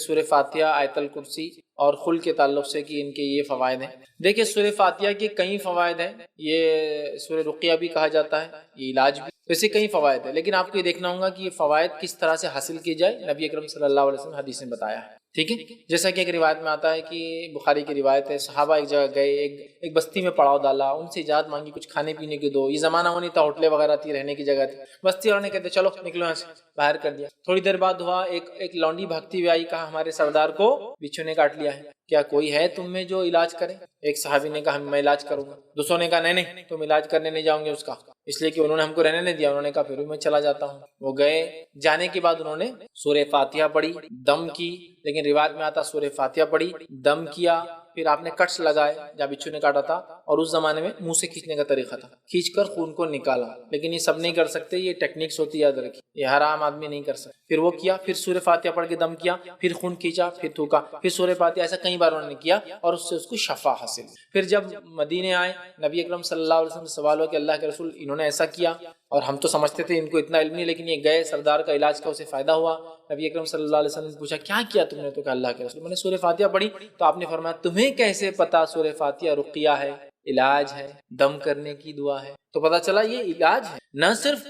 سورہ فاتحہ، آیت الکرسی اور خلق کے تعلق سے کہ ان کے یہ فوائد ہیں۔ دیکھیں سورہ فاتحہ کے کئی فوائد ہیں، یہ سورہ رقیہ بھی کہا جاتا ہے، یہ علاج بھی، ویسے کئی فوائد ہیں، لیکن آپ کو یہ دیکھنا ہوگا کہ یہ فوائد کس طرح سے حاصل کیے جائے، نبی اکرم صلی اللہ علیہ وسلم حدیث میں بتایا ہے، ٹھیک ہے۔ جیسا کہ ایک روایت میں آتا ہے کہ بخاری کی روایت ہے، صحابہ ایک جگہ گئے، ایک بستی میں پڑاؤ ڈالا، ان سے اجازت مانگی کچھ کھانے پینے کی دو، یہ زمانہ وہ نہیں تھا ہوٹلیں وغیرہ تھی، رہنے کی جگہ تھی، بستی والوں نے کہتے چلو نکلو یہاں سے، باہر کر دیا۔ تھوڑی دیر بعد ہوا ایک لونڈی بھاگتی ہوئی آئی، کہا ہمارے سردار کو بچھو نے کاٹ لیا ہے، کیا کوئی ہے تم میں جو علاج کرے؟ ایک صحابی نے کہا میں علاج کروں گا، دوسروں نے کہا نہیں تم علاج کرنے نہیں جاؤ گے اس کا، اس لیے کہ انہوں نے ہم کو رہنے نہیں دیا، انہوں نے کہا پھر بھی میں چلا جاتا ہوں۔ وہ گئے، جانے کے بعد انہوں نے سورہ فاتحہ پڑھی، دم کی، لیکن روایت میں آتا سورہ فاتحہ پڑھی، دم کیا، پھر آپ نے کٹس لگائے جہاں بچھو نے کاٹا تھا، اور اس زمانے میں منہ سے کھینچنے کا طریقہ تھا، کھینچ کر خون کو نکالا، لیکن یہ سب نہیں کر سکتے، یہ ٹیکنیکس ہوتی ہے، یاد رکھیے، یہ ہر عام آدمی نہیں کر سکتا۔ پھر وہ کیا، پھر سورہ فاتحہ پڑھ کے دم کیا، پھر خون کھینچا، پھر تھوکا، پھر سورہ فاتحہ، ایسا کئی بار انہوں نے کیا، اور اس سے اس کو شفا حاصل۔ پھر جب مدینے آئے، نبی اکرم صلی اللہ علیہ وسلم سے سوال ہوا کہ اللہ کے رسول انہوں نے ایسا کیا، اور ہم تو سمجھتے تھے ان کو اتنا علم نہیں، لیکن یہ گئے، سردار کا علاج کا اسے فائدہ ہوا۔ نبی اکرم صلی اللہ علیہ وسلم نے پوچھا کیا کیا تم نے؟ تو کہا اللہ کے رسول میں نے سورہ فاتحہ پڑھی، تو آپ نے فرمایا تمہیں کیسے پتا سورہ فاتحہ رقیہ ہے، علاج ہے، دم کرنے کی دعا ہے؟ تو پتا چلا یہ علاج ہے، نہ صرف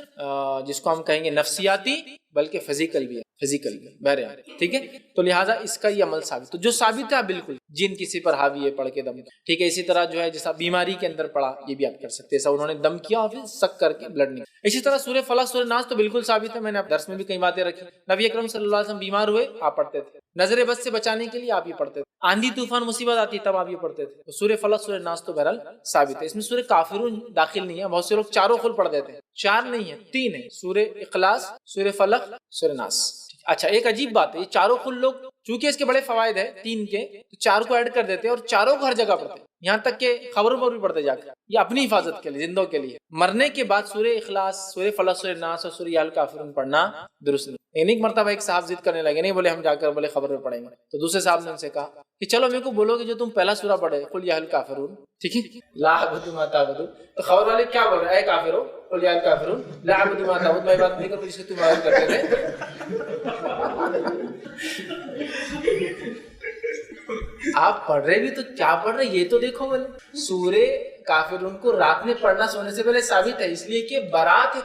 جس کو ہم کہیں گے نفسیاتی بلکہ فزیکل بھی ہے، فزیکل بھی بہرحال، ٹھیک ہے۔ تو لہٰذا اس کا یہ عمل ثابت، تو جو ثابت ہے بالکل جن کسی پر حاوی ہے پڑھ کے دم، ٹھیک ہے۔ اسی طرح جو ہے جیسا بیماری کے اندر پڑا یہ بھی آپ کر سکتے ہیں، ایسا انہوں نے دم کیا اور پھر سک کر کے بلڈ نکلا۔ اسی طرح سورہ فلق سورہ ناس تو بالکل ثابت ہے، میں نے درس میں بھی کئی باتیں رکھی، نبی اکرم صلی اللہ علیہ وسلم بیمار ہوئے آپ پڑھتے تھے، نظر بد سے بچانے کے لیے آپ یہ پڑھتے تھے، آندھی طوفان مصیبت آتی تب آپ یہ پڑھتے تھے، تو سورہ فلق سورہ ناس تو بہرحال ثابت ہے۔ اس میں سورہ کافرون داخل نہیں ہے، بہت سے لوگ چاروں خل پڑھ دیتے ہیں، چار نہیں ہے، تین ہے، سورہ اخلاص، سورہ فلق، سورہ ناس۔ اچھا ایک عجیب بات ہے، یہ چاروں خل لوگ چونکہ اس کے بڑے فوائد ہیں تین کے، تو چار کو ایڈ کر دیتے ہیں اور چاروں کو ہر جگہ پڑھتے ہیں، یہاں تک کہ خبروں پر بھی پڑھتے جا کر، یہ اپنی حفاظت کے لیے، زندوں کے لیے۔ مرنے کے بعد سورہ اخلاص، سورہ فلق، سورہ ناس اور سورہ الکافرون پڑھنا درست نہیں۔ ایک مرتبہ ایک صاحب ضد کرنے لگے، نہیں بولے ہم جا کر بولے خبر میں پڑھیں گے، تو دوسرے صاحب نے ان سے کہا کہ چلو میرے کو بولو کہ جو تم پہلا سورہ پڑھے قل یا الکافرون، ٹھیک ہے، لا اعبد ما تعبدون، تو خبر والے کیا بول رہے ہیں؟ اے کافرو قل یا الکافرون لا اعبد ما تعبدون، میں بات نہیں کروں جس کو تم عبادت کرتے تھے۔ آپ پڑھ رہے بھی تو کیا پڑھ رہے یہ تو دیکھو، بولے سورہ کافرون کو رات میں پڑھنا سونے سے پہلے ثابت ہے، اس لیے کہ برات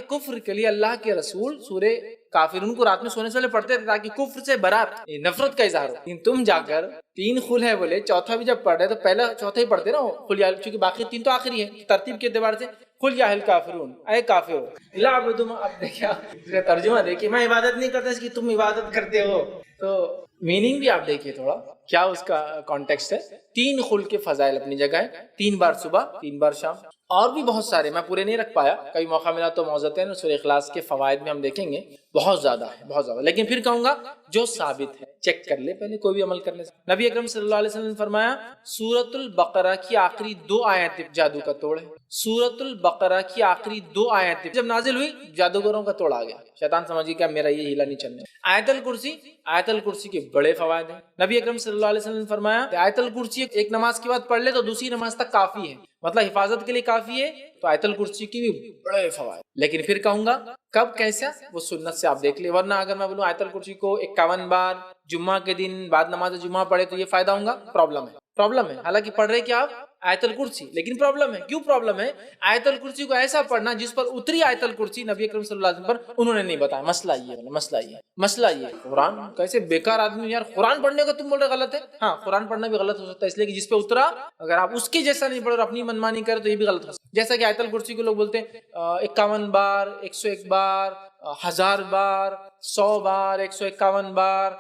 کفر کے لیے اللہ کے رسول سورہ کافرون کو رات میں سونے سے پہلے پڑھتے تھے تاکہ کفر سے برات، نفرت کا اظہار ہو۔ لیکن تم جا کر تین خل ہے بولے، چوتھا بھی جب پڑھ رہے تو پہلا چوتھا ہی پڑھتے نا قل یا، چونکہ باقی تین تو آخری ہے ترتیب کے اعتبار سے، قل یا الکافرون اے کافر لا اعبد ما، اب دیکھا اس کا ترجمہ دیکھیے، میں عبادت نہیں کرتا اس کی تم عبادت کرتے ہو، تو میننگ بھی آپ دیکھیے تھوڑا کیا اس کا کانٹیکسٹ ہے۔ تین خل کے فضائل اپنی جگہ ہے، 3 بار صبح 3 بار شام، اور بھی بہت سارے میں پورے نہیں رکھ پایا، کبھی موقع ملا تو موزتین سورہ اخلاص کے فوائد میں ہم دیکھیں گے، بہت زیادہ ہے، بہت زیادہ، لیکن پھر کہوں گا جو ثابت ہے چیک کر لے پہلے، کوئی بھی عمل کرنے سے۔ نبی اکرم صلی اللہ علیہ وسلم نے فرمایا سورۃ البقرہ کی آخری 2 آیتیں جادو کا توڑ ہے، سورۃ البقرہ کی آخری 2 آیتیں جب نازل ہوئی جادوگروں کا توڑ آ گیا، شیطان سمجھے کیا میرا یہ ہیلا نہیں چلنے۔ آیت الکرسی کے بڑے فوائد ہیں، نبی اکرم صلی اللہ علیہ وسلم نے فرمایا آیت الکرسی ایک نماز کے بعد پڑھ لے تو دوسری نماز تک کافی ہے، مطلب حفاظت کے لیے کافی ہے، تو آیت الکرسی کی بھی بڑے فوائد۔ لیکن پھر کہوں گا کب کیسا وہ سنت سے آپ دیکھ لیں، ورنہ اگر میں بولوں آیت الکرسی کو 51 بار جمعہ کے دن بعد نماز جمعہ پڑھے تو یہ فائدہ ہوگا، پرابلم ہے، حالانکہ پڑھ رہے کیا آپ آیت الکرسی، لیکن پرابلم ہے، کیوں پرابلم ہے؟ آیت الکرسی کو ایسا پڑھنا جس پر اتری آیت الکرسی نبی اکرم صلی اللہ علیہ وسلم پر انہوں نے نہیں بتایا، مسئلہ یہ قرآن کیسے بیکار آدمی، یار قرآن پڑھنے کا تم بول رہے غلط ہے، ہاں قرآن پڑھنا بھی غلط ہو سکتا ہے، اس لیے کہ جس پہ اترا اگر آپ اس کے جیسا نہیں پڑھو اور اپنی منمانی کرے تو یہ بھی غلط ہو سکتا ہے، جیسا کہ آیت الکرسی کو لوگ بولتے ہیں 51 بار 101 بار 1000 بار 100 بار 151 بار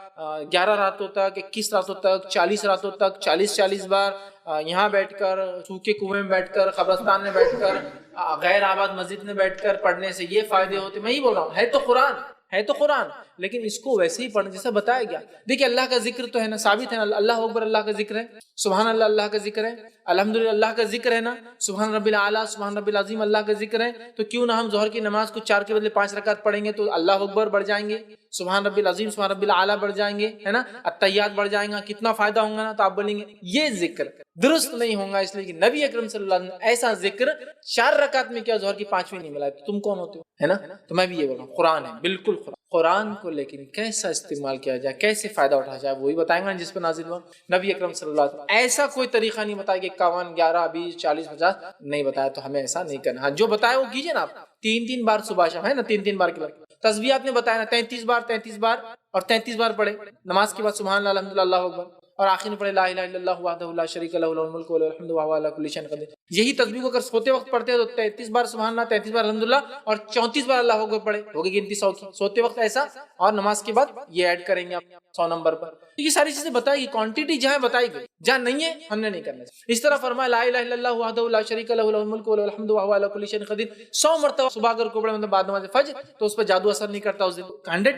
11 راتوں تک 21 راتوں تک 40 راتوں تک 40 بار یہاں بیٹھ کر سوکھے کنویں میں بیٹھ کر قبرستان میں بیٹھ کر غیر آباد مسجد میں بیٹھ کر پڑھنے سے یہ فائدے ہوتے، میں ہی بول رہا ہوں، ہے تو قرآن لیکن اس کو ویسے ہی پڑھنا جیسا بتایا گیا۔ دیکھیں اللہ کا ذکر تو ہے نا، ثابت ہے نا، اللہ اکبر اللہ کا ذکر ہے، سبحان اللہ اللہ کا ذکر ہے، الحمدللہ اللہ کا ذکر ہے نا، سبحان رب العالی سبحان رب العظیم اللہ کا ذکر ہے، تو کیوں نہ ہم ظہر کی نماز کو 4 کے بدلے 5 رکعت پڑھیں گے تو اللہ اکبر بڑھ جائیں گے، سبحان ربی العظیم سبحان ربی الاعلیٰ بڑھ جائیں گے، ہے نا، التحیات بڑھ جائیں گا، کتنا فائدہ ہوگا نا، تو آپ بولیں گے یہ ذکر درست نہیں ہوگا، اس لیے کہ نبی اکرم صلی اللہ علیہ وسلم ایسا ذکر 4 رکعت میں کیا ظہر کی 5ویں نہیں ملا، تم کون ہوتے ہو، ہے نا؟ تو میں بھی یہ بول رہا ہوں، قرآن ہے، بالکل قرآن کو لیکن کیسا استعمال کیا جائے، کیسے فائدہ اٹھایا جائے، وہی بتائیں گا جس پہ نازل ہوا۔ نبی اکرم صلی اللہ علیہ وسلم ایسا کوئی طریقہ نہیں بتایا کہ 51 11 20 40 50 نہیں بتایا، تو ہمیں ایسا نہیں کرنا۔ ہاں جو بتایا وہ کیجیے نا، آپ 3 بار صبح شام، ہے نا، 3 بار کے بعد تسبیحات نے بتایا نا، 33 بار اور 33 بار پڑھے نماز کے بعد، سبحان اللہ الحمدللہ اللہ اکبر، اور آخر میں پڑھے لا الہ الا اللہ وحدہ لا شریک لہ لہ الملک و لہ الحمد وہو علی کل شیء قدیر۔ یہی تسبیح کو اگر سوتے وقت پڑھتے ہیں تو 33 بار سبحان اللہ، 33 بار الحمدللہ اور 34 بار اللہ اکبر پڑھے، ہوگی گنتی 100 کی، سوتے وقت ایسا، اور نماز کے بعد یہ ایڈ کریں گے آپ 100 نمبر پر۔ یہ ساری چیزیں بتائی گئی، کوانٹٹی جہاں بتائی گئی، جہاں نہیں ہے ہم نے نہیں کرنا۔ اس طرح فرمایا لا الہ الا اللہ وحدہ لا شریک لہ لہ الملک و لہ الحمد وہو علی کل شیء قدیر 100 مرتبہ صبح اگر کو پڑھے، مطلب بعد نماز فجر، تو اس پہ جادو اثر نہیں کرتا اس دن۔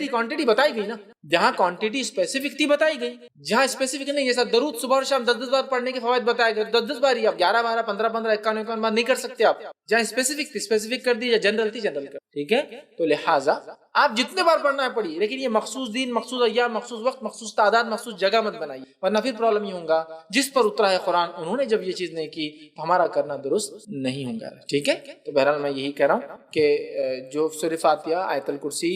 کوانٹٹی بتائی گئی نا، جہاں کوانٹٹی اسپیسیفک تھی بتائی گئی، جہاں اسپیسیفک نہیں، جیسا درود صبح اور شام 10 بار پڑھنے کے فوائد بتائے گئے، 10 بار ہی، آپ 11 12 15 15 51 بار نہیں کر سکتے آپ، جہاں اسپیسیفک تھی اسپیسیفک کر دی، یا جنرل تھی جنرل کر، ٹھیک ہے؟ تو لہٰذا آپ جتنے بار پڑھنا ہے پڑھیے، لیکن یہ مخصوص دن، مخصوص ایام، مخصوص وقت، مخصوص تعداد، مخصوص جگہ مت بنائیے، ورنہ پھر پرابلم یہ ہوگا جس پر اترا ہے قرآن، انہوں نے جب یہ چیز نہیں کی تو ہمارا کرنا درست نہیں ہوگا، ٹھیک ہے؟ تو بہرحال میں یہی کہہ رہا ہوں کہ جو سورہ فاتحہ، آیت الکرسی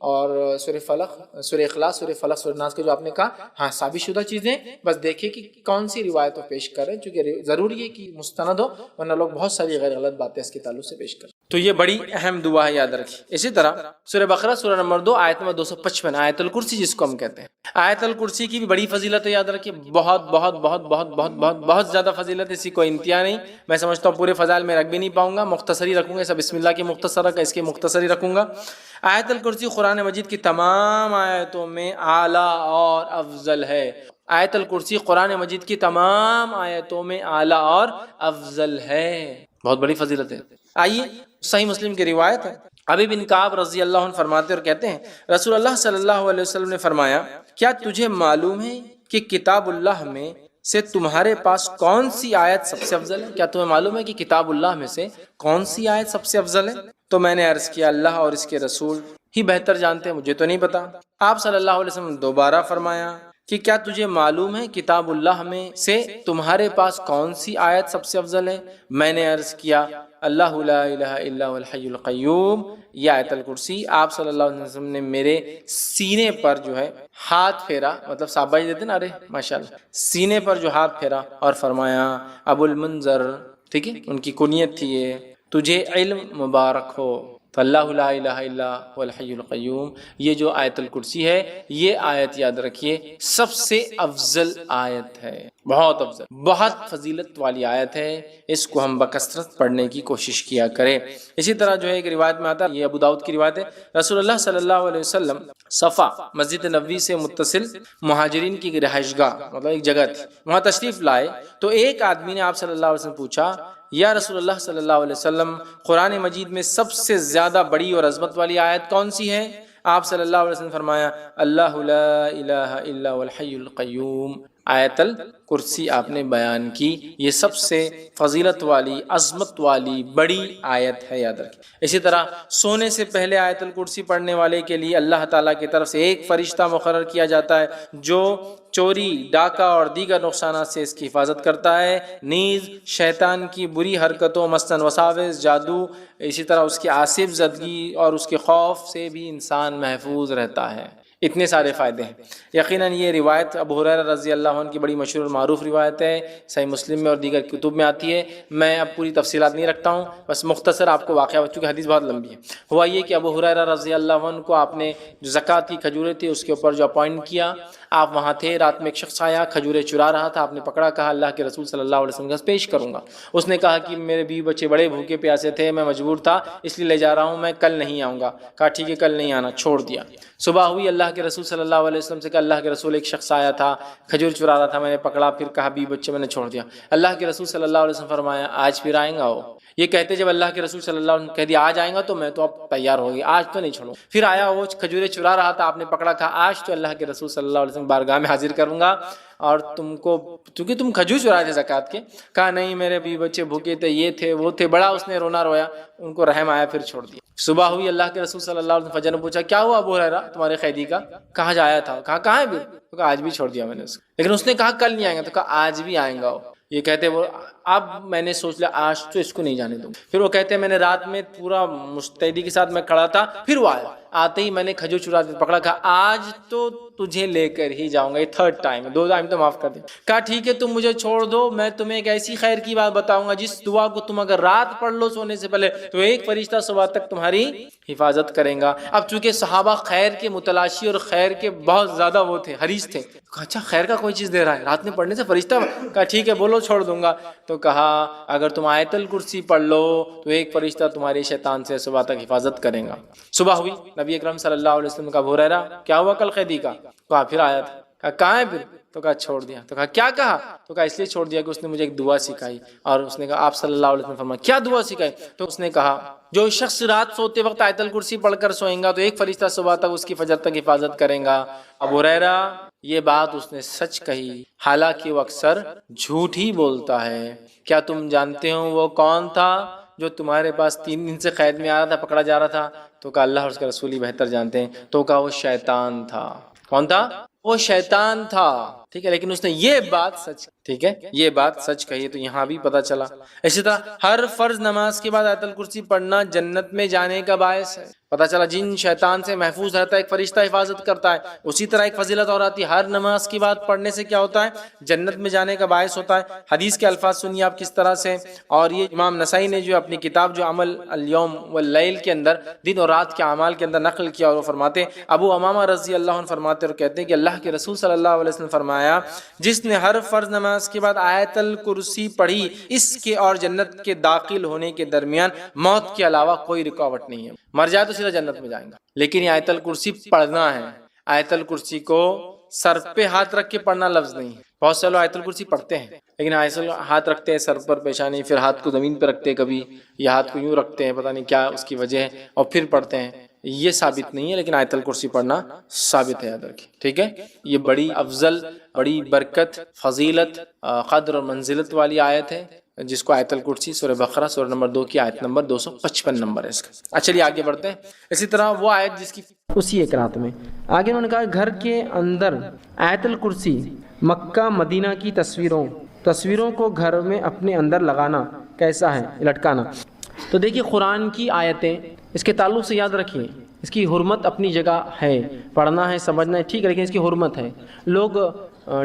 اور سورہ فلق، سورہ اخلاص، سورہ فلق، سورہ ناس کے جو آپ نے کہا، ہاں ثابت شدہ چیزیں، بس دیکھیے کہ کون سی روایت کو پیش کر رہے ہیں، چونکہ ضروری ہے کہ مستند ہو، ورنہ لوگ بہت ساری غیر غلط باتیں اس کے تعلق سے پیش کریں۔ تو یہ بڑی اہم دعا ہے، یاد رکھیے۔ اسی طرح سورہ بقرہ سورہ نمبر 2 آیت نمبر 255، آیت الکرسی جس کو ہم کہتے ہیں، آیت الکرسی کی بھی بڑی فضیلت ہے، یاد رکھیے، بہت بہت بہت بہت بہت بہت بہت زیادہ فضیلت ہے، اسی کوئی انتہا نہیں۔ میں سمجھتا ہوں پورے فضائل میں رکھ بھی نہیں پاؤں گا، مختصری رکھوں گا، سب بسم اللہ کی مختصر رکھا، اس کی مختصری رکھوں گا۔ آیت الکرسی قرآن مجید کی تمام آیتوں میں اعلیٰ اور افضل ہے۔ آیت الکرسی قرآن مجید کی تمام آیتوں میں اعلیٰ اور افضل ہے، بہت بڑی فضیلت ہے۔ آئیے صحیح مسلم کی روایت ہے، ابی بن کعب رضی اللہ عنہ فرماتے اور کہتے ہیں، رسول اللہ صلی اللہ علیہ وسلم نے فرمایا، کیا تجھے معلوم ہے کہ کتاب اللہ میں سے تمہارے پاس کون سی آیت سب سے افضل ہے؟ کیا تمہیں معلوم ہے کہ کتاب اللہ میں سے کون سی آیت سب سے افضل ہے؟ تو میں نے عرض کیا، اللہ اور اس کے رسول ہی بہتر جانتے ہیں، مجھے تو نہیں پتا۔ آپ صلی اللہ علیہ وسلم نے دوبارہ فرمایا کہ کیا تجھے معلوم ہے کتاب اللہ میں سے تمہارے پاس کون سی آیت سب سے افضل ہے؟ میں نے عرض کیا، اللہ لا الہ الا هو الحی القیوم، یہ آیت الکرسی۔ آپ صلی اللہ علیہ وسلم نے میرے سینے پر جو ہے ہاتھ پھیرا، مطلب صحابہ دیتے نا، ارے ماشاءاللہ، سینے پر جو ہاتھ پھیرا اور فرمایا، ابو المنذر، ٹھیک ہے، ان کی کنیت تھی یہ، تجھے علم مبارک ہو۔ تو اللہ لا الہ الا هو الحی القیوم، یہ جو آیت الکرسی ہے، یہ آیت یاد رکھیے سب سے افضل آیت ہے، بہت افضل، بہت فضیلت والی آیت ہے، اس کو ہم بکثرت پڑھنے کی کوشش کیا کریں۔ اسی طرح جو ہے ایک روایت میں آتا ہے، یہ ابو داؤد کی روایت ہے، رسول اللہ صلی اللہ علیہ وسلم صفا مسجد نبوی سے متصل مہاجرین کی رہائش گاہ، مطلب ایک جگہ تھی، وہاں تشریف لائے تو ایک آدمی نے آپ صلی اللہ علیہ وسلم پوچھا، یا رسول اللہ صلی اللہ علیہ وسلم، قرآن مجید میں سب سے زیادہ بڑی اور عظمت والی آیت کون سی ہے؟ آپ صلی اللہ علیہ وسلم فرمایا، اللہ لا الہ الا هو الحی القیوم، آیت الکرسی آپ نے بیان کی، یہ سب سے فضیلت والی، عظمت والی بڑی آیت ہے، یاد رکھیں۔ اسی طرح سونے سے پہلے آیت الکرسی پڑھنے والے کے لیے اللہ تعالیٰ کی طرف سے ایک فرشتہ مقرر کیا جاتا ہے جو چوری، ڈاکہ اور دیگر نقصانات سے اس کی حفاظت کرتا ہے، نیز شیطان کی بری حرکتوں مثلاً وساوس، جادو، اسی طرح اس کی آصف زدگی اور اس کے خوف سے بھی انسان محفوظ رہتا ہے۔ اتنے سارے فائدے ہیں۔ یقیناً یہ روایت ابو ہریرہ رضی اللہ عنہ کی بڑی مشہور اور معروف روایت ہے، صحیح مسلم میں اور دیگر کتب میں آتی ہے۔ میں اب پوری تفصیلات نہیں رکھتا ہوں، بس مختصر آپ کو واقعہ، چونکہ حدیث بہت لمبی ہے۔ ہوا یہ کہ ابو ہریرہ رضی اللہ عنہ کو آپ نے جو زکوٰۃ کی کھجوریں تھی اس کے اوپر جو اپوائنٹ کیا، آپ وہاں تھے، رات میں ایک شخص آیا، کھجوریں چرا رہا تھا، آپ نے پکڑا، کہا اللہ کے رسول صلی اللہ علیہ وسلم کے پیش کروں گا۔ اس نے کہا کہ میرے بیوی بچے بڑے بھوکے پیاسے تھے، میں مجبور تھا اس لیے لے جا رہا ہوں، میں کل نہیں آؤں گا۔ کہا ٹھیک ہے، کل نہیں آنا، چھوڑ دیا۔ صبح ہوئی، اللہ کے رسول صلی اللہ علیہ وسلم سے کہا، اللہ کے رسول ایک شخص آیا تھا، کھجور چرا رہا تھا، میں نے پکڑا، پھر کہا بیوی بچے میں نے چھوڑ دیا۔ اللہ کے رسول صلی اللہ علیہ وسلم فرمایا، آج پھر آئیں گا وہ؟ یہ کہتے جب اللہ کے رسول صلی اللہ علیہ وسلم کہہ دیا آج آئیں گا تو میں تو اب تیار ہو گئی، آج تو نہیں چھوڑوں۔ پھر آیا وہ کھجوریں چرا رہا تھا، آپ نے پکڑا، کہا آج تو اللہ کے رسول صلی اللہ علیہ وسلم بارگاہ میں حاضر کروں گا اور تم کو، کیونکہ تم کھجور چرائے تھے زکوٰۃ کے۔ کہا نہیں، میرے بیوی بچے بھوکے تھے، یہ تھے وہ تھے، بڑا اس نے رونا رویا، ان کو رحم آیا، پھر چھوڑ دیا۔ صبح ہوئی، اللہ کے رسول صلی اللہ علیہ وسلم فجر نے پوچھا کیا ہوا ابو ہریرہ تمہارے قیدی کا؟ کہاں جایا تھا؟ کہاں ہے پھر؟ تو کہا آج بھی چھوڑ دیا میں نے اس کو، لیکن اس نے کہا کل نہیں آئیں گا، تو کہا آج بھی آئیں گا۔ یہ کہتے وہ اب میں نے سوچ لیا آج تو اس کو نہیں جانے دوں۔ پھر وہ کہتے ہیں میں نے رات میں پورا مستعدی کے ساتھ میں کھڑا تھا، پھر وہ آیا، آتے ہی میں نے کھجور چرا پکڑا، کہا آج تو تجھے لے کر ہی جاؤں گا، یہ تھرڈ ٹائم ہے، 2 ٹائم تو معاف کر دیں۔ کہا ٹھیک ہے تم مجھے چھوڑ دو، میں تمہیں ایک ایسی خیر کی بات بتاؤں گا جس دعا کو تم اگر رات پڑھ لو سونے سے پہلے تو ایک فرشتہ صبح تک تمہاری حفاظت کریں گا۔ اب چونکہ صحابہ خیر کے متلاشی اور خیر کے بہت زیادہ وہ تھے، حریص تھے، کہا اچھا خیر کا کوئی چیز دے رہا ہے رات میں پڑھنے سے فرشتہ؟ کہا ٹھیک ہے بولو چھوڑ دوں گا۔ تو کہا اگر تم آیت الکرسی پڑھ لو تو ایک فرشتہ تمہاری شیطان سے صبح تک حفاظت کریں گا۔ صبح ہوئی، نبی اکرم صلی اللہ علیہ وسلم کا ابو ہریرہ کیا ہوا کل قیدی کا؟ کہا پھر آیا تھا۔ کہا کہاں ہے پھر؟ تو کہا چھوڑ دیا۔ تو کہا کیا کہا؟ تو کہا اس لیے چھوڑ دیا کہ اس نے مجھے ایک دعا سکھائی، اور اس نے کہا آپ صلی اللہ علیہ وسلم فرمایا کیا دعا سکھائی؟ تو اس نے کہا جو شخص رات سوتے وقت آیت الکرسی پڑھ کر سوئیں گا تو ایک فرشتہ صبح تک اس کی فجر تک حفاظت کریں گا۔ ابو ہریرہ یہ بات اس نے سچ کہی، حالانکہ وہ اکثر جھوٹ ہی بولتا ہے۔ کیا تم جانتے ہو وہ کون تھا جو تمہارے پاس 3 دن سے قید میں آ رہا تھا، پکڑا جا رہا تھا؟ تو کہا اللہ اور اس کے رسول ہی بہتر جانتے ہیں۔ تو کہا وہ شیطان تھا۔ کون تھا؟ وہ شیطان تھا، ٹھیک ہے، لیکن اس نے یہ بات سچ، ٹھیک ہے، یہ بات سچ کہی، تو یہاں بھی پتہ چلا۔ اسی طرح ہر فرض نماز کے بعد آیت الکرسی پڑھنا جنت میں جانے کا باعث ہے۔ پتہ چلا جن شیطان سے محفوظ رہتا ہے ایک فرشتہ حفاظت کرتا ہے۔ اسی طرح ایک فضیلت اور آتی ہے، ہر نماز کی بعد پڑھنے سے کیا ہوتا ہے؟ جنت میں جانے کا باعث ہوتا ہے۔ حدیث کے الفاظ سنیے آپ کس طرح سے، اور یہ امام نسائی نے جو اپنی کتاب جو عمل الیوم واللیل کے اندر دن اور رات کے اعمال کے اندر نقل کیا، اور وہ فرماتے ہیں ابو امامہ رضی اللہ عنہ فرماتے اور کہتے ہیں کہ اللہ کے رسول صلی اللہ علیہ وسلم فرمایا جس نے ہر فرض نماز کے بعد آیت الکرسی پڑھی اس کے اور جنت کے داخل ہونے کے درمیان موت کے علاوہ کوئی رکاوٹ نہیں ہے، مر جائے تو سیدھا جنت میں جائیں گا۔ لیکن یہ آیت الکرسی پڑھنا ہے، آیت الکرسی کو سر پہ ہاتھ رکھ کے پڑھنا لفظ نہیں ہے۔ بہت سے لوگ آیت الکرسی پڑھتے ہیں لیکن ہاتھ رکھتے ہیں سر پر پیشانی، پھر ہاتھ کو زمین پہ رکھتے ہیں، کبھی یا ہاتھ کو یوں رکھتے ہیں، پتہ نہیں کیا اس کی وجہ ہے، اور پھر پڑھتے ہیں۔ یہ ثابت نہیں ہے، لیکن آیت الکرسی پڑھنا ثابت ہے، یاد رکھیں، ٹھیک ہے۔ یہ بڑی افضل، بڑی برکت، فضیلت، قدر اور منزلت والی آیت ہے جس کو آیت الکرسی سورہ بقرہ سورہ نمبر 2 کی آیت نمبر 255 نمبر ہے اس کا۔ چلیے آگے بڑھتے ہیں۔ اسی طرح وہ آیت جس کی اسی ایک رات میں آگے انہوں نے کہا گھر کے اندر آیت الکرسی، مکہ مدینہ کی تصویروں کو گھر میں اپنے اندر لگانا کیسا ہے، لٹکانا۔ تو دیکھیے قرآن کی آیتیں، اس کے تعلق سے یاد رکھیے اس کی حرمت اپنی جگہ ہے، پڑھنا ہے سمجھنا ہے ٹھیک ہے، لیکن اس کی حرمت ہے۔ لوگ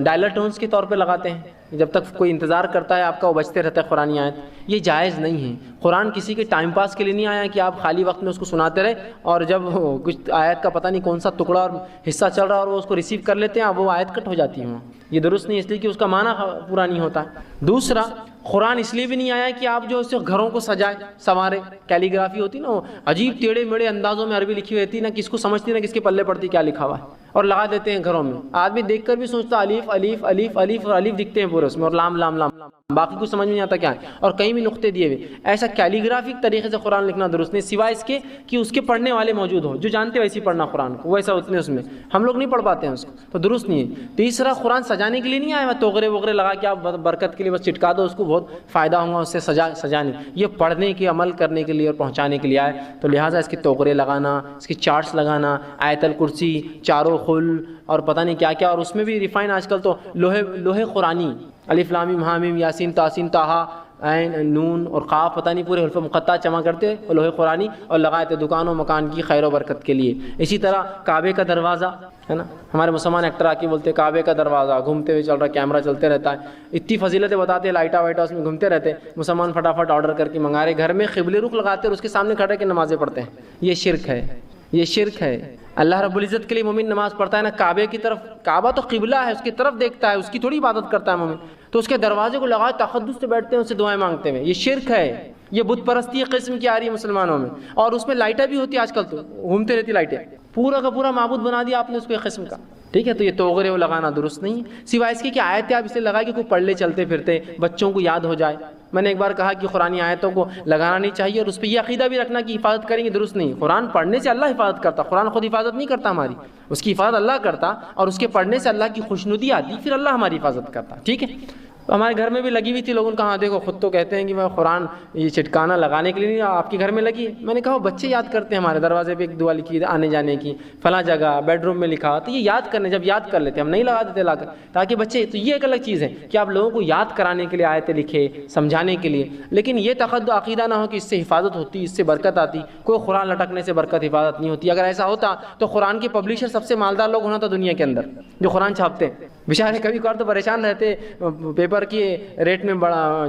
ڈائلر ٹونز کے طور پہ لگاتے ہیں، جب تک کوئی انتظار کرتا ہے آپ کا وہ بجتے رہتا ہے قرآن آیت، یہ جائز نہیں ہے۔ قرآن کسی کے ٹائم پاس کے لیے نہیں آیا کہ آپ خالی وقت میں اس کو سناتے رہے، اور جب کچھ آیت کا پتہ نہیں کون سا ٹکڑا اور حصہ چل رہا ہے اور وہ اس کو ریسیو کر لیتے ہیں، اب وہ آیت کٹ ہو جاتی ہے۔ یہ درست نہیں، اس لیے کہ اس کا معنی پورا نہیں ہوتا ہے۔ دوسرا، قرآن اس لیے بھی نہیں آیا کہ آپ جو اس سے گھروں کو سجائے سنوارے، کیلیگرافی ہوتی نا، وہ عجیب ٹیڑھے میڑے اندازوں میں عربی لکھی ہوئی ہوتی ہے، نہ کس کو سمجھتی نہ کس کے پلے پڑتی کیا لکھا ہوا ہے، اور لگا دیتے ہیں گھروں میں۔ آدمی دیکھ کر بھی سوچتا الف الف الف الف اور الف دکھتے ہیں پورے اس میں، اور لام لام لام، باقی کچھ سمجھ میں نہیں آتا کیا ہے، اور کہیں بھی نقطے دیے ہوئے۔ ایسا کیلیگرافک طریقے سے قرآن لکھنا درست نہیں، سوائے اس کے کہ اس کے پڑھنے والے موجود ہوں جو جانتے ویسے پڑھنا قرآن کو، ویسا اتنے اس میں ہم لوگ نہیں پڑھ پاتے ہیں اس کو، تو درست نہیں ہے۔ تیسرا، قرآن سجانے کے لیے نہیں آیا، توغرے وغیرہ لگا کے آپ برکت کے لیے بس چٹکا دو اس کو، بہت فائدہ ہوگا اس سے، سجانے، یہ پڑھنے کے عمل کرنے کے لیے اور پہنچانے کے لیے آئے، تو لہٰذا اس کے توغرے لگانا، اس کی چارٹس لگانا، آیت الکرسی، چاروں خل اور پتہ نہیں کیا کیا، اور اس میں بھی ریفائن آج کل تو لوہے قرآنی، الف لام میم حامیم یاسین تاسین طٰہٰ عین نون اور قاف، پتہ نہیں پورے حروف مقطع جمع کرتے لوہے قرآنی، اور لگائے تھے دکان و مکان کی خیر و برکت کے لیے۔ اسی طرح کعبے کا دروازہ ہے نا، ہمارے مسلمان ایکٹر آ کے بولتے کعبے کا دروازہ گھومتے ہوئے چل رہا، کیمرہ چلتے رہتا ہے، اتنی فضیلتیں بتاتے ہیں، لائٹا وائٹا اس میں گھومتے رہتے، مسلمان فٹافٹ آرڈر کر کے منگا رہے، گھر میں قبلے رخ لگاتے اور اس کے سامنے کھڑے کے نمازیں پڑھتے ہیں۔ یہ شرک ہے، یہ شرک ہے۔ اللہ رب العزت کے لیے مومن نماز پڑھتا ہے نا کعبے کی طرف، کعبہ تو قبلہ ہے، اس کی طرف دیکھتا ہے، اس کی تھوڑی عبادت کرتا ہے مومن، تو اس کے دروازے کو لگائے تقدس سے بیٹھتے ہیں، اس سے دعائیں مانگتے ہیں، یہ شرک ہے۔ یہ بت پرستی قسم کی آ رہی ہے مسلمانوں میں، اور اس میں لائٹیں بھی ہوتی ہے آج کل، تو گھومتے رہتی لائٹیں، پورا کا پورا معبود بنا دیا آپ نے اس کو ایک قسم کا، ٹھیک ہے۔ تو یہ توغرے وہ لگانا درست نہیں ہے، سوائے اس کی کہ آیتیں آپ اسے لگائے کہ کوئی پڑھ لے چلتے پھرتے، بچوں کو یاد ہو جائے۔ میں نے ایک بار کہا کہ قرآن آیتوں کو لگانا نہیں چاہیے، اور اس پہ یہ عقیدہ بھی رکھنا کہ حفاظت کریں گے، درست نہیں۔ قرآن پڑھنے سے اللہ حفاظت کرتا، قرآن خود حفاظت نہیں کرتا ہماری، اس کی حفاظت اللہ کرتا، اور اس کے پڑھنے سے اللہ کی خوشنودی آتی، پھر اللہ ہماری حفاظت کرتا، ٹھیک ہے۔ ہمارے گھر میں بھی لگی ہوئی تھی، لوگوں نے کہا دیکھو خود تو کہتے ہیں کہ میں قرآن یہ چٹکانا لگانے کے لیے نہیں، آپ کے گھر میں لگی ہے۔ میں نے کہا بچے یاد کرتے ہیں، ہمارے دروازے پہ ایک دعا لکھی آنے جانے کی، فلاں جگہ بیڈ روم میں لکھا، تو یہ یاد کرنے، جب یاد کر لیتے ہم نہیں لگا دیتے لا کر تاکہ بچے، تو یہ ایک الگ چیز ہے کہ آپ لوگوں کو یاد کرانے کے لیے آیتیں لکھے، سمجھانے کے لیے، لیکن یہ عقیدہ نہ ہو کہ اس سے حفاظت ہوتی، اس سے برکت آتی۔ کوئی قرآن لٹکنے سے برکت حفاظت نہیں ہوتی۔ اگر ایسا ہوتا تو قرآن کے پبلشر سب سے مالدار لوگ ہونا تھا دنیا کے اندر، جو قرآن چھاپتے ہیں۔ بیچارے کبھی کبھار تو پریشان رہتے، پیپر کے ریٹ میں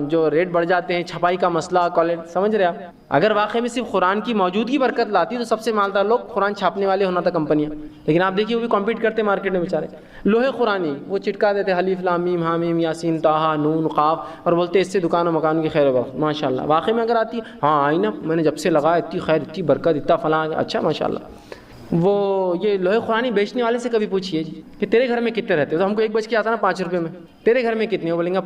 جو ریٹ بڑھ جاتے ہیں، چھپائی کا مسئلہ، کوالٹی، سمجھ رہے آپ؟ اگر واقعی میں صرف قرآن کی موجودگی برکت لاتی تو سب سے مالدار لوگ قرآن چھاپنے والے ہونا تھا، کمپنیاں۔ لیکن آپ دیکھیے وہ بھی کمپیٹ کرتے مارکیٹ میں بیچارے، لوہے قرآنی وہ چٹکا دیتے، الف لام میم حامیم یاسین طٰہٰ نون قاف، اور بولتے اس سے دکان و مکان کی خیر و برکت۔ ماشاء اللہ، واقعی میں اگر آتی ہاں آئی نا، میں نے جب سے لگایا اتنی خیر، اتنی برکت، اتنا فلاں، اچھا ماشاء اللہ۔ وہ یہ لوہے قرآنی بیچنے والے سے کبھی پوچھیے جی کہ تیرے گھر میں کتنے رہتے ہو، تو ہم کو ایک بچ کے آتا نا 5 روپے میں، تیرے گھر میں کتنے ہو، بولیں گے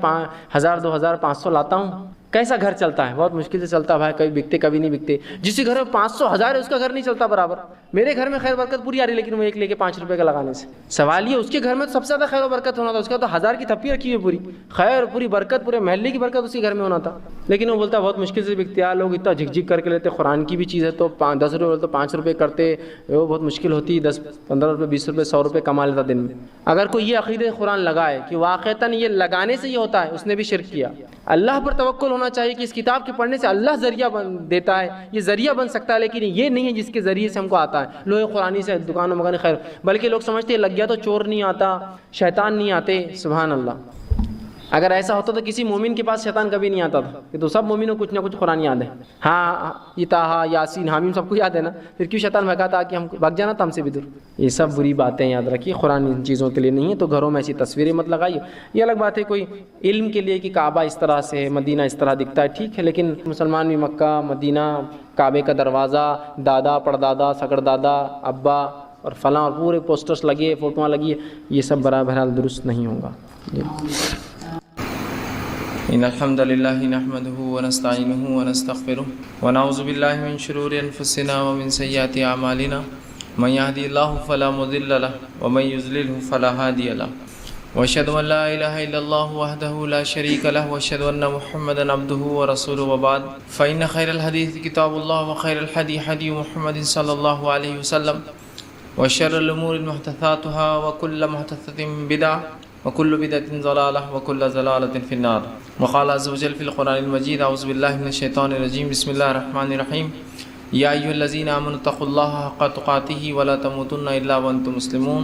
1000 2000 500 لاتا ہوں۔ کیسا گھر چلتا ہے؟ بہت مشکل سے چلتا ہے بھائی، کبھی بکتے کبھی نہیں بکتے۔ جس کے گھر میں 500 1000 ہے اس کا گھر نہیں چلتا برابر۔ میرے گھر میں خیر برکت پوری آ رہی، لیکن وہ ایک لے کے 5 روپے کا لگانے سے۔ سوال یہ اس کے گھر میں تو سب سے زیادہ خیر و برکت ہونا تھا، اس کا تو 1000 کی تھپی رکھی ہوئی، پوری خیر پوری برکت، پورے محلے کی برکت اس کے گھر میں ہونا تھا، لیکن وہ بولتا بہت مشکل سے بکتے ہیں، لوگ اتنا جھک جھک کر کے لیتے، قرآن کی بھی چیز ہے تو 10 روپے بولتے 5 روپے کرتے، وہ بہت مشکل ہوتی، 10 15 روپے 20 روپے 100 روپے کما لیتا دن میں۔ اگر کوئی یہ عقیدہ قرآن لگائے کہ واقعتاً یہ لگانے سے یہ ہوتا ہے، اس نے بھی شرک کیا۔ اللہ پر توکل ہونا چاہیے کہ اس کتاب کے پڑھنے سے اللہ ذریعہ دیتا ہے، یہ ذریعہ بن سکتا ہے، لیکن یہ نہیں ہے جس کے ذریعے سے ہم کو آتا ہے۔ لوہے قرآنی سے دکان و مکان خیر، بلکہ لوگ سمجھتے ہیں لگ گیا تو چور نہیں آتا، شیطان نہیں آتے۔ سبحان اللہ، اگر ایسا ہوتا تو کسی مومن کے پاس شیطان کبھی نہیں آتا تھا، کہ تو سب مومنوں کو کچھ نہ کچھ قرآن یاد ہے، ہاں یہ طٰہٰ یاسین حامیم سب کو یاد ہے نا، پھر کیوں شیطان بھگاتا کہ ہم بھگ جانا تھا ہم سے بھی دور۔ یہ سب بری باتیں یاد رکھیے، قرآن ان چیزوں کے لیے نہیں ہے، تو گھروں میں ایسی تصویریں مت لگائیے۔ یہ الگ بات ہے کوئی علم کے لیے کہ کعبہ اس طرح سے ہے، مدینہ اس طرح دکھتا ہے، ٹھیک ہے، لیکن مسلمان بھی مکہ مدینہ، کعبے کا دروازہ، دادا پردادا سگڑ دادا ابا اور فلاں اور پورے پوسٹرز لگے، فوٹواں لگی، یہ سب بہرحال درست نہیں ہوگا۔ ان الحمد للہ نحمده ونستعینه ونستغفره ونعوذ باللہ من شرور انفسنا ومن سیئات اعمالنا من يهدي الله فلا مضل له ومن يضلل فلا هادي له واشهد ان لا اله الا الله وحده لا شريك له واشهد ان محمدا عبده ورسوله وبعد فان خير الحديث كتاب الله وخير الهدي هدي محمد صلى الله عليه وسلم وشر الامور محدثاتها وكل محدثة بدعة وكل بدعة ضلالة وكل ضلالة في النار وقال عز وجل في القرآن المجيد أعوذ بالله من الشيطان الرجيم بسم الله الرحمن الرحيم يا أيها الذين آمنوا اتقوا الله حق تقاته ولا تموتن إلا وأنتم مسلمون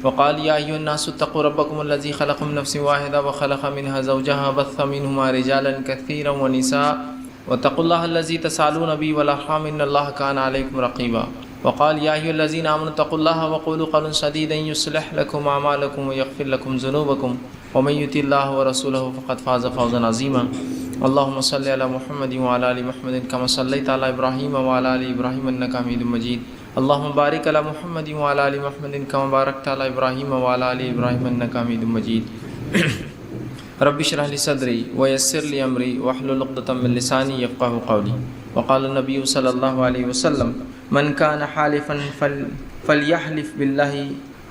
وقال يا أيها الناس اتقوا ربكم الذي خلقكم من نفس واحدة وخلق منها زوجها بث منهما رجالا كثيرا ونساء واتقوا الله الذي تسألون به والأرحام إن الله كان عليكم رقيبا وقال يا أيها الذين آمنوا اتقوا الله وقولوا قولا سديدا يصلح لكم أعمالكم ويغفر لكم ذنوبكم ومن يطع الله ورسوله فقد فاز فوزا عظيما اللهم صل على محمد وعلى آل محمد كما صليت على إبراهيم وعلى آل إبراهيم إنك حميد مجيد اللهم بارك على محمد وعلى آل محمد كما باركت على إبراهيم وعلى آل إبراهيم إنك حميد مجيد رب اشرح لي صدري ويسر لي أمري واحلل عقدة من لساني يفقهوا قولي وقال النبي صلى الله عليه وسلم من كان حالفا فليحلف بالله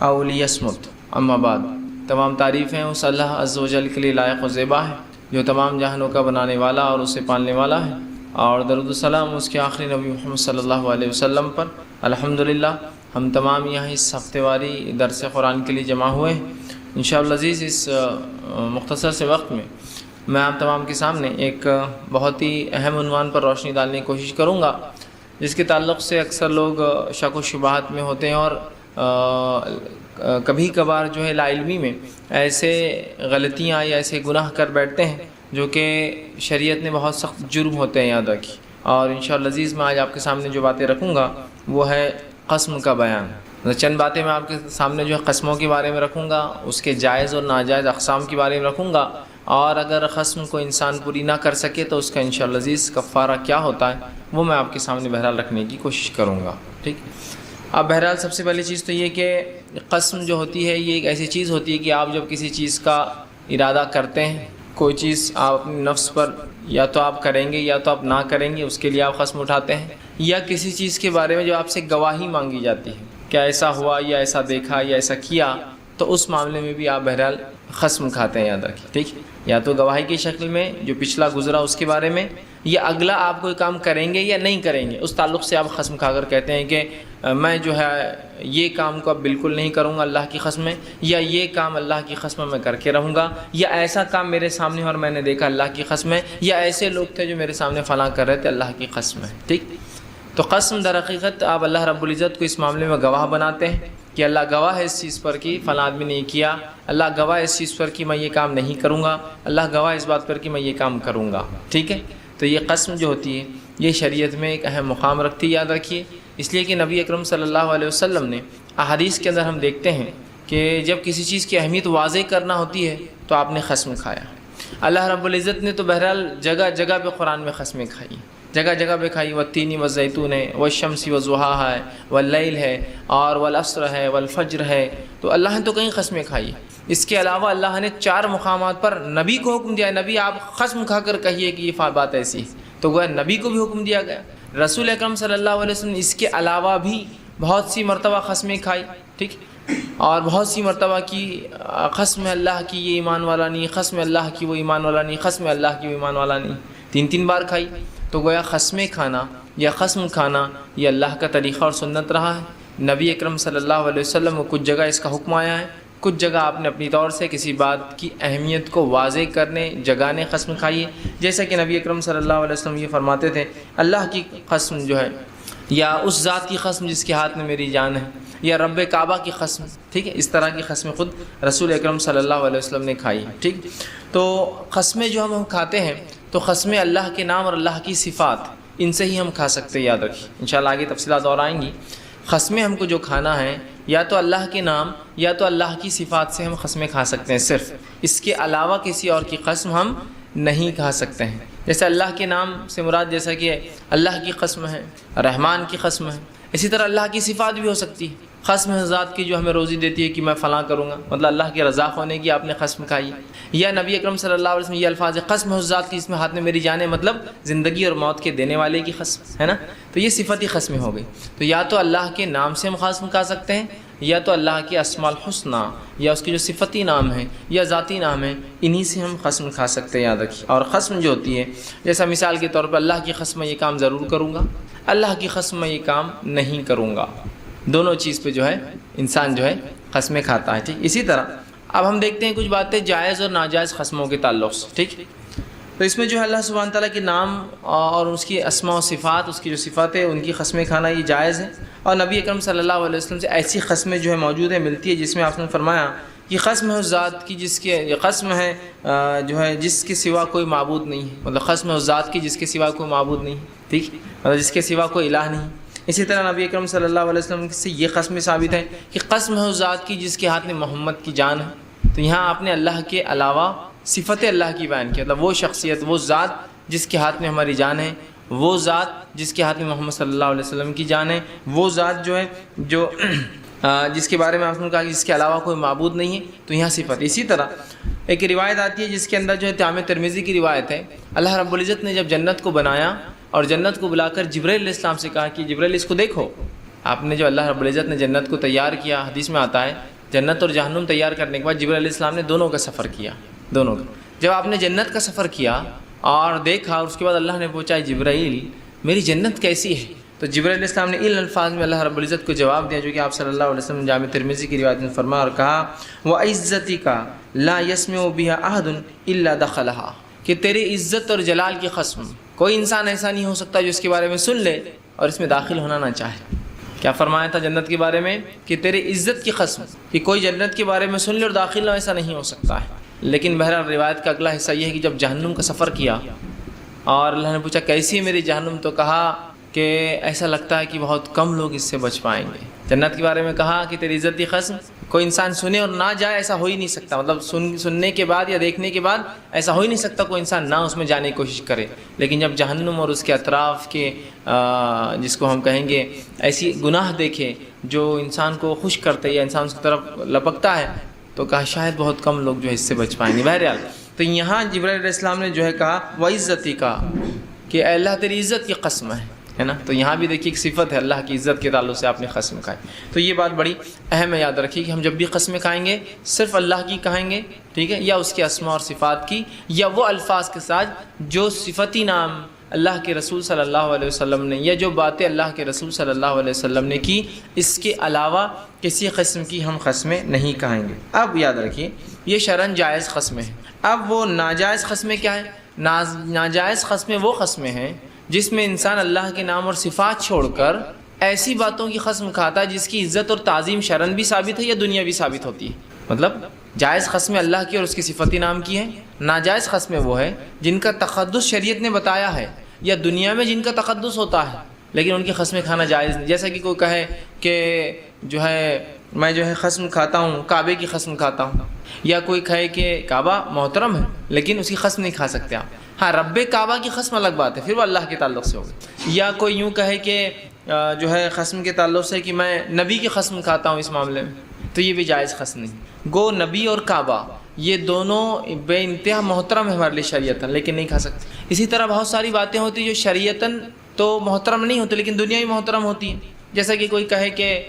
او ليصمت اما بعد تمام تعریفیں اس اللہ عز و جل کے لیے لائق و زیبا ہے جو تمام جہانوں کا بنانے والا اور اسے پالنے والا ہے، اور درود و سلام اس کے آخری نبی محمد صلی اللہ علیہ وسلم پر۔ الحمدللہ ہم تمام یہاں اس ہفتے واری درس قرآن کے لیے جمع ہوئے ہیں۔ انشاءاللہ عزیز اس مختصر سے وقت میں آپ تمام کے سامنے ایک بہت ہی اہم عنوان پر روشنی ڈالنے کی کوشش کروں گا، جس کے تعلق سے اکثر لوگ شک و شبہات میں ہوتے ہیں اور کبھی کبھار جو ہے لا علمی میں ایسے غلطیاں یا ایسے گناہ کر بیٹھتے ہیں جو کہ شریعت نے بہت سخت جرم ہوتے ہیں یاد رکھی۔ اور انشاءاللہ عزیز میں آج آپ کے سامنے جو باتیں رکھوں گا وہ ہے قسم کا بیان۔ چند باتیں میں آپ کے سامنے جو ہے قسموں کے بارے میں رکھوں گا، اس کے جائز اور ناجائز اقسام کے بارے میں رکھوں گا، اور اگر قسم کو انسان پوری نہ کر سکے تو اس کا انشاءاللہ عزیز کفارہ کیا ہوتا ہے وہ میں آپ کے سامنے بہرحال رکھنے کی کوشش کروں گا، ٹھیک۔ اب بہرحال سب سے پہلی چیز تو یہ کہ قسم جو ہوتی ہے یہ ایک ایسی چیز ہوتی ہے کہ آپ جب کسی چیز کا ارادہ کرتے ہیں، کوئی چیز آپ اپنے نفس پر یا تو آپ کریں گے یا تو آپ نہ کریں گے، اس کے لیے آپ قسم اٹھاتے ہیں، یا کسی چیز کے بارے میں جو آپ سے گواہی مانگی جاتی ہے کہ ایسا ہوا یا ایسا دیکھا یا ایسا کیا، تو اس معاملے میں بھی آپ بہرحال قسم کھاتے ہیں، یاد رکھیں، ٹھیک؟ یا تو گواہی کی شکل میں جو پچھلا گزرا اس کے بارے میں، یا اگلا آپ کوئی کام کریں گے یا نہیں کریں گے اس تعلق سے آپ قسم کھا کر کہتے ہیں کہ میں جو ہے یہ کام کو اب بالکل نہیں کروں گا اللہ کی قسم ہے، یا یہ کام اللہ کی قسم میں کر کے رہوں گا، یا ایسا کام میرے سامنے اور میں نے دیکھا اللہ کی قسم ہے، یا ایسے لوگ تھے جو میرے سامنے فلاں کر رہے تھے اللہ کی قسم ہے، ٹھیک؟ تو قسم در حقیقت آپ اللہ رب العزت کو اس معاملے میں گواہ بناتے ہیں کہ اللہ گواہ ہے اس چیز پر کہ فلاں آدمی نے یہ کیا، اللہ گواہ ہے اس چیز پر کہ میں یہ کام نہیں کروں گا، اللہ گواہ اس بات پر کہ میں یہ کام کروں گا، ٹھیک ہے؟ تو یہ قسم جو ہوتی ہے یہ شریعت میں ایک اہم مقام رکھتی ہے، یاد رکھیے، اس لیے کہ نبی اکرم صلی اللہ علیہ وسلم نے احادیث کے اندر ہم دیکھتے ہیں کہ جب کسی چیز کی اہمیت واضح کرنا ہوتی ہے تو آپ نے قسم کھایا۔ اللہ رب العزت نے تو بہرحال جگہ جگہ پہ قرآن میں قسمیں کھائی، جگہ جگہ پہ کھائی، والتین والزیتون ہے، والشمس وضحاها ہے، واللیل ہے، اور والعصر ہے، والفجر ہے، تو اللہ نے تو کہیں قسمیں کھائی۔ اس کے علاوہ اللہ نے 4 مقامات پر نبی کو حکم دیا، نبی آپ قسم کھا کر کہیے کہ یہ بات ایسی ہے، تو گویا نبی کو بھی حکم دیا گیا۔ رسول اکرم صلی اللہ علیہ وسلم نے اس کے علاوہ بھی بہت سی مرتبہ قسمیں کھائی، ٹھیک؟ اور بہت سی مرتبہ کی قسم اللہ کی یہ ایمان والا نہیں، قسم اللہ کی وہ ایمان والا نہیں، قسم اللہ کی وہ ایمان والا نہیں، 3 بار کھائی۔ تو گویا قسمیں کھانا یا قسم کھانا یہ اللہ کا طریقہ اور سنت رہا ہے۔ نبی اکرم صلی اللہ علیہ وسلم کو کچھ جگہ اس کا حکم آیا ہے، کچھ جگہ آپ نے اپنی طور سے کسی بات کی اہمیت کو واضح کرنے جگانے قسم کھائی ہے، جیسا کہ نبی اکرم صلی اللہ علیہ وسلم یہ فرماتے تھے اللہ کی قسم جو ہے، یا اس ذات کی قسم جس کے ہاتھ میں میری جان ہے، یا رب کعبہ کی قسم، ٹھیک ہے؟ اس طرح کی قسمیں خود رسول اکرم صلی اللہ علیہ وسلم نے کھائی، ٹھیک؟ تو قسمیں جو ہم کھاتے ہیں تو قسمیں اللہ کے نام اور اللہ کی صفات ان سے ہی ہم کھا سکتے ہیں، یاد رکھیے، انشاءاللہ آگے تفصیلات اور آئیں گی۔ قسمیں ہم کو جو کھانا ہے یا تو اللہ کے نام یا تو اللہ کی صفات سے ہم قسمیں کھا سکتے ہیں، صرف اس کے علاوہ کسی اور کی قسم ہم نہیں کھا سکتے ہیں۔ جیسے اللہ کے نام سے مراد جیسا کہ اللہ کی قسم ہے، رحمان کی قسم ہے، اسی طرح اللہ کی صفات بھی ہو سکتی ہے۔ قسم ہے ذات کی جو ہمیں روزی دیتی ہے کہ میں فلاں کروں گا، مطلب اللہ کے رضا ہونے کی آپ نے قسم کھائی، یا نبی اکرم صلی اللہ علیہ وسلم یہ الفاظ ہے قسم ہے ذات کی جس میں ہاتھ میں میری جان ہے، مطلب زندگی اور موت کے دینے والے کی قسم ہے نا، تو یہ صفتی قسمیں ہو گئی۔ تو یا تو اللہ کے نام سے ہم قسم کھا سکتے ہیں، یا تو اللہ کے اسماء الحسنی یا اس کے جو صفتی نام ہیں یا ذاتی نام ہیں انہی سے ہم قسم کھا سکتے ہیں، یاد رکھیے۔ اور قسم جو ہوتی ہے جیسا مثال کے طور پر اللہ کی قسم میں یہ کام ضرور کروں گا، اللہ کی قسم میں یہ کام نہیں کروں گا، دونوں چیز پہ جو ہے انسان جو ہے قسمیں کھاتا ہے، ٹھیک؟ اسی طرح اب ہم دیکھتے ہیں کچھ باتیں جائز اور ناجائز قسموں کے تعلق سے، ٹھیک؟ تو اس میں جو ہے اللہ سبحانہ تعالیٰ کے نام اور اس کی اسماء و صفات، اس کی جو صفات ہے ان کی قسمیں کھانا یہ جائز ہے، اور نبی اکرم صلی اللہ علیہ وسلم سے ایسی قسمیں جو ہے موجود ہیں، ملتی ہے، جس میں آپ نے فرمایا کہ قسم ہے اس ذات کی جس کے یہ قسم ہے جو ہے جس کے سوا کوئی معبود نہیں ہے، مطلب قسم ہے اس ذات کی جس کے سوا کوئی معبود نہیں ہے، ٹھیک؟ مطلب جس کے سوا کوئی الہ نہیں۔ اسی طرح نبی اکرم صلی اللہ علیہ وسلم سے یہ قسم ثابت ہے کہ قسم ہے اس ذات کی جس کے ہاتھ میں محمد کی جان ہے۔ تو یہاں آپ نے اللہ کے علاوہ صفت اللہ کی بیان کی، مطلب وہ شخصیت، وہ ذات جس کے ہاتھ میں ہماری جان ہے، وہ ذات جس کے ہاتھ میں محمد صلی اللہ علیہ وسلم کی جان ہے، وہ ذات جو ہے جو جس کے بارے میں آپ نے کہا کہ جس کے علاوہ کوئی معبود نہیں ہے، تو یہاں صفت۔ اسی طرح ایک روایت آتی ہے جس کے اندر جو ہے جامع ترمذی کی روایت ہے، اللہ رب العزت نے جب جنت کو بنایا اور جنت کو بلا کر جبرائیل علیہ السلام سے کہا کہ جبرائیل اس کو دیکھو، آپ نے جو اللہ رب العزت نے جنت کو تیار کیا، حدیث میں آتا ہے جنت اور جہنم تیار کرنے کے بعد جبرائیل علیہ السلام نے دونوں کا سفر کیا، دونوں کا۔ جب آپ نے جنت کا سفر کیا اور دیکھا، اور اس کے بعد اللہ نے پوچھا جبرائیل میری جنت کیسی ہے، تو جبرائیل علیہ السلام نے ان الفاظ میں اللہ رب العزت کو جواب دیا جو کہ آپ صلی اللہ علیہ وسلم جامع ترمذی کی روایت میں فرمایا اور کہا وَعِزَّتِكَ لَا يَسْمِعُ بِهَا أَحَدٌ إِلَّا دَخَلَهَا، کہ تیری عزت اور جلال کی قسم کوئی انسان ایسا نہیں ہو سکتا جو اس کے بارے میں سن لے اور اس میں داخل ہونا نہ چاہے۔ کیا فرمایا تھا جنت کے بارے میں کہ تیری عزت کی قسم کہ کوئی جنت کے بارے میں سن لے اور داخل نہ، ایسا نہیں ہو سکتا ہے۔ لیکن بہرحال روایت کا اگلا حصہ یہ ہے کہ جب جہنم کا سفر کیا اور اللہ نے پوچھا کیسی ہے میری جہنم، تو کہا کہ ایسا لگتا ہے کہ بہت کم لوگ اس سے بچ پائیں گے۔ جنت کے بارے میں کہا کہ تیری عزت کی قسم کوئی انسان سنے اور نہ جائے، ایسا ہو ہی نہیں سکتا، مطلب سننے کے بعد یا دیکھنے کے بعد ایسا ہو ہی نہیں سکتا کوئی انسان نہ اس میں جانے کی کوشش کرے۔ لیکن جب جہنم اور اس کے اطراف کے جس کو ہم کہیں گے ایسی گناہ دیکھے جو انسان کو خوش کرتے یا انسان اس کی طرف لپکتا ہے، تو کہا شاید بہت کم لوگ جو ہے اس سے بچ پائیں گے۔ بہرحال تو یہاں جبرائیل علیہ السلام نے جو ہے کہا وَعِزَّتِكَ، کہ اے اللہ تیری عزت کی قسم ہے، ہے نا. تو یہاں بھی دیکھیے ایک صفت ہے اللہ کی عزت کے تعلق سے آپ نے قسم کھائی. تو یہ بات بڑی اہم ہے، یاد رکھیے کہ ہم جب بھی قسمیں کھائیں گے صرف اللہ کی کھائیں گے، ٹھیک ہے، یا اس کے اسماء اور صفات کی، یا وہ الفاظ کے ساتھ جو صفتی نام اللہ کے رسول صلی اللہ علیہ وسلم نے، یا جو باتیں اللہ کے رسول صلی اللہ علیہ وسلم نے کی، اس کے علاوہ کسی قسم کی ہم قسمیں نہیں کھائیں گے. اب یاد رکھیے یہ شرعاً جائز قسمیں ہیں. اب وہ ناجائز قسمیں کیا ہیں؟ ناجائز قسمیں وہ قسمیں ہیں جس میں انسان اللہ کے نام اور صفات چھوڑ کر ایسی باتوں کی قسم کھاتا ہے جس کی عزت اور تعظیم شرعاً بھی ثابت ہے یا دنیا بھی ثابت ہوتی ہے. مطلب جائز قسمیں اللہ کی اور اس کے صفتی نام کی ہیں، ناجائز قسمیں وہ ہے جن کا تقدس شریعت نے بتایا ہے یا دنیا میں جن کا تقدس ہوتا ہے لیکن ان کی قسمیں کھانا جائز نہیں. جیسا کہ کوئی کہے کہ جو ہے میں جو ہے قسم کھاتا ہوں کعبے کی قسم کھاتا ہوں، یا کوئی کہے کہ کعبہ محترم ہے لیکن اس کی قسم نہیں کھا سکتے آپ. ہاں رب کعبہ کی قسم الگ بات ہے، پھر وہ اللہ کے تعلق سے ہوگی. یا کوئی یوں کہے کہ جو ہے قسم کے تعلق سے کہ میں نبی کی قسم کھاتا ہوں اس معاملے میں، تو یہ بھی جائز قسم نہیں. گو نبی اور کعبہ یہ دونوں بے انتہا محترم ہے ہمارے لیے شریعتاً، لیکن نہیں کھا سکتے. اسی طرح بہت ساری باتیں ہوتی جو شریعتاً تو محترم نہیں ہوتی لیکن دنیا میں محترم ہوتی ہیں. جیسا کہ کوئی کہے کہ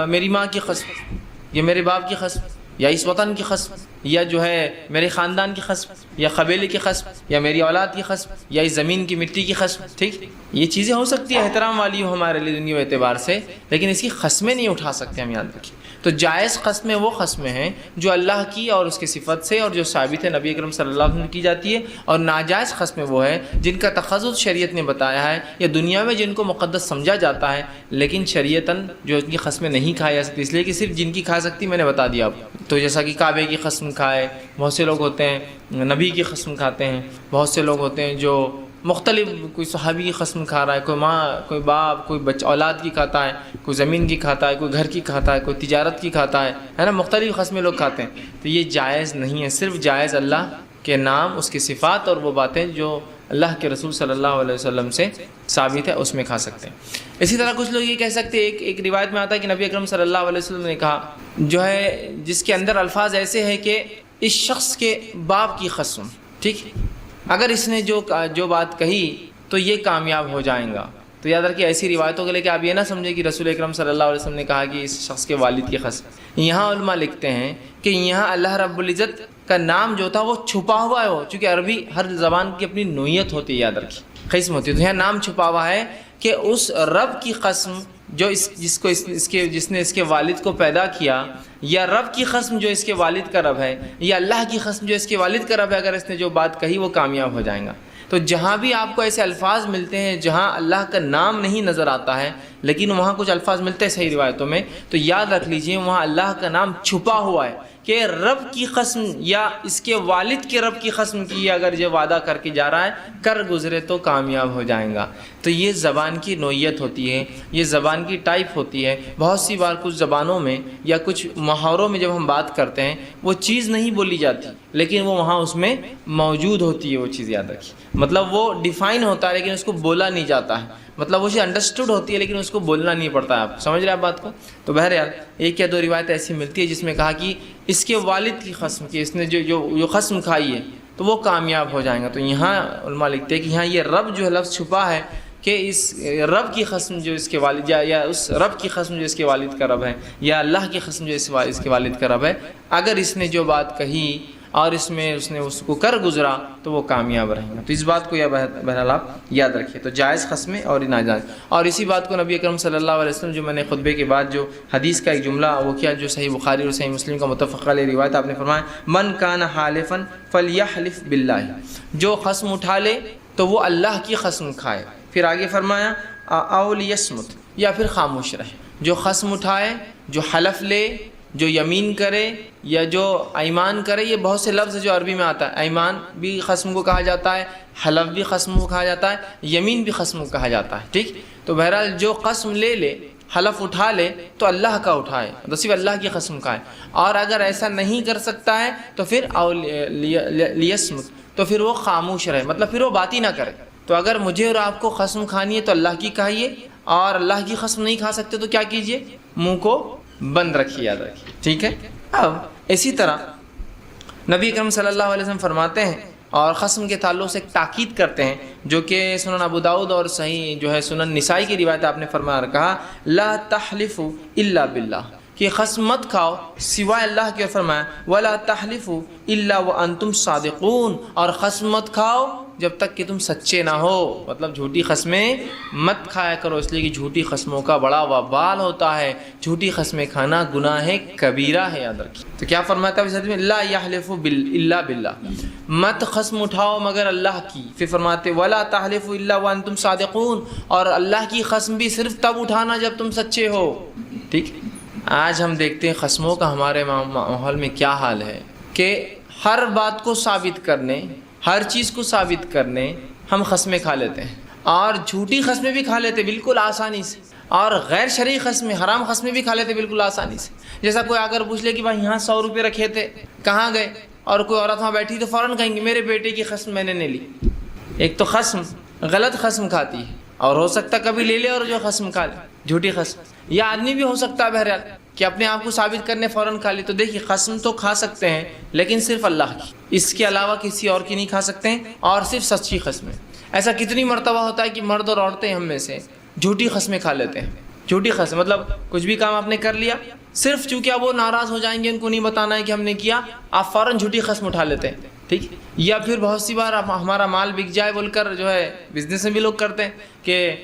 میری ماں کی قسم، یا میرے باپ کی قسم، یا اس وطن کی قسم، یا جو ہے میرے خاندان کی قسم، یا قبیلے کی قسم، یا میری اولاد کی قسم، یا اس زمین کی مٹی کی قسم. ٹھیک، یہ چیزیں ہو سکتی ہیں احترام والی ہو ہمارے لیے دنیا اعتبار سے، لیکن اس کی قسمیں نہیں اٹھا سکتے ہم، یاد رکھیں. تو جائز قسمیں وہ قسمیں ہیں جو اللہ کی اور اس کے صفت سے اور جو ثابت ہے نبی اکرم صلی اللہ علیہ وسلم کی جاتی ہے، اور ناجائز قسمیں وہ ہیں جن کا تخصص شریعت نے بتایا ہے یا دنیا میں جن کو مقدس سمجھا جاتا ہے لیکن شریعتاً جو ان کی قسمیں نہیں کھائی جا سکتی، اس لیے کہ صرف جن کی کھا سکتی میں نے بتا دیا آپ. تو جیسا کہ کعبے کی قسم کھائے بہت سے لوگ ہوتے ہیں، نبی کی قسم کھاتے ہیں بہت سے لوگ ہوتے ہیں، جو مختلف کوئی صحابی کی قسم کھا رہا ہے، کوئی ماں، کوئی باپ، کوئی بچہ اولاد کی کھاتا ہے، کوئی زمین کی کھاتا ہے، کوئی گھر کی کھاتا ہے، کوئی تجارت کی کھاتا ہے نا، مختلف قسمیں لوگ کھاتے ہیں. تو یہ جائز نہیں ہے، صرف جائز اللہ کے نام، اس کی صفات اور وہ باتیں جو اللہ کے رسول صلی اللہ علیہ وسلم سے ثابت ہے اس میں کھا سکتے ہیں. اسی طرح کچھ لوگ یہ کہہ سکتے ہیں، ایک روایت میں آتا ہے کہ نبی اکرم صلی اللہ علیہ وسلم نے کہا جو ہے جس کے اندر الفاظ ایسے ہیں کہ اس شخص کے باپ کی قسم، ٹھیک، اگر اس نے جو بات کہی تو یہ کامیاب ہو جائیں گا. تو یاد رکھیے ایسی روایتوں کے لے کہ آپ یہ نہ سمجھیں کہ رسول اکرم صلی اللہ علیہ وسلم نے کہا کہ اس شخص کے والد کی قسم. یہاں علماء لکھتے ہیں کہ یہاں اللہ رب العزت کا نام جو تھا وہ چھپا ہوا ہے، ہو چونکہ عربی ہر زبان کی اپنی نوعیت ہوتی ہے، یاد رکھیے قسم ہوتی ہے. تو یہاں نام چھپا ہوا ہے کہ اس رب کی قسم جو جس نے اس کے والد کو پیدا کیا، یا رب کی قسم جو اس کے والد کا رب ہے، یا اللہ کی قسم جو اس کے والد کا رب ہے، اگر اس نے جو بات کہی وہ کامیاب ہو جائیں گا. تو جہاں بھی آپ کو ایسے الفاظ ملتے ہیں جہاں اللہ کا نام نہیں نظر آتا ہے لیکن وہاں کچھ الفاظ ملتے ہیں صحیح روایتوں میں، تو یاد رکھ لیجئے وہاں اللہ کا نام چھپا ہوا ہے کہ رب کی قسم یا اس کے والد کے رب کی قسم کی اگر یہ وعدہ کر کے جا رہا ہے، کر گزرے تو کامیاب ہو جائیں گا. تو یہ زبان کی نوعیت ہوتی ہے، یہ زبان کی ٹائپ ہوتی ہے. بہت سی بار کچھ زبانوں میں یا کچھ محاوروں میں جب ہم بات کرتے ہیں وہ چیز نہیں بولی جاتی لیکن وہ وہاں اس میں موجود ہوتی ہے. وہ چیز یاد رکھیے، مطلب وہ ڈیفائن ہوتا ہے لیکن اس کو بولا نہیں جاتا ہے، مطلب وہ چیز انڈرسٹوڈ ہوتی ہے لیکن اس کو بولنا نہیں پڑتا ہے. آپ سمجھ رہے ہیں آپ بات کو؟ تو بہرحال ایک یا دو روایت ایسی ملتی ہے جس میں کہا کہ اس کے والد کی قسم کی، اس نے جو قسم کھائی ہے تو وہ کامیاب ہو جائیں گا. تو یہاں علماء لکھتے ہیں کہ یہاں یہ رب جو ہے لفظ چھپا ہے کہ اس رب کی قسم جو اس کے والد یا اس رب کی قسم جو اس کے والد کا رب ہے، یا اللہ کی قسم جو اس کے والد کا رب ہے، اگر اس نے جو بات کہی اور اس نے اس کو کر گزرا تو وہ کامیاب رہیں گا. تو اس بات کو یا بہرحال آپ یاد رکھیے. تو جائز قسمیں اور ناجائز. اور اسی بات کو نبی اکرم صلی اللہ علیہ وسلم جو میں نے خطبے کے بعد جو حدیث کا ایک جملہ وہ کیا جو صحیح بخاری اور صحیح مسلم کا متفق علیہ روایت آپ نے فرمایا، من کان حالفا فلیحلف باللہ، جو قسم اٹھا لے تو وہ اللہ کی قسم کھائے. پھر آگے فرمایا او لیصمت، یا پھر خاموش رہے. جو قسم اٹھائے، جو حلف لے، جو یمین کرے یا جو ایمان کرے، یہ بہت سے لفظ جو عربی میں آتا ہے. ایمان بھی قسم کو کہا جاتا ہے، حلف بھی قسم کو کہا جاتا ہے، یمین بھی قسم کو کہا جاتا ہے. ٹھیک، تو بہرحال جو قسم لے حلف اٹھا لے تو اللہ کا اٹھائے، تو صرف اللہ کی قسم کھائے. اور اگر ایسا نہیں کر سکتا ہے تو پھر او لیصمت، تو پھر وہ خاموش رہے، مطلب پھر وہ بات ہی نہ کرے. تو اگر مجھے اور آپ کو قسم کھانی ہے تو اللہ کی کھائیے، اور اللہ کی قسم نہیں کھا سکتے تو کیا کیجئے؟ منہ کو بند رکھیے، یاد رکھیے. ٹھیک ہے. اب اسی طرح نبی اکرم صلی اللہ علیہ وسلم فرماتے ہیں اور قسم کے تعلق سے ایک تاکید کرتے ہیں، جو کہ سنن ابو داؤد اور صحیح جو ہے سنن نسائی کی روایت آپ نے فرمایا اور کہا لا تحلفوا الا باللہ، کہ قسم مت کھاؤ سوائے اللہ کے، اور فرمایا ولا تحلفوا الا وانتم صادقون، اور قسم مت کھاؤ جب تک کہ تم سچے نہ ہو، مطلب جھوٹی قسمیں مت کھایا کرو، اس لیے کہ جھوٹی قسموں کا بڑا وبال ہوتا ہے، جھوٹی قسمیں کھانا گناہ کبیرہ ہے، یاد رکھیے۔ تو کیا فرماتا ہے اس حدیث میں لا یحلفوا الا باللہ، مت قسم اٹھاؤ مگر اللہ کی، پھر فرماتے ولا تحلفوا الا وانتم صادقون، اور اللہ کی قسم بھی صرف تب اٹھانا جب تم سچے ہو، ٹھیک۔ آج ہم دیکھتے ہیں قسموں کا ہمارے ماحول میں کیا حال ہے کہ ہر بات کو ثابت کرنے، ہر چیز کو ثابت کرنے ہم قسمیں کھا لیتے ہیں، اور جھوٹی قسمیں بھی کھا لیتے بالکل آسانی سے، اور غیر شرعی قسمیں، حرام قسمیں بھی کھا لیتے بالکل آسانی سے۔ جیسا کوئی آ کر پوچھ لے کہ بھائی یہاں 100 روپے رکھے تھے کہاں گئے، اور کوئی عورت وہاں بیٹھی تو فوراً کہیں گے میرے بیٹے کی قسم میں نے نہیں لی۔ ایک تو قسم غلط قسم کھاتی ہے، اور ہو سکتا کبھی لے لے اور جو قسم کھا لے جھوٹی قسم، یا آدمی بھی ہو سکتا ہے بہرحال کہ اپنے آپ کو ثابت کرنے فوراً کھا لی۔ تو دیکھیے قسم تو کھا سکتے ہیں لیکن صرف اللہ کی، اس کے علاوہ کسی اور کی نہیں کھا سکتے ہیں، اور صرف سچی قسمیں۔ ایسا کتنی مرتبہ ہوتا ہے کہ مرد اور عورتیں ہم میں سے جھوٹی قسمیں کھا لیتے ہیں، جھوٹی قسم مطلب کچھ بھی کام آپ نے کر لیا، صرف چونکہ اب وہ ناراض ہو جائیں گے، ان کو نہیں بتانا ہے کہ ہم نے کیا، آپ فوراً جھوٹی قسم اٹھا لیتے ہیں، ٹھیک۔ یا پھر بہت سی بار ہمارا مال بک جائے بول کر جو ہے بزنس میں بھی لوگ کرتے ہیں کہ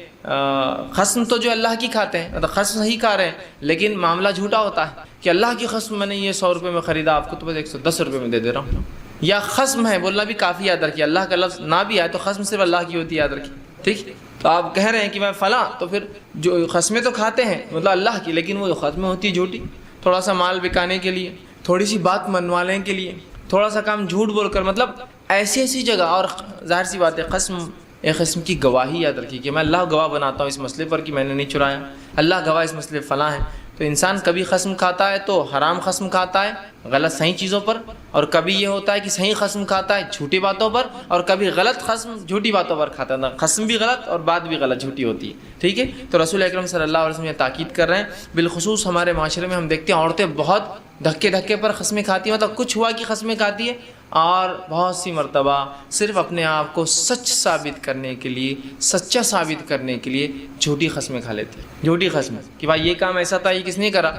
قسم تو جو اللہ کی کھاتے ہیں، مطلب قسم صحیح کھا رہے ہیں لیکن معاملہ جھوٹا ہوتا ہے کہ اللہ کی قسم میں نے یہ 100 روپے میں خریدا، آپ کو تو بس 110 روپے میں دے دے رہا ہوں۔ یا قسم ہے بولنا بھی کافی یاد رکھیے، اللہ کا لفظ نہ بھی آئے تو قسم صرف اللہ کی ہوتی ہے، یاد رکھیے، ٹھیک۔ تو آپ کہہ رہے ہیں کہ میں فلاں، تو پھر جو قسمیں تو کھاتے ہیں مطلب اللہ کی، لیکن وہ قسمیں ہوتی ہے جھوٹی، تھوڑا سا مال بکانے کے لیے، تھوڑی سی بات منوانے کے لیے، تھوڑا سا کام جھوٹ بول کر، مطلب ایسی جگہ۔ اور ظاہر سی بات ہے قسم ایک قسم کی گواہی، یاد رکھیے کہ میں اللہ گواہ بناتا ہوں اس مسئلے پر کہ میں نے نہیں چرایا، اللہ گواہ اس مسئلے فلاں ہے۔ تو انسان کبھی قسم کھاتا ہے تو حرام قسم کھاتا ہے غلط صحیح چیزوں پر، اور کبھی یہ ہوتا ہے کہ صحیح قسم کھاتا ہے جھوٹی باتوں پر، اور کبھی غلط قسم جھوٹی باتوں پر کھاتا ہے، قسم بھی غلط اور بات بھی غلط جھوٹی ہوتی ہے، ٹھیک ہے۔ تو رسول اکرم صلی اللہ علیہ وسلم یہ تاکید کر رہے ہیں، بالخصوص ہمارے معاشرے میں ہم دیکھتے ہیں عورتیں بہت دھکے پر قسمیں کھاتی ہیں، مطلب کچھ ہوا کہ قسمیں کھاتی ہے، اور بہت سی مرتبہ صرف اپنے آپ کو سچ ثابت کرنے کے لیے، سچا ثابت کرنے کے لیے جھوٹی قسمیں کھا لیتی ہیں، جھوٹی قسمیں کہ بھائی یہ کام ایسا تھا، یہ کس نے کرا،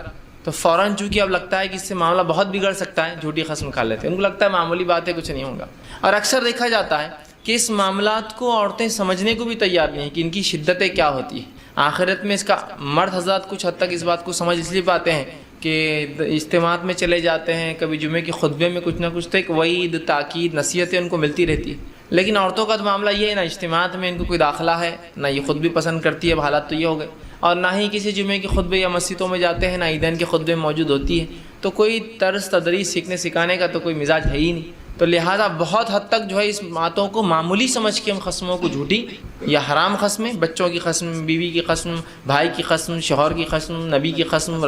تو فوراً چونکہ اب لگتا ہے کہ اس سے معاملہ بہت بگڑ سکتا ہے، جھوٹی قسم کھا لیتے ہیں، ان کو لگتا ہے معمولی بات ہے کچھ نہیں ہوگا۔ اور اکثر دیکھا جاتا ہے کہ اس معاملات کو عورتیں سمجھنے کو بھی تیار نہیں ہیں کہ ان کی شدتیں کیا ہوتی ہیں۔ آخرت میں اس کا مرد حضرات کچھ حد تک اس بات کو سمجھ اس لیے پاتے ہیں کہ اجتماعات میں چلے جاتے ہیں، کبھی جمعے کے خطبے میں کچھ نہ کچھ تو ایک وعید، تاکید، نصیحتیں ان کو ملتی رہتی ہے، لیکن عورتوں کا تو معاملہ یہ ہے نہ اجتماعات میں ان کو کوئی داخلہ ہے، نہ یہ خود بھی پسند کرتی ہے، اب حالات تو یہ ہو گئے، اور نہ ہی کسی جمعے کے خطبے یا مسجدوں میں جاتے ہیں، نہ عیدین کے خطبے میں موجود ہوتی ہے، تو کوئی طرز تدریس سیکھنے سکھانے کا تو کوئی مزاج ہے ہی نہیں۔ تو لہٰذا بہت حد تک جو ہے اس باتوں کو معمولی سمجھ کے ہم قسموں کو جھوٹی یا حرام قسمیں، بچوں کی قسم، بیوی کی قسم، بھائی کی قسم، شوہر کی قسم، نبی کی قسم،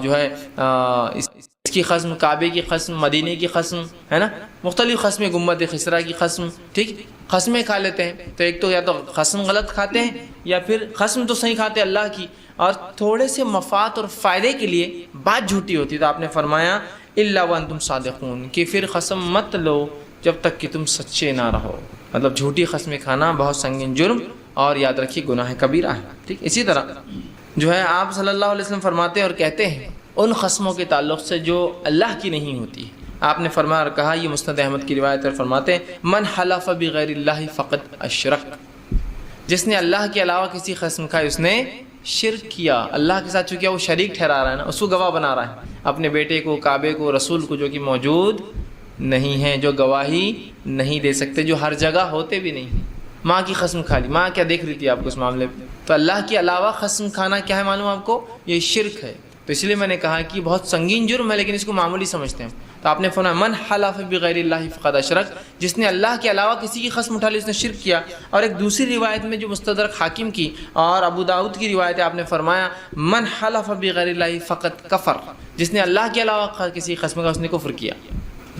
جو ہے اس کی قسم، کعبے کی قسم، مدینے کی قسم، ہے نا، مختلف قسمیں، گنبد خضرا کی قسم، ٹھیک، قسمیں کھا لیتے ہیں۔ تو ایک تو یا تو قسم غلط کھاتے ہیں، یا پھر قسم تو صحیح کھاتے اللہ کی، اور تھوڑے سے مفاد اور فائدے کے لیے بات جھوٹی ہوتی ہے۔ تو آپ نے فرمایا الا وانتم صادقون، کہ پھر قسم مت لو جب تک کہ تم سچے نہ رہو، مطلب جھوٹی قسمیں کھانا بہت سنگین جرم، اور یاد رکھیے گناہ کبیرہ ہے، ٹھیک۔ اسی طرح جو ہے آپ صلی اللہ علیہ وسلم فرماتے اور کہتے ہیں ان قسموں کے تعلق سے جو اللہ کی نہیں ہوتی، آپ نے فرمایا اور کہا، یہ مسند احمد کی روایت ہے، فرماتے ہیں من حلف بغیر اللہ فقد اشرک، جس نے اللہ کے علاوہ کسی قسم کھائی اس نے شرک کیا، اللہ کے ساتھ چونکہ وہ شریک ٹھہرا رہا ہے نا، اس کو گواہ بنا رہا ہے، اپنے بیٹے کو، کعبے کو، رسول کو، جو کہ موجود نہیں ہیں، جو گواہی نہیں دے سکتے، جو ہر جگہ ہوتے بھی نہیں ہیں۔ ماں کی قسم کھا لی، ماں کیا دیکھ رہی تھی آپ کو اس معاملے پہ؟ تو اللہ کے علاوہ قسم کھانا کیا ہے معلوم آپ کو؟ یہ شرک ہے۔ تو اس لیے میں نے کہا کہ بہت سنگین جرم ہے لیکن اس کو معمولی سمجھتے ہیں۔ تو آپ نے فرمایا من حلف بغیر اللہ فقد اشرک، جس نے اللہ کے علاوہ کسی کی قسم اٹھا لی اس نے شرک کیا۔ اور ایک دوسری روایت میں جو مستدرک حاکم کی اور ابو داؤد کی روایت ہے، آپ نے فرمایا من حلف بغیر اللہ فقد کفر، جس نے اللہ کے علاوہ کسی قسم کا اس نے کفر کیا،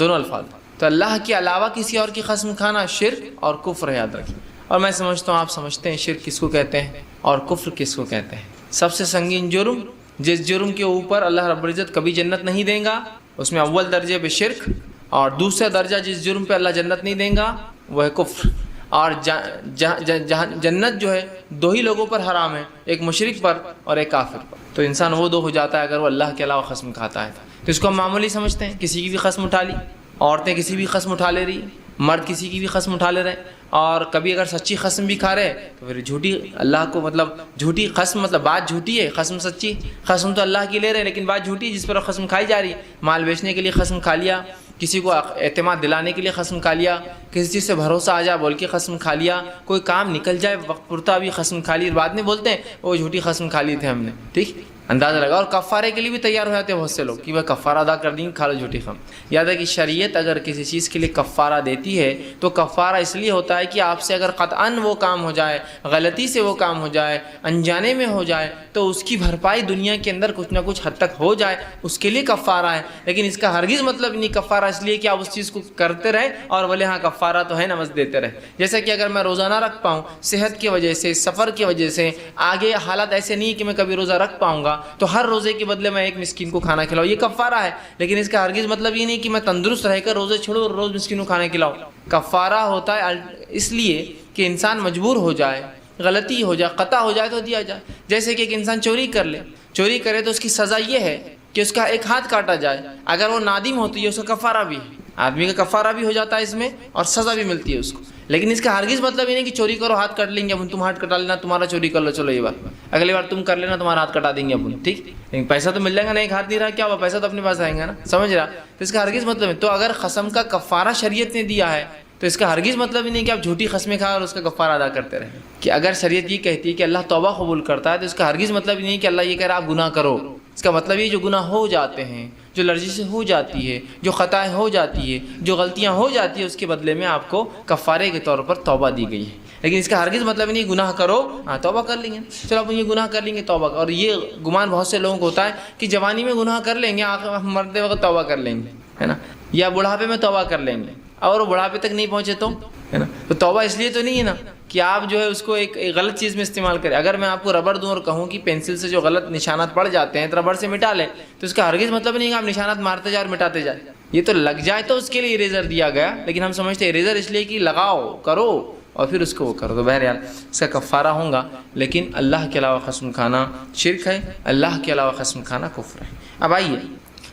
دونوں الفاظ۔ تو اللہ کے علاوہ کسی اور کی قسم کھانا شرک اور کفر ہے، یاد رکھیں۔ اور میں سمجھتا ہوں آپ سمجھتے ہیں شرک کس کو کہتے ہیں اور کفر کس کو کہتے ہیں۔ سب سے سنگین جرم، جس جرم کے اوپر اللہ رب العزت کبھی جنت نہیں دیں گا، اس میں اول درجے پہ شرک، اور دوسرا درجہ جس جرم پہ اللہ جنت نہیں دیں گا وہ ہے کفر. اور جنت جو ہے دو ہی لوگوں پر حرام ہے, ایک مشرک پر اور ایک کافر پر. تو انسان وہ دو ہو جاتا ہے اگر وہ اللہ کے علاوہ قسم کھاتا ہے. تو اس کو ہم معمولی سمجھتے ہیں, کسی کی بھی قسم اٹھا لی, عورتیں کسی بھی قسم اٹھا لے رہی, مرد کسی کی بھی قسم اٹھا لے رہے ہیں, اور کبھی اگر سچی قسم بھی کھا رہے تو پھر جھوٹی اللہ کو مطلب جھوٹی قسم مطلب بات جھوٹی ہے, قسم سچی. قسم تو اللہ کی لے رہے ہیں لیکن بات جھوٹی ہے جس پر قسم کھائی جا رہی ہے. مال بیچنے کے لیے قسم کھا لیا, کسی کو اعتماد دلانے کے لیے قسم کھا لیا, کسی چیز سے بھروسہ آ جائے بول کے قسم کھا لیا, کوئی کام نکل جائے وقت پورتا بھی قسم کھا لی, بعد میں بولتے ہیں وہ جھوٹی قسم کھا لی تھے ہم نے. ٹھیک اندازہ لگا. اور کفارے کے لیے بھی تیار ہو جاتے ہیں بہت سے لوگ کہ وہ کفارہ ادا کر دیں گے, کھا لو جھوٹی قسم. یاد ہے کہ شریعت اگر کسی چیز کے لیے کفارہ دیتی ہے تو کفارہ اس لیے ہوتا ہے کہ آپ سے اگر قطعاً وہ کام ہو جائے, غلطی سے وہ کام ہو جائے, انجانے میں ہو جائے, تو اس کی بھرپائی دنیا کے اندر کچھ نہ کچھ حد تک ہو جائے, اس کے لیے کفارہ ہے. لیکن اس کا ہرگز مطلب نہیں کفارہ اس لیے کہ آپ اس چیز کو کرتے رہیں اور بولے ہاں کفارہ تو ہے نماز دیتے رہے. جیسا کہ اگر میں روزہ نہ رکھ پاؤں صحت کی وجہ سے, سفر کی وجہ سے, آگے حالات ایسے نہیں کہ میں کبھی روزہ رکھ پاؤں گا, تو ہر روزے کے بدلے میں ایک مسکین کو کھانا کھلاؤ, یہ کفارہ ہے. لیکن اس کا ہرگز مطلب یہ نہیں کہ میں تندرست رہ کر روزے چھوڑوں اور روز مسکین کو کھانا کھلاؤ. کفارہ ہوتا ہے اس لیے کہ انسان مجبور ہو جائے, غلطی ہو جائے, قطع ہو جائے تو دیا جائے. جیسے کہ ایک انسان چوری کر لے, چوری کرے تو اس کی سزا یہ ہے کہ اس کا ایک ہاتھ کاٹا جائے. اگر وہ نادم ہوتی ہے اس کا کفارہ بھی ہے, آدمی کا کفارہ بھی ہو جاتا ہے اس میں اور سزا بھی ملتی ہے اس کو. لیکن اس کا ہرگز مطلب یہ نہیں کہ چوری کرو ہاتھ کاٹ لیں گے, تم ہاتھ کٹا لینا, تمہارا چوری کر لو, چلو یہ بات, اگلی بار تم کر لینا, تمہارا ہاتھ کٹا دیں گے اپن. ٹھیک, لیکن پیسہ تو مل جائے گا نا, ایک ہاتھ نہیں رہا کیا ہوا, پیسہ تو اپنے پاس آئیں گا نا, سمجھ رہا. تو اس کا ہرگز مطلب ہے. تو اگر قسم کا کفارہ شریعت نے دیا ہے تو اس کا ہرگز مطلب ہی نہیں کہ آپ جھوٹی قسمیں کھائیں اور اس کا کفارہ ادا کرتے رہیں. کہ اگر شریعت یہ کہتی ہے کہ اللہ توبہ قبول کرتا ہے تو اس کا ہرگز مطلب ہی نہیں کہ اللہ یہ کہہ رہا آپ گناہ کرو. اس کا مطلب یہ جو گناہ ہو جاتے ہیں, جو لرزی سے ہو جاتی ہے, جو خطائیں ہو جاتی ہے, جو غلطیاں ہو جاتی ہیں, اس کے بدلے میں آپ کو کفارے کے طور پر توبہ دی گئی ہے. لیکن اس کا ہرگز مطلب نہیں گناہ کرو, ہاں توبہ کر لیں گے, چلو آپ یہ گناہ کر لیں گے توبہ. اور یہ گمان بہت سے لوگوں کو ہوتا ہے کہ جوانی میں گناہ کر لیں گے, مرتے وقت توبہ کر لیں گے, ہے نا, یا بڑھاپے میں توبہ کر لیں گے, اور وہ بڑھاپے تک نہیں پہنچے تو, ہے نا. تو توبہ اس لیے تو نہیں ہے نا کہ آپ جو ہے اس کو ایک غلط چیز میں استعمال کریں. اگر میں آپ کو ربڑ دوں اور کہوں کہ پینسل سے جو غلط نشانات پڑ جاتے ہیں تو ربڑ سے مٹا لیں, تو اس کا ہرگز مطلب نہیں کہ آپ نشانات مارتے جائیں اور مٹاتے جائیں. یہ تو لگ جائے تو اس کے لیے اریزر دیا گیا, لیکن ہم سمجھتے ہیں اریزر اس لیے کہ لگاؤ, کرو اور پھر اس کو وہ کرو. تو بہرحال اس کا کفارہ ہوگا. لیکن اللہ کے علاوہ قسم کھانا شرک ہے, اللہ کے علاوہ قسم کھانا کفر ہے. اب آئیے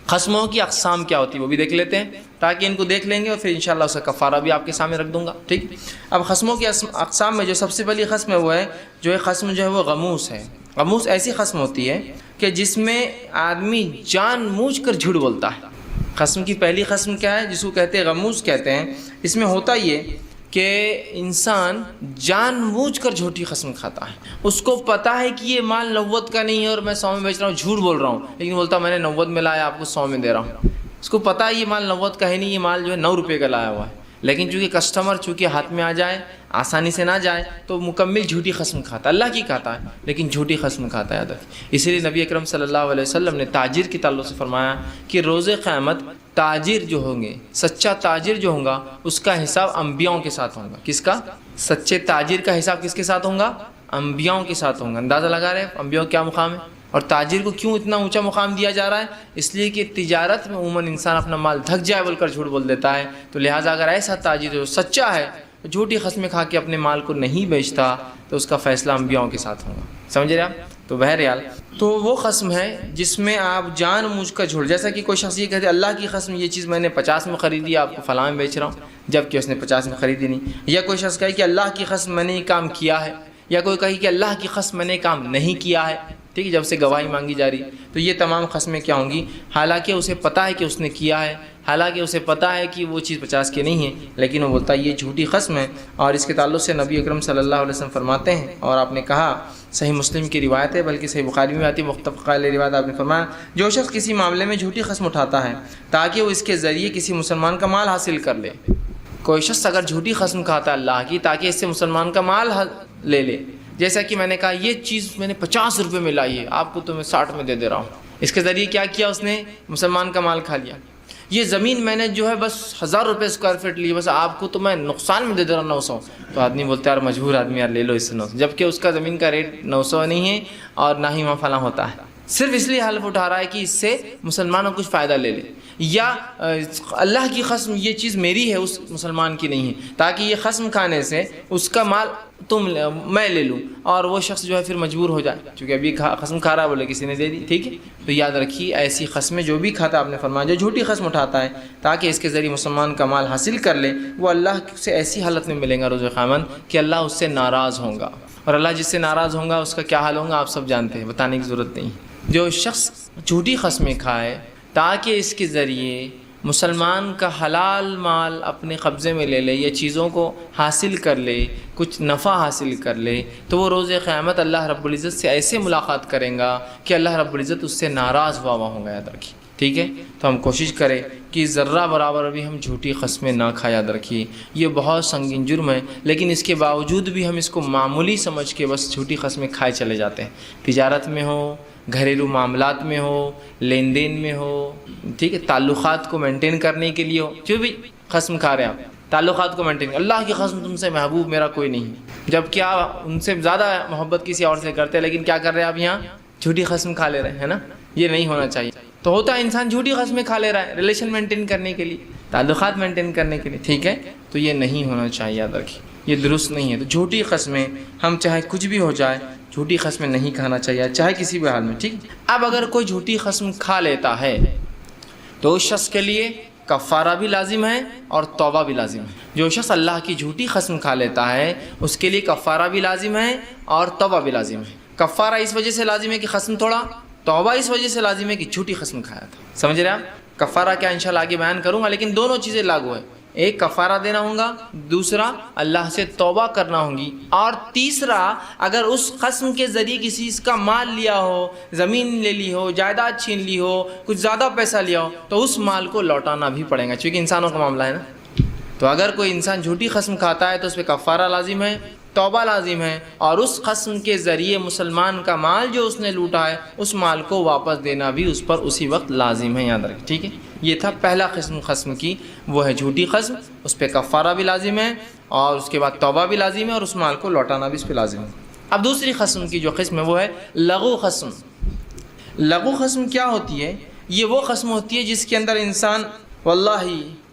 قسموں کی اقسام کیا ہوتی ہے وہ بھی دیکھ لیتے ہیں, تاکہ ان کو دیکھ لیں گے اور پھر انشاءاللہ اس کا کفارہ بھی آپ کے سامنے رکھ دوں گا. ٹھیک. اب قسموں کی اقسام میں جو سب سے پہلی قسم ہے وہ ہے, جو ہے قسم جو ہے وہ غموس ہے. غموس ایسی قسم ہوتی ہے کہ جس میں آدمی جان بوجھ کر جھوٹ بولتا ہے. قسم کی پہلی قسم کیا ہے, جس کو کہتے ہیں غموس کہتے ہیں. اس میں ہوتا یہ کہ انسان جان بوجھ کر جھوٹی قسم کھاتا ہے. اس کو پتہ ہے کہ یہ مال 90 کا نہیں ہے اور میں 100 میں بیچ رہا ہوں, جھوٹ بول رہا ہوں, لیکن بولتا میں نے 90 میں لایا, آپ کو 100 میں دے رہا ہوں. اس کو پتہ ہے یہ مال 90 کا ہے نہیں, یہ مال جو ہے 9 روپے کا لایا ہوا ہے. لیکن چونکہ کسٹمر چونکہ ہاتھ میں آ جائے, آسانی سے نہ جائے, تو مکمل جھوٹی قسم کھاتا ہے. اللہ کی کھاتا ہے لیکن جھوٹی قسم کھاتا ہے. اسی لیے نبی اکرم صلی اللہ علیہ وسلم نے تاجر کے تعلق سے فرمایا کہ روز قیامت تاجر جو ہوں گے, سچا تاجر جو ہوگا, اس کا حساب انبیاؤں کے ساتھ ہوگا. کس کا؟ سچے تاجر کا حساب کس کے ساتھ ہوگا؟ انبیاؤں کے ساتھ ہوگا. اندازہ لگا رہے ہیں انبیاؤں کیا مقام ہے, اور تاجر کو کیوں اتنا اونچا مقام دیا جا رہا ہے؟ اس لیے کہ تجارت میں عموماً انسان اپنا مال دھک جائے بول کر جھوٹ بول دیتا ہے. تو لہٰذا اگر ایسا تاجر جو سچا ہے, جھوٹی قسمیں کھا کے اپنے مال کو نہیں بیچتا, تو اس کا فیصلہ انبیاؤں کے ساتھ ہوگا. سمجھ رہے آپ؟ تو بہرحال تو وہ قسم ہے جس میں آپ جان بوجھ کر جھوٹ, جیسا کہ کوئی شخص یہ کہتے اللہ کی قسم یہ چیز میں نے 50 میں خریدی, آپ کو فلاں میں بیچ رہا ہوں, جبکہ اس نے 50 میں خریدی نہیں. یا کوئی شخص کہے کہ اللہ کی قسم میں نے یہ کام کیا ہے, یا کوئی کہے کہ اللہ کی قسم میں نے کام نہیں کیا ہے. ٹھیک ہے, جب سے گواہی مانگی جا رہی, تو یہ تمام قسمیں کیا ہوں گی؟ حالانکہ اسے پتہ ہے کہ اس نے کیا ہے, حالانکہ اسے پتہ ہے کہ وہ چیز 50 کی نہیں ہے, لیکن وہ بولتا ہے یہ جھوٹی قسم ہے. اور اس کے تعلق سے نبی اکرم صلی اللہ علیہ وسلم فرماتے ہیں, اور آپ نے کہا صحیح مسلم کی روایت ہے, بلکہ صحیح بخاری میں آتی ہے, متفق علیہ روایت, آپ نے فرمایا جو شخص کسی معاملے میں جھوٹی قسم اٹھاتا ہے تاکہ وہ اس کے ذریعے کسی مسلمان کا مال حاصل کر لے. کوئی شخص اگر جھوٹی قسم کھاتا ہے اللہ کی تاکہ اس سے مسلمان کا مال لے لے, جیسا کہ میں نے کہا یہ چیز میں نے 50 روپے میں لائی ہے, آپ کو تو میں 60 میں دے رہا ہوں. اس کے ذریعے کیا کیا اس نے؟ مسلمان کا مال کھا لیا. یہ زمین میں نے جو ہے بس 1000 روپے اسکوائر فٹ لی, بس آپ کو تو میں نقصان میں دے رہا ہوں 900. تو آدمی بولتا ہے یار مجبور آدمی, یار لے لو اس سے 900, جبکہ اس کا زمین کا ریٹ 900 نہیں ہے اور نہ ہی وہاں فلاں ہوتا ہے. صرف اس لیے حلف اٹھا رہا ہے کہ اس سے مسلمانوں کو کچھ فائدہ لے لے. یا اللہ کی قسم یہ چیز میری ہے اس مسلمان کی نہیں ہے، تاکہ یہ قسم کھانے سے اس کا مال میں لے لوں اور وہ شخص جو ہے پھر مجبور ہو جائے، چونکہ ابھی قسم کھا رہا بولے کسی نے دے دی، ٹھیک ہے۔ تو یاد رکھیے ایسی قسمیں جو بھی کھاتا آپ نے فرمایا، جو جھوٹی قسم اٹھاتا ہے تاکہ اس کے ذریعے مسلمان کا مال حاصل کر لے، وہ اللہ سے ایسی حالت میں ملے گا روز قیامت کہ اللہ اس سے ناراض ہوگا، اور اللہ جس سے ناراض ہوگا اس کا کیا حال ہوگا آپ سب جانتے ہیں، بتانے کی ضرورت نہیں۔ جو شخص جھوٹی قسمیں کھائے تاکہ اس کے ذریعے مسلمان کا حلال مال اپنے قبضے میں لے لے یا چیزوں کو حاصل کر لے، کچھ نفع حاصل کر لے، تو وہ روز قیامت اللہ رب العزت سے ایسے ملاقات کریں گا کہ اللہ رب العزت اس سے ناراض ہوا ہوگا، یاد رکھیے، ٹھیک ہے۔ تو ہم کوشش کریں کہ ذرہ برابر بھی ہم جھوٹی قسمیں نہ کھائیں، یاد رکھیے یہ بہت سنگین جرم ہے، لیکن اس کے باوجود بھی ہم اس کو معمولی سمجھ کے بس جھوٹی قسمیں کھائے چلے جاتے ہیں، تجارت میں ہو، گھریلو معاملات میں ہو، لین دین میں ہو، ٹھیک ہے، تعلقات کو مینٹین کرنے کے لیے ہو، جو بھی قسم کھا رہے ہیں آپ، تعلقات کو مینٹین، اللہ کی قسم تم سے محبوب میرا کوئی نہیں، جب کیا ان سے زیادہ محبت کسی اور سے کرتے ہیں، لیکن کیا کر رہے ہیں آپ یہاں جھوٹی قسم کھا لے رہے ہیں نا، یہ نہیں ہونا چاہیے۔ تو ہوتا ہے انسان جھوٹی قسمیں کھا لے رہا ہے ریلیشن مینٹین کرنے کے لیے، تعلقات مینٹین کرنے کے لیے، ٹھیک ہے، تو یہ نہیں ہونا چاہیے، یاد رکھیے یہ درست نہیں ہے۔ تو جھوٹی قسمیں ہم چاہے کچھ بھی ہو جائے جھوٹی قسمیں نہیں کھانا چاہیے، چاہے کسی بھی حال میں، ٹھیک۔ اب اگر کوئی جھوٹی قسم کھا لیتا ہے تو اس شخص کے لیے کفارہ بھی لازم ہے اور توبہ بھی لازم ہے۔ جو شخص اللہ کی جھوٹی قسم کھا لیتا ہے اس کے لیے کفارہ بھی لازم ہے اور توبہ بھی لازم ہے۔ کفارہ اس وجہ سے لازم ہے کہ قسم توڑا، توبہ اس وجہ سے لازم ہے کہ جھوٹی قسم کھایا تھا، سمجھ رہے آپ؟ کفارہ کیا انشاءاللہ آگے بیان کروں گا، لیکن دونوں چیزیں لاگو ہے، ایک کفارہ دینا ہوگا، دوسرا اللہ سے توبہ کرنا ہوگی، اور تیسرا اگر اس قسم کے ذریعے کسی کا مال لیا ہو، زمین لے لی ہو، جائیداد چھین لی ہو، کچھ زیادہ پیسہ لیا ہو، تو اس مال کو لوٹانا بھی پڑے گا، چونکہ انسانوں کا معاملہ ہے نا۔ تو اگر کوئی انسان جھوٹی قسم کھاتا ہے تو اس پہ کفارہ لازم ہے، توبہ لازم ہے، اور اس قسم کے ذریعے مسلمان کا مال جو اس نے لوٹا ہے اس مال کو واپس دینا بھی اس پر اسی وقت لازم ہے، یاد رکھیں، ٹھیک ہے۔ یہ تھا پہلا قسم کی، وہ ہے جھوٹی قسم، اس پہ کفارہ بھی لازم ہے اور اس کے بعد توبہ بھی لازم ہے اور اس مال کو لوٹانا بھی اس پہ لازم ہے۔ اب دوسری قسم کی جو قسم ہے وہ ہے لغو قسم۔ لغو قسم کیا ہوتی ہے؟ یہ وہ قسم ہوتی ہے جس کے اندر انسان واللہ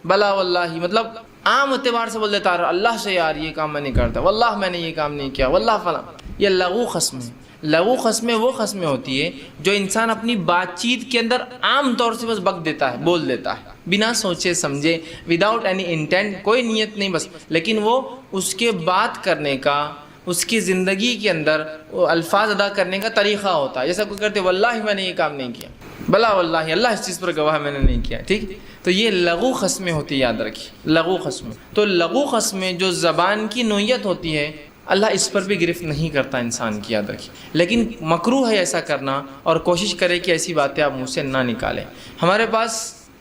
بلا واللہ، مطلب عام اعتبار سے بول دیتا ہے اللہ سے یار یہ کام میں نہیں کرتا، واللہ میں نے یہ کام نہیں کیا، واللہ فلاں، یہ لغو قسم ہے۔ لغو قسمیں وہ قسمیں ہوتی ہے جو انسان اپنی بات چیت کے اندر عام طور سے بس بک دیتا ہے، بول دیتا ہے، بنا سوچے سمجھے، وداؤٹ اینی انٹینٹ، کوئی نیت نہیں بس، لیکن وہ اس کے بات کرنے کا، اس کی زندگی کے اندر الفاظ ادا کرنے کا طریقہ ہوتا ہے۔ جیسا کوئی کرتے واللہ میں نے یہ کام نہیں کیا، بلا واللہ اللہ اس چیز پر گواہ میں نے نہیں کیا، ٹھیک۔ تو یہ لغو قسمیں ہوتی، یاد رکھیے لغو قسمیں۔ تو لغو قسمیں جو زبان کی نوعیت ہوتی ہے اللہ اس پر بھی گرفت نہیں کرتا انسان کی، یاد رکھیے، لیکن مکروہ ہے ایسا کرنا، اور کوشش کرے کہ ایسی باتیں آپ منہ سے نہ نکالیں۔ ہمارے پاس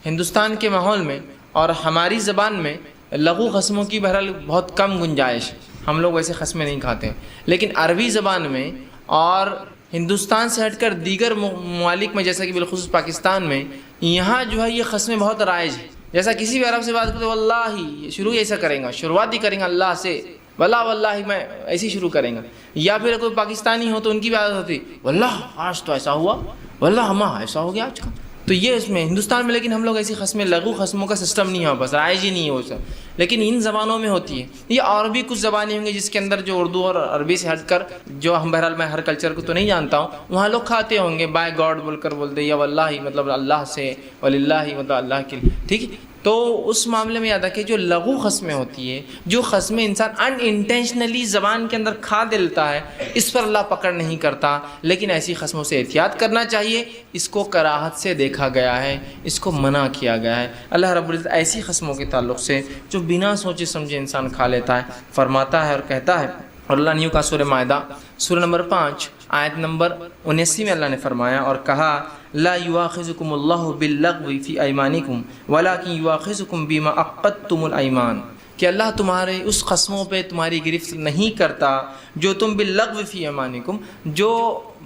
ہندوستان کے ماحول میں اور ہماری زبان میں لغو قسموں کی بہرحال بہت کم گنجائش ہے، ہم لوگ ویسے قسمیں نہیں کھاتے ہیں، لیکن عربی زبان میں اور ہندوستان سے ہٹ کر دیگر ممالک میں جیسا کہ بالخصوص پاکستان میں، یہاں جو ہے یہ قسمیں بہت رائج ہیں۔ جیسا کسی بھی عرب سے بات کرتے واللہ، شروع ایسا کریں گا، شروعات ہی کریں گا اللہ سے، واللہ واللہ میں ایسی شروع کریں گا۔ یا پھر کوئی پاکستانی ہو تو ان کی بھی عادت ہوتی واللہ آج تو ایسا ہوا، واللہ ہمارا ایسا ہو گیا آج کا۔ تو یہ اس میں ہندوستان میں، لیکن ہم لوگ ایسی قسمیں لغو قسموں کا سسٹم نہیں ہو، بس رائج ہی نہیں ہو سب، لیکن ان زبانوں میں ہوتی ہے۔ یہ اور بھی کچھ زبانیں ہوں گی جس کے اندر جو اردو اور عربی سے ہٹ کر، جو ہم بہرحال میں ہر کلچر کو تو نہیں جانتا ہوں، وہاں لوگ کھاتے ہوں گے، بائی گاڈ بول کر بولتے، یا واللہ مطلب اللہ سے، وللہ مطلب اللہ کے لیے، ٹھیک ہے۔ تو اس معاملے میں یاد رکھیں جو لغو قسمیں ہوتی ہے، جو قسمیں انسان ان انٹینشنلی زبان کے اندر کھا دیتا ہے، اس پر اللہ پکڑ نہیں کرتا، لیکن ایسی قسموں سے احتیاط کرنا چاہیے۔ اس کو کراہت سے دیکھا گیا ہے، اس کو منع کیا گیا ہے۔ اللہ رب العزت ایسی قسموں کے تعلق سے جو بنا سوچے سمجھے انسان کھا لیتا ہے فرماتا ہے اور کہتا ہے، اور اللہ نے کہا سورہ مائدہ سورہ نمبر 5 آیت نمبر 79 میں اللہ نے فرمایا اور کہا لا یؤاخذکم اللہ باللغو فی ایمانکم ولکن یؤاخذکم بما عقدتم الایمان، کہ اللہ تمہارے اس قسموں پہ تمہاری گرفت نہیں کرتا جو تم باللغو فی ایمانکم، جو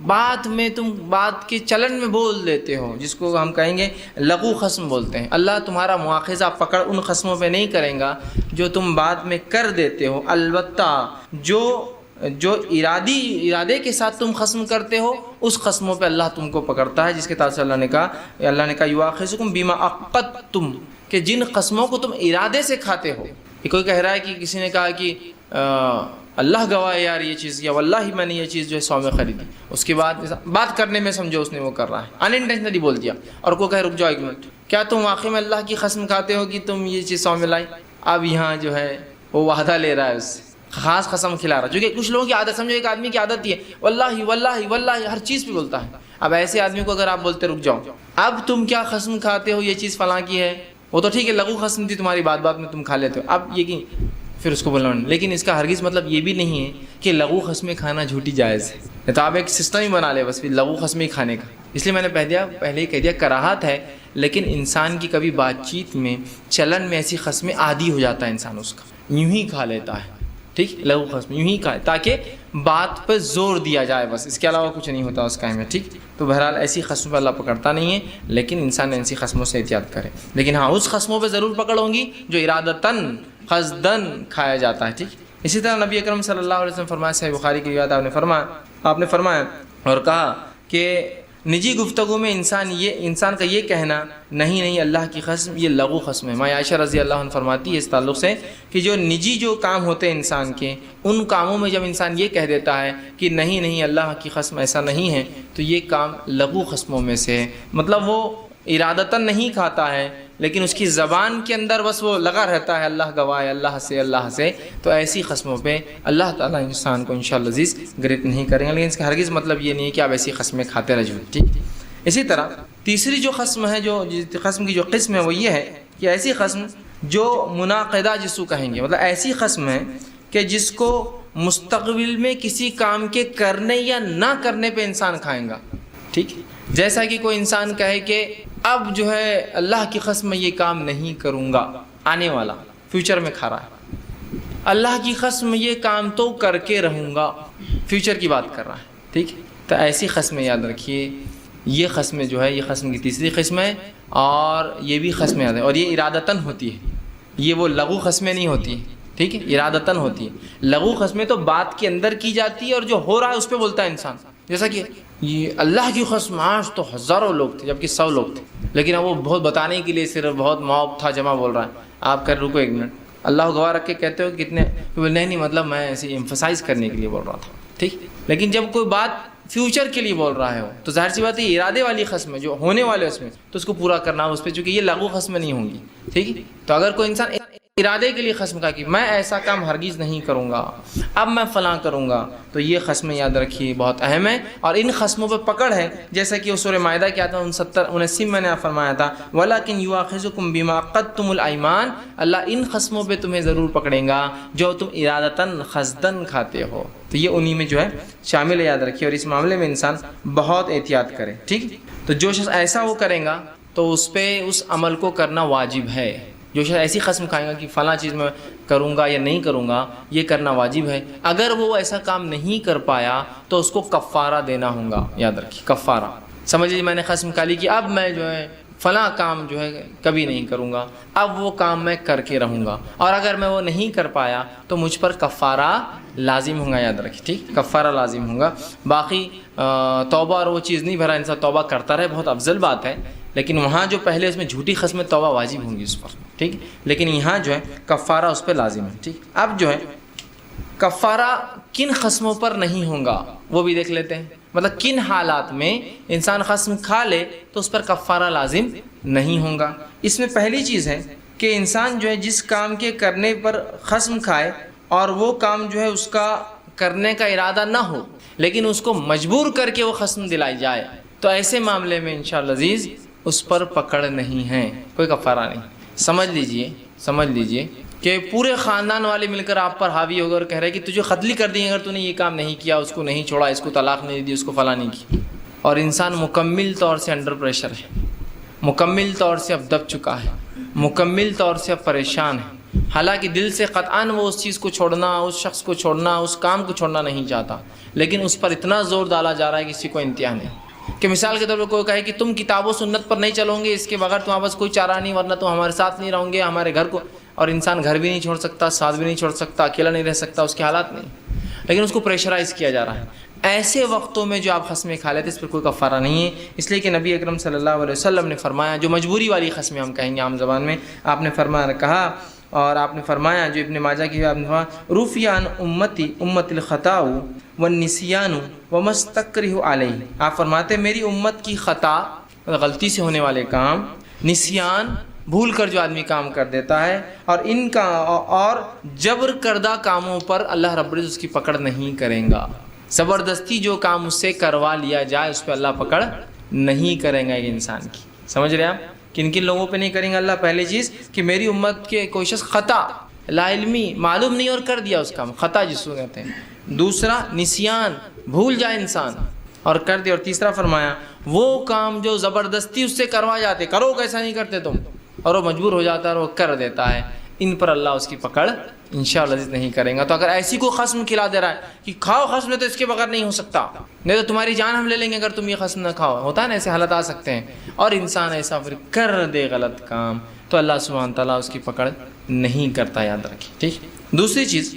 بات میں تم بات کے چلن میں بول دیتے ہو، جس کو ہم کہیں گے لغو قسم بولتے ہیں۔ اللہ تمہارا مواخذہ پکڑ ان قسموں پہ نہیں کرے گا جو تم بات میں کر دیتے ہو، البتہ جو جو ارادے کے ساتھ تم خصم کرتے ہو اس خصموں پہ اللہ تم کو پکڑتا ہے، جس کے تعلق سے اللہ نے کہا یؤاخذکم بما عقدتم، کہ جن قسموں کو تم ارادے سے کھاتے ہو. کہ کوئی کہہ رہا ہے کہ کسی نے کہا کہ اللہ گواہ ہے یار یہ چیز، یا واللہ میں نے یہ چیز جو ہے 100 میں خریدی، اس کے بعد بات کرنے میں سمجھو اس نے وہ کر رہا ہے، ان انٹینشنلی بول دیا، اور کوئی کہے رک جاؤ ایک منٹ، کیا تم واقعی میں اللہ کی قسم کھاتے ہو کہ تم یہ چیز 100 میں لائی؟ اب یہاں جو ہے وہ وعدہ لے رہا ہے، اس سے خاص قسم کھلا رہا ہے، چونکہ کچھ لوگوں کی عادت، سمجھو ایک آدمی کی عادت یہ ہے واللہ واللہ واللہ ہر چیز پہ بولتا ہے. اب ایسے آدمی کو اگر آپ بولتے رک جاؤ اب تم کیا قسم کھاتے ہو یہ چیز فلاں کی ہے، وہ تو ٹھیک ہے لغو قسم تھی تمہاری، بات بات میں تم کھا لیتے ہو، اب یہ کہ پھر اس کو بولنا، لیکن اس کا ہرگز مطلب یہ بھی نہیں ہے کہ لغو قسمیں کھانا جھوٹی جائز ہے. تو آپ ایک سسٹم ہی بنا لے بس پھر لغو قسمیں کھانے کا. اس لیے میں نے پہلے ہی کہہ دیا کراہت ہے، لیکن انسان کی کبھی بات چیت میں چلن میں ایسی قسمیں عادی ہو جاتا ہے انسان، اس کا یوں ہی کھا لیتا ہے، ٹھیک، لغو قسم یوں ہی کھائے تاکہ بات پہ زور دیا جائے، بس اس کے علاوہ کچھ نہیں ہوتا اس کام میں، ٹھیک. تو بہرحال ایسی قسموں پہ اللہ پکڑتا نہیں ہے، لیکن انسان ایسی قسموں سے احتیاط کرے. لیکن ہاں اس قسموں پہ ضرور پکڑ ہوں گی جو ارادتاً قصداً کھایا جاتا ہے، ٹھیک. اسی طرح نبی اکرم صلی اللہ علیہ وسلم فرمایا، صحیح بخاری کی روایت آپ نے فرمایا اور کہا کہ نجی گفتگو میں انسان کا یہ کہنا نہیں اللہ کی قسم، یہ لغو قسم ہے. ماں عائشہ رضی اللہ عنہ فرماتی ہے اس تعلق سے کہ جو نجی جو کام ہوتے ہیں انسان کے، ان کاموں میں جب انسان یہ کہہ دیتا ہے کہ نہیں اللہ کی قسم ایسا نہیں ہے، تو یہ کام لغو قسموں میں سے ہے. مطلب وہ ارادتاً نہیں کھاتا ہے لیکن اس کی زبان کے اندر بس وہ لگا رہتا ہے اللہ گواہ ہے اللہ سے. تو ایسی قسموں پہ اللہ تعالیٰ انسان کو انشاءاللہ عزیز گرفت نہیں کریں گے، لیکن اس کا ہرگز مطلب یہ نہیں ہے کہ آپ ایسی قسمیں کھاتے رہو، ٹھیک. اسی طرح تیسری جو قسم ہے، جو قسم کی جو قسم ہے وہ یہ ہے کہ ایسی قسم جو مناقضہ جس کو کہیں گے، مطلب ایسی قسم ہے کہ جس کو مستقبل میں کسی کام کے کرنے یا نہ کرنے پہ انسان کھائیں گا، ٹھیک. جیسا کہ کوئی انسان کہے کہ اب جو ہے اللہ کی قسم میں یہ کام نہیں کروں گا، آنے والا فیوچر میں کھا رہا ہے، اللہ کی قسم یہ کام تو کر کے رہوں گا، فیوچر کی بات کر رہا ہے، ٹھیک. تو ایسی قسمیں یاد رکھیے، یہ قسمیں جو ہے یہ قسم کی تیسری قسم ہے، اور یہ بھی قسمیں یاد ہے، اور یہ ارادتاً ہوتی ہے، یہ وہ لغو قسمیں نہیں ہوتی، ٹھیک ہے، ارادتاً ہوتی ہے. لغو قسمیں تو بات کے اندر کی جاتی ہے اور جو ہو رہا ہے اس پہ بولتا ہے انسان، جیسا کہ یہ اللہ کی قسم آج تو ہزاروں لوگ تھے جبکہ 100 لوگ تھے، لیکن اب وہ بہت بتانے کے لیے صرف بہت موب تھا جمع بول رہا ہے. آپ کر رکو ایک منٹ، اللہ گواہ رکھ کے کہتے ہو کتنے، نہیں مطلب میں ایسے ایمفسائز کرنے کے لیے بول رہا تھا، ٹھیک. لیکن جب کوئی بات فیوچر کے لیے بول رہا ہے تو ظاہر سی بات ہے ارادے والی قسم ہے جو ہونے والے اس میں، تو اس کو پورا کرنا اس پہ، چونکہ یہ لغو قسمیں نہیں ہوں گی، ٹھیک ہے. تو اگر کوئی انسان ارادے کے لیے قسم کا کہ میں ایسا کام ہرگز نہیں کروں گا، اب میں فلاں کروں گا، تو یہ قسمیں یاد رکھیے بہت اہم ہے. اور ان قسموں پہ پکڑ ہے، جیسا کہ سورہ مائدہ کیا تھا 69 میں نے فرمایا تھا وَلَكِنْ يُؤَاخِذُكُمْ بِمَا عَقَدتُّمُ الْأَيْمَانَ، اللہ ان قسموں پہ تمہیں ضرور پکڑیں گا جو تم ارادتاً قصداً کھاتے ہو. تو یہ انہی میں جو ہے شامل ہے، یاد رکھیے. اور اس معاملے میں انسان بہت احتیاط کرے، ٹھیک. تو جو شخص ایسا وہ کرے گا تو اس پہ اس عمل کو کرنا واجب ہے. جو شخص ایسی قسم کھائے گا کہ فلاں چیز میں کروں گا یا نہیں کروں گا، یہ کرنا واجب ہے. اگر وہ ایسا کام نہیں کر پایا تو اس کو کفارہ دینا ہوگا، یاد رکھیے کفارہ. سمجھ لیجیے میں نے قسم کھا لی کہ اب میں جو ہے فلاں کام جو ہے کبھی نہیں کروں گا، اب وہ کام میں کر کے رہوں گا، اور اگر میں وہ نہیں کر پایا تو مجھ پر کفارہ لازم ہوگا، یاد رکھیے، ٹھیک. کفارہ لازم ہوگا. باقی توبہ اور وہ چیز نہیں بھرا، انسان توبہ کرتا رہے، بہت افضل بات ہے، لیکن وہاں جو پہلے اس میں جھوٹی قسم توبہ واجب ہوں گی اس پر، ٹھیک. لیکن یہاں جو ہے کفارہ اس پہ لازم ہے، ٹھیک. اب جو ہے کفارہ کن قسموں پر نہیں ہوگا وہ بھی دیکھ لیتے ہیں. مطلب کن حالات میں انسان قسم کھا لے تو اس پر کفارہ لازم نہیں ہوگا. اس میں پہلی چیز ہے کہ انسان جو ہے جس کام کے کرنے پر قسم کھائے اور وہ کام جو ہے اس کا کرنے کا ارادہ نہ ہو، لیکن اس کو مجبور کر کے وہ قسم دلائی جائے، تو ایسے معاملے میں انشاءاللہ عزیز اس پر پکڑ نہیں ہے، کوئی کفارہ نہیں. سمجھ لیجئے کہ پورے خاندان والے مل کر آپ پر حاوی ہو کر کہہ رہے کہ تجھے قتل کر دیں اگر تو نے یہ کام نہیں کیا، اس کو نہیں چھوڑا، اس کو طلاق نہیں دی، اس کو فلاں نہیں کی، اور انسان مکمل طور سے انڈر پریشر ہے، مکمل طور سے اب دب چکا ہے، مکمل طور سے اب پریشان ہے، حالانکہ دل سے قطعاً وہ اس چیز کو چھوڑنا، اس شخص کو چھوڑنا، اس کام کو چھوڑنا نہیں چاہتا، لیکن اس پر اتنا زور ڈالا جا رہا ہے کہ کسی کو انتہا نہیں. کہ مثال کے طور پر کوئی کہے کہ تم کتاب و سنت پر نہیں چلو گے، اس کے بغیر تمہارے پاس کوئی چارہ نہیں، ورنہ تم ہمارے ساتھ نہیں رہو گے، ہمارے گھر کو، اور انسان گھر بھی نہیں چھوڑ سکتا، ساتھ بھی نہیں چھوڑ سکتا، اکیلا نہیں رہ سکتا، اس کے حالات نہیں. لیکن اس کو پریشرائز کیا جا رہا ہے. ایسے وقتوں میں جو آپ قسمیں کھا لیتے اس پر کوئی کفارہ نہیں ہے، اس لیے کہ نبی اکرم صلی اللہ علیہ وسلم نے فرمایا، جو مجبوری والی قسمیں ہم کہیں گے عام زبان میں، آپ نے کہا اور آپ نے فرمایا، جو ابن ماجہ کی آپ نے فرمایا رفع عن امتی امت الخطا والنسیان ومستکرہ علیہ. آپ فرماتے میری امت کی خطا، غلطی سے ہونے والے کام، نسیان بھول کر جو آدمی کام کر دیتا ہے، اور ان کا اور جبر کردہ کاموں پر اللہ رب العزت اس کی پکڑ نہیں کریں گا. زبردستی جو کام اس سے کروا لیا جائے اس پہ اللہ پکڑ نہیں کریں گا ایک انسان کی. سمجھ رہے آپ کن کن لوگوں پہ نہیں کریں گے اللہ؟ پہلی چیز کہ میری امت کے کوئی شخص خطا، لا علمی، معلوم نہیں اور کر دیا اس کام، خطا جس کو کہتے ہیں. دوسرا نسیان، بھول جائے انسان اور کر دیا. اور تیسرا فرمایا وہ کام جو زبردستی اس سے کروا جاتے، کرو کیسا نہیں کرتے تم، اور وہ مجبور ہو جاتا ہے اور وہ کر دیتا ہے، ان پر اللہ اس کی پکڑ انشاءاللہ نہیں کریں گا. تو اگر ایسی کو خصم کھلا دے رہا ہے کہ کھاؤ خصم، تو اس کے بغیر نہیں ہو سکتا، نہیں تو تمہاری جان ہم لے لیں گے اگر تم یہ خصم نہ کھاؤ، ہوتا ہے نا، ایسے حالات آ سکتے ہیں، اور انسان ایسا پھر کر دے غلط کام، تو اللہ سبحانہ تعالیٰ اس کی پکڑ نہیں کرتا، یاد رکھیں. ٹھیک. دوسری چیز،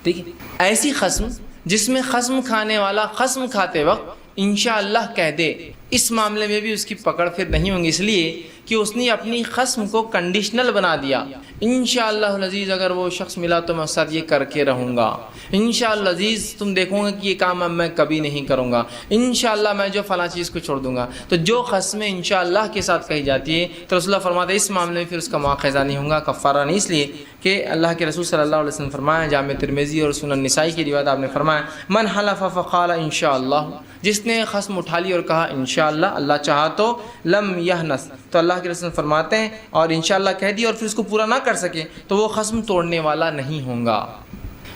ٹھیک ہے، ایسی خصم جس میں خصم کھانے والا خصم کھاتے وقت انشاءاللہ کہہ دے، اس معاملے میں بھی اس کی پکڑ پھر نہیں ہوگی، اس لیے کہ اس نے اپنی خصم کو کنڈیشنل بنا دیا. انشاءاللہ العزیز اگر وہ شخص ملا تو میں اس ساتھ یہ کر کے رہوں گا، انشاءاللہ العزیز تم دیکھو گے کہ یہ کام اب میں کبھی نہیں کروں گا، انشاءاللہ میں جو فلاں چیز کو چھوڑ دوں گا. تو جو قسمیں انشاءاللہ کے ساتھ کہی جاتی ہے تو رسول اللہ فرماتے ہیں اس معاملے میں پھر اس کا مواخذہ نہیں ہوگا، کفارہ نہیں، اس لیے کہ اللہ کے رسول صلی اللہ علیہ وسلم فرمایا، جامع ترمذی اور سنن نسائی کی روایت آپ نے فرمایا، من حلف فقال انشاءاللہ، جس نے قسم اٹھا لی اور کہا انشاءاللہ، اللہ چاہا تو، لم یحنث، تو اللہ کے رسول فرماتے ہیں اور انشاءاللہ کہہ دی اور پھر اس کو پورا نہ کر سکے تو وہ قسم توڑنے والا نہیں ہوگا.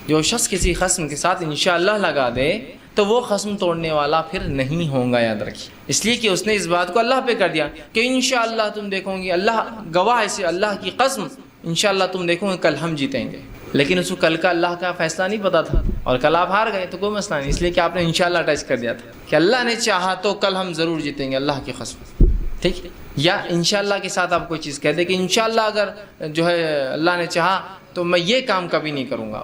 جو شخص کسی قسم کے ساتھ انشاءاللہ لگا دے تو وہ قسم توڑنے والا پھر نہیں ہوگا، یاد رکھیے، اس لیے کہ اس نے اس بات کو اللہ پہ کر دیا کہ انشاءاللہ تم دیکھو گے، اللہ گواہ ہے، اللہ کی قسم، انشاءاللہ تم دیکھو گے کل ہم جیتیں گے. لیکن اس کو کل کا اللہ کا فیصلہ نہیں پتا تھا اور کل آپ ہار گئے تو کوئی مسئلہ نہیں، اس لیے کہ آپ نے انشاءاللہ اٹیچ کر دیا تھا کہ اللہ نے چاہا تو کل ہم ضرور جیتیں گے، اللہ کی قسم. ٹھیک. یا انشاءاللہ کے ساتھ آپ کوئی چیز کہہ دیں کہ انشاءاللہ اگر جو ہے اللہ نے چاہا تو میں یہ کام کبھی نہیں کروں گا،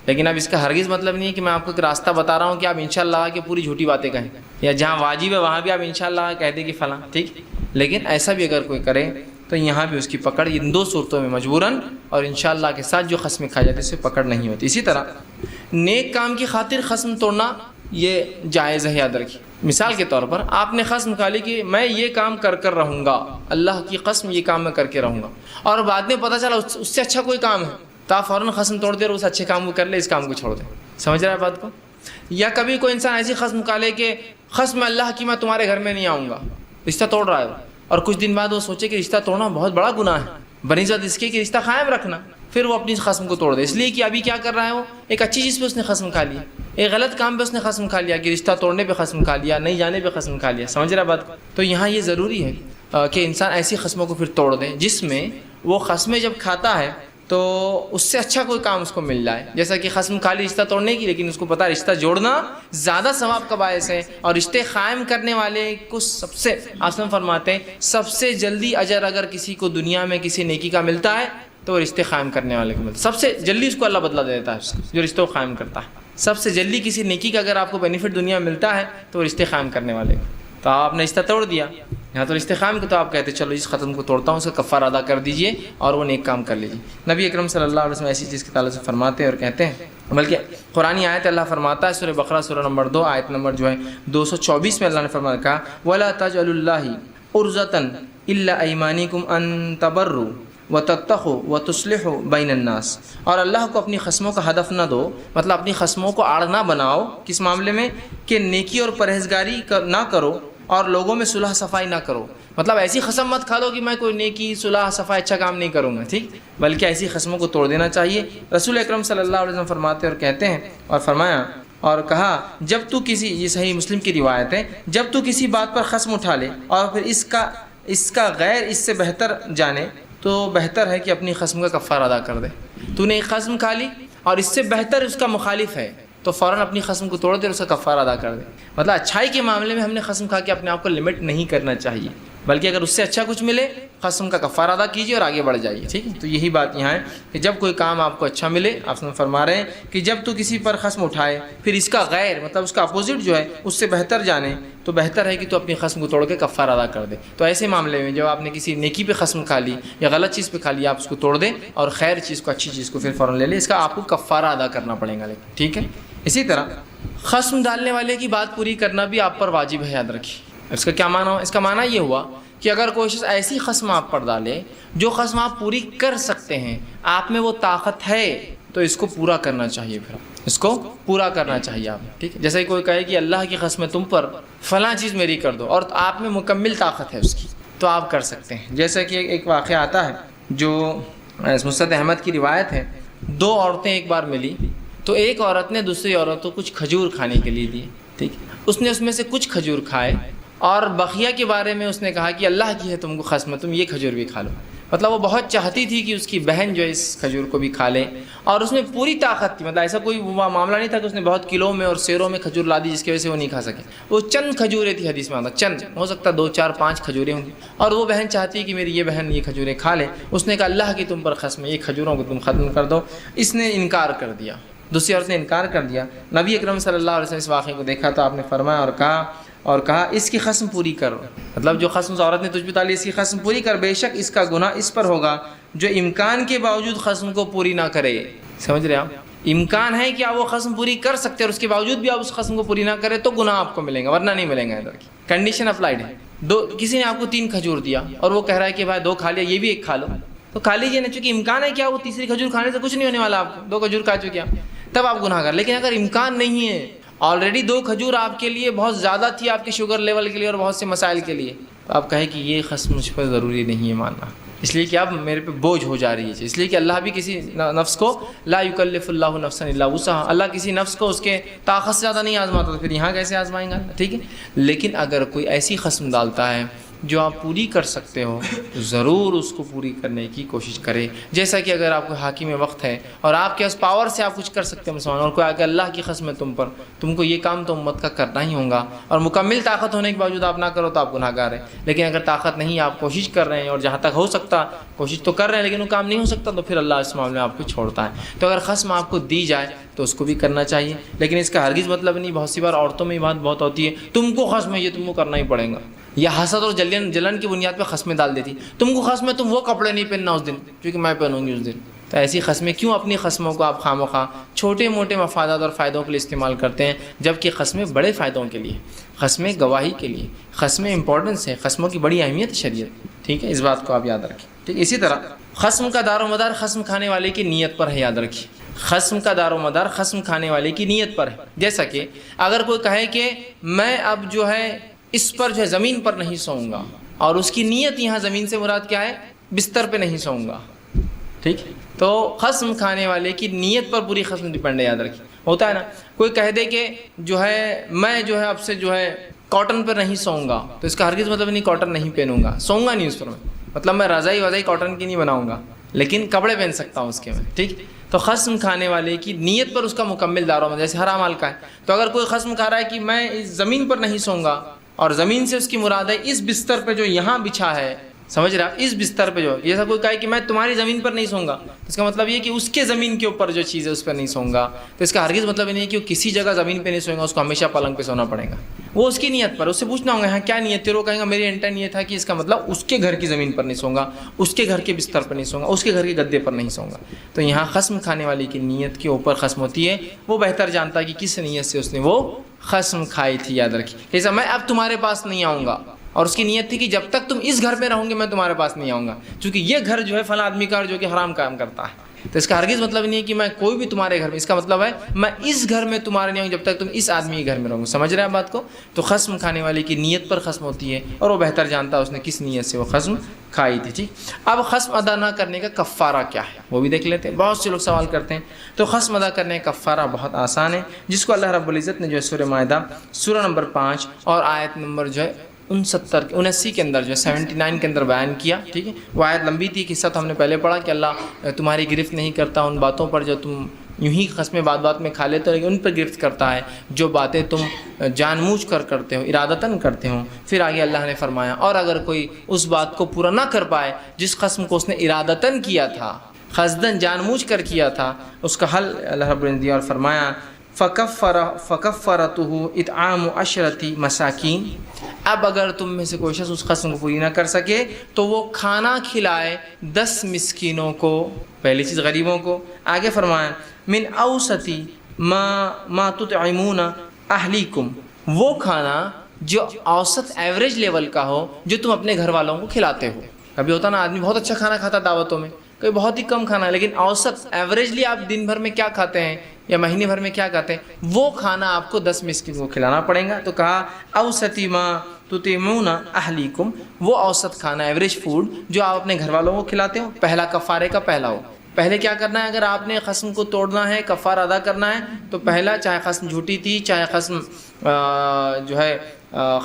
لیکن اب اس کا ہرگز مطلب نہیں ہے کہ میں آپ کو ایک راستہ بتا رہا ہوں کہ آپ انشاءاللہ کہ پوری جھوٹی باتیں کہیں، یا جہاں واجب ہے وہاں بھی آپ انشاءاللہ کہہ دیں کہ فلاں. ٹھیک. لیکن ایسا بھی اگر کوئی کرے تو یہاں بھی اس کی پکڑ ان دو صورتوں میں مجبوراً اور انشاءاللہ کے ساتھ جو قسمیں کھائی جاتی ہے اس سے پکڑ نہیں ہوتی. اسی طرح نیک کام کی خاطر قسم توڑنا یہ جائز ہے، یاد رکھیے. مثال کے طور پر آپ نے قسم کھا لی کہ میں یہ کام کر رہوں گا، اللہ کی قسم یہ کام میں کر کے رہوں گا، اور بعد میں پتہ چلا اس سے اچھا کوئی کام ہے تو آپ فوراً قسم توڑ دے اور اس اچھے کام کو کر لے، اس کام کو چھوڑ دیں. سمجھ رہا ہے بات کو؟ یا کبھی کوئی انسان ایسی قسم کھا لے کہ قسم اللہ کی میں تمہارے گھر میں نہیں آؤں گا، رشتہ توڑ رہا ہے، اور کچھ دن بعد وہ سوچے کہ رشتہ توڑنا بہت بڑا گناہ ہے بنسبت اس کے کہ رشتہ قائم رکھنا، پھر وہ اپنی قسم کو توڑ دے، اس لیے کہ ابھی کیا کر رہا ہے، وہ ایک اچھی چیز پہ اس نے قسم کھا لی، ایک غلط کام پہ اس نے قسم کھا لیا کہ رشتہ توڑنے پہ قسم کھا لیا، نہیں جانے پہ قسم کھا لیا. سمجھ رہا بات؟ تو یہاں یہ ضروری ہے کہ انسان ایسی قسموں کو پھر توڑ دے جس میں وہ قسمیں جب کھاتا ہے تو اس سے اچھا کوئی کام اس کو مل جائے. جیسا کہ قسم کھا لی رشتہ توڑنے کی، لیکن اس کو پتا رشتہ جوڑنا زیادہ ثواب کا باعث ہے، اور رشتے قائم کرنے والے کو سب سے آسان فرماتے ہیں سب سے جلدی اجر اگر کسی کو دنیا میں کسی نیکی کا ملتا ہے تو وہ رشتے قائم کرنے والے کو ملتا ہے، سب سے جلدی اس کو اللہ بدلا دیتا ہے، جو رشتوں کو قائم کرتا ہے. سب سے جلدی کسی نیکی کا اگر آپ کو بینیفٹ دنیا میں ملتا ہے تو وہ رشتے قائم کرنے والے کو. تو آپ نے رشتہ توڑ دیا، یہاں تو رشتے قائم کو تو آپ کہتے چلو اس ختم کو توڑتا ہوں، اس کا کفارہ ادا کر دیجئے اور وہ نیک کام کر لیجیے. نبی اکرم صلی اللہ علیہ وسلم ایسی چیز کے تعلق سے فرماتے ہیں اور کہتے ہیں، بلکہ قرآنی آیت اللہ فرماتا ہے سورہ بقرہ سورہ نمبر 2 آیت نمبر جو ہے 224 میں اللہ نے فرمایا کہا وَلَا تَجْعَلُوا اللَّهِ عُرْضَةً إِلَّا أَيْمَانِكُمْ أَن تَبَرُّوا وَتَتَّقُوا وَتُصْلِحُوا بَيْنَ النَّاسِ. اور اللہ کو اپنی قسموں کا ہدف نہ دو، مطلب اپنی قسموں کو آڑ نہ بناؤ، کس معاملے میں کہ نیکی اور پرہیزگاری نہ کرو اور لوگوں میں صلح صفائی نہ کرو. مطلب ایسی قسم مت کھا لو کہ میں کوئی نیکی صلح صفائی اچھا کام نہیں کروں گا، ٹھیک، بلکہ ایسی قسموں کو توڑ دینا چاہیے. رسول اکرم صلی اللہ علیہ وسلم فرماتے اور کہتے ہیں اور فرمایا اور کہا جب تو کسی، یہ صحیح مسلم کی روایت ہے، جب تو کسی بات پر قسم اٹھا لے اور پھر اس کا غیر اس سے بہتر جانے تو بہتر ہے کہ اپنی قسم کا کفارہ ادا کر دے. تو نے ایک قسم کھا لی اور اس سے بہتر اس کا مخالف ہے تو فوراً اپنی قسم کو توڑ دے اور اس کا کفارہ ادا کر دے. مطلب اچھائی کے معاملے میں ہم نے قسم کھا کے اپنے آپ کو لمٹ نہیں کرنا چاہیے. بلکہ اگر اس سے اچھا کچھ ملے قسم کا کفارہ ادا کیجیے اور آگے بڑھ جائیے، ٹھیک ہے۔ تو یہی بات یہاں ہے کہ جب کوئی کام آپ کو اچھا ملے، آپ فرما رہے ہیں کہ جب تو کسی پر قسم اٹھائے پھر اس کا غیر مطلب اس کا اپوزٹ جو ہے اس سے بہتر جانے، تو بہتر ہے کہ تو اپنی قسم کو توڑ کے کفارہ ادا کر دے۔ تو ایسے معاملے میں جب آپ نے کسی نیکی پہ قسم کھا لی یا غلط چیز پہ کھا لی، آپ اس کو توڑ دیں اور خیر چیز کو، اچھی چیز کو پھر فوراً لے لیں، اس کا آپ کو کفارہ ادا کرنا پڑے گا، لیکن ٹھیک ہے۔ اسی طرح قسم ڈالنے والے کی بات پوری کرنا بھی آپ پر واجب ہے، یاد رکھیے۔ اس کا کیا معنی ہوا؟ اس کا معنی یہ ہوا کہ اگر کوئی شخص ایسی قسم آپ پر ڈالے جو قسم آپ پوری کر سکتے ہیں، آپ میں وہ طاقت ہے، تو اس کو پورا کرنا چاہیے، پھر اس کو پورا کرنا چاہیے آپ، ٹھیک ہے۔ جیسے کوئی کہے کہ اللہ کی قسم تم پر فلاں چیز میری کر دو، اور آپ میں مکمل طاقت ہے اس کی، تو آپ کر سکتے ہیں۔ جیسے کہ ایک واقعہ آتا ہے جو مسند احمد کی روایت ہے، دو عورتیں ایک بار ملی، تو ایک عورت نے دوسری عورت کو کچھ کھجور کھانے کے لیے دیے، ٹھیک ہے۔ اس نے اس میں سے کچھ کھجور کھائے اور بقیہ کے بارے میں اس نے کہا کہ اللہ کی ہے تم کو قسم، تم یہ کھجور بھی کھا لو۔ مطلب وہ بہت چاہتی تھی کہ اس کی بہن جو ہے اس کھجور کو بھی کھا لے، اور اس میں پوری طاقت تھی، مطلب ایسا کوئی معاملہ نہیں تھا کہ اس نے بہت کلو میں اور سیروں میں کھجور لا دی جس کی وجہ سے وہ نہیں کھا سکے۔ وہ چند کھجوریں تھی، حدیث میں آتا چند، ہو سکتا 2 4 5 کھجوریں ہوں گی، اور وہ بہن چاہتی ہے کہ میری یہ بہن یہ کھجوریں کھا لے۔ اس نے کہا اللہ کی تم پر قسم، یہ کھجوروں کو تم ختم کر دو۔ اس نے انکار کر دیا، دوسری عورت نے انکار کر دیا۔ نبی اکرم صلی اللہ علیہ وسلم اس واقعے کو دیکھا تو آپ نے فرمایا اور کہا اس کی قسم پوری کرو، مطلب جو قسم عورت نے تجھ پہ ڈالی اس کی قسم پوری کر، بے شک اس کا گناہ اس پر ہوگا جو امکان کے باوجود قسم کو پوری نہ کرے۔ سمجھ رہے آپ؟ امکان ہے کہ آپ وہ قسم پوری کر سکتے ہیں اور اس کے باوجود بھی آپ اس قسم کو پوری نہ کرے تو گناہ آپ کو ملیں گا، ورنہ نہیں ملیں گا۔ ادھر کی کنڈیشن اپلائیڈ ہے۔ کسی نے آپ کو 3 کھجور دیا اور وہ کہہ رہا ہے کہ بھائی 2 کھا لیا، یہ بھی 1 کھا لو، تو کھا لیجیے نا، چونکہ امکان ہے کیا وہ تیسری کھجور کھانے سے کچھ نہیں ہونے والا، آپ کو 2 کھجور کھا چکے آپ، تب آپ گناہ کر۔ لیکن اگر امکان نہیں ہے، آلریڈی 2 کھجور آپ کے لیے بہت زیادہ تھی، آپ کے شوگر لیول کے لیے اور بہت سے مسائل کے لیے، تو آپ کہیں کہ یہ قسم مجھ پر ضروری نہیں ہے ماننا، اس لیے کہ اب میرے پہ بوجھ ہو جا رہی ہے، اس لیے کہ اللہ بھی کسی نفس کو لا یکلف اللہ نفسا الا وسعها، اللہ کسی نفس کو اس کے طاقت سے زیادہ نہیں آزماتا، تو پھر یہاں کیسے آزمائیں گا، ٹھیک ہے۔ لیکن اگر کوئی ایسی قسم ڈالتا ہے جو آپ پوری کر سکتے ہو تو ضرور اس کو پوری کرنے کی کوشش کرے۔ جیسا کہ اگر آپ کو حاکم وقت ہے اور آپ کے اس پاور سے آپ کچھ کر سکتے ہیں مسلمان، اور کوئی آگے اللہ کی قسم ہے تم کو یہ کام تو امت کا کرنا ہی ہوگا، اور مکمل طاقت ہونے کے باوجود آپ نہ کرو تو آپ گناہ گار ہیں۔ لیکن اگر طاقت نہیں، آپ کوشش کر رہے ہیں اور جہاں تک ہو سکتا کوشش تو کر رہے ہیں لیکن وہ کام نہیں ہو سکتا، تو پھر اللہ اس معاملے میں آپ کو چھوڑتا ہے۔ تو اگر قسم آپ کو دی جائے تو اس کو بھی کرنا چاہیے، لیکن اس کا ہرگز مطلب نہیں، بہت سی بار عورتوں میں یہ بات بہت ہوتی ہے، تم کو قسم ہے یہ تم کو کرنا ہی پڑے گا، یا حسد اور جلن کی بنیاد پہ قسمیں ڈال دیتی، تم کو قسم ہے تم وہ کپڑے نہیں پہننا اس دن کیونکہ میں پہنوں گی اس دن۔ تو ایسی قسمیں کیوں اپنی قسموں کو آپ خواہ چھوٹے موٹے مفادات اور فائدوں کے لیے استعمال کرتے ہیں، جبکہ قسمیں بڑے فائدوں کے لیے، قسمیں گواہی کے لیے، قسمیں امپورٹنس ہے، قسموں کی بڑی اہمیت ہے شریعت، ٹھیک ہے، اس بات کو آپ یاد رکھیں، ٹھیک۔ اسی طرح قسم کا دار و مدار قسم کھانے والے کی نیت پر ہے، یاد رکھیے، قسم کا دار و مدار قسم کھانے والے کی نیت پر ہے۔ جیسا کہ اگر کوئی کہے کہ میں اب جو ہے اس پر جو ہے زمین پر نہیں سوؤں گا، اور اس کی نیت یہاں زمین سے مراد کیا ہے، بستر پہ نہیں سوؤں گا، ٹھیک، تو قسم کھانے والے کی نیت پر پوری قسم ڈپینڈ ہے، یاد رکھیے۔ ہوتا ہے نا کوئی کہہ دے کہ جو ہے میں جو ہے اب سے جو ہے کاٹن پر نہیں سوؤں گا، تو اس کا ہرگز مطلب نہیں کاٹن نہیں پہنوں گا، سوؤں گا نہیں اس پر، مطلب میں رضائی کاٹن کی نہیں بناؤں گا لیکن کپڑے پہن سکتا ہوں اس کے میں، ٹھیک۔ تو قسم کھانے والے کی نیت پر اس کا مکمل دار و مدار، جیسے حرام مال کا ہے، تو اگر کوئی قسم کھا رہا ہے کہ میں اس زمین پر نہیں سوؤں گا، اور زمین سے اس کی مراد ہے اس بستر پہ جو یہاں بچھا ہے، سمجھ رہا، اس بستر پہ جو جیسا کوئی کہے کہ میں تمہاری زمین پر نہیں سوؤں گا، اس کا مطلب یہ کہ اس کے زمین کے اوپر جو چیز ہے اس پر نہیں سوؤں گا، تو اس کا ہرگز مطلب نہیں ہے کہ وہ کسی جگہ زمین پہ نہیں سوئے گا، اس کو ہمیشہ پلنگ پہ سونا پڑے گا، وہ اس کی نیت پر، اس سے پوچھنا ہوگا ہاں کیا نیت ہے، وہ کہیں گا میری انٹینٹ یہ تھا کہ اس کا مطلب اس کے گھر کی زمین پر نہیں سوؤں گا، اس کے گھر کے بستر پر نہیں سوؤں گا، اس کے گھر کے گدے پر نہیں سوؤں گا۔ تو یہاں قسم کھانے والی کی نیت کے اوپر قسم ہوتی ہے، وہ بہتر جانتا ہے کہ کس نیت سے اس نے وہ قسم کھائی تھی، یاد رکھیے۔ جیسا میں اب تمہارے پاس نہیں آؤں گا، اور اس کی نیت تھی کہ جب تک تم اس گھر میں رہوں گے میں تمہارے پاس نہیں آؤں گا، چونکہ یہ گھر جو ہے فلاں آدمی کا جو کہ حرام کام کرتا ہے، تو اس کا ہرگز مطلب نہیں ہے کہ میں کوئی بھی تمہارے گھر میں، اس کا مطلب ہے میں اس گھر میں تمہارے نہیں ہوں جب تک تم اس آدمی کے گھر میں رہو گے، سمجھ رہے ہیں بات کو۔ تو قسم کھانے والے کی نیت پر قسم ہوتی ہے، اور وہ بہتر جانتا ہے اس نے کس نیت سے وہ قسم کھائی تھی، ٹھیک۔ اب قسم ادا نہ کرنے کا کفارہ کیا ہے وہ بھی دیکھ لیتے ہیں، بہت سے لوگ سوال کرتے ہیں۔ تو قسم ادا کرنے کا کفارہ بہت آسان ہے، جس کو اللہ رب العزت نے جو ہے سورہ مائدہ سورہ نمبر 5 اور آیت نمبر جو ہے 79 کے اندر جو ہے 79 کے اندر بیان کیا، ٹھیک ہے۔ وہ آیت لمبی تھی، قصہ تو ہم نے پہلے پڑھا کہ اللہ تمہاری گرفت نہیں کرتا ان باتوں پر جو تم یوں ہی قسمیں بات بات میں کھا لیتے ہو لیکن ان پر گرفت کرتا ہے جو باتیں تم جان بوجھ کر کرتے ہو، ارادتاً کرتے ہو۔ پھر آگے اللہ نے فرمایا اور اگر کوئی اس بات کو پورا نہ کر پائے جس قسم کو اس نے ارادتاً کیا تھا، قصداً جان بوجھ کر کیا تھا، اس کا حل اللہ رب العزت نے دیا اور فرمایا فَكَفَّرَتُهُ اطعام 10 مساکین۔ اب اگر تم میں سے کوئی شخص اس قسم کو پوری نہ کر سکے تو وہ کھانا کھلائے 10 مسکینوں کو، پہلی چیز غریبوں کو۔ آگے فرمایا من اوسط ما تطعمون اہلیکم، وہ کھانا جو اوسط ایوریج لیول کا ہو جو تم اپنے گھر والوں کو کھلاتے ہو۔ کبھی ہوتا نا آدمی بہت اچھا کھانا کھاتا دعوتوں میں، کوئی بہت ہی کم کھانا ہے، لیکن اوسط ایوریجلی آپ دن بھر میں کیا کھاتے ہیں یا مہینے بھر میں کیا کھاتے ہیں، وہ کھانا آپ کو 10 مسکین کو کھلانا پڑے گا۔ تو کہا اوسطی ما تطعمون اہلیکم، وہ اوسط کھانا ایوریج فوڈ جو آپ اپنے گھر والوں کو کھلاتے ہو، پہلا کفارے کا پہلا ہو۔ پہلے کیا کرنا ہے، اگر آپ نے قسم کو توڑنا ہے، کفارہ ادا کرنا ہے، تو پہلا چاہے قسم جھوٹی تھی، چاہے قسم جو ہے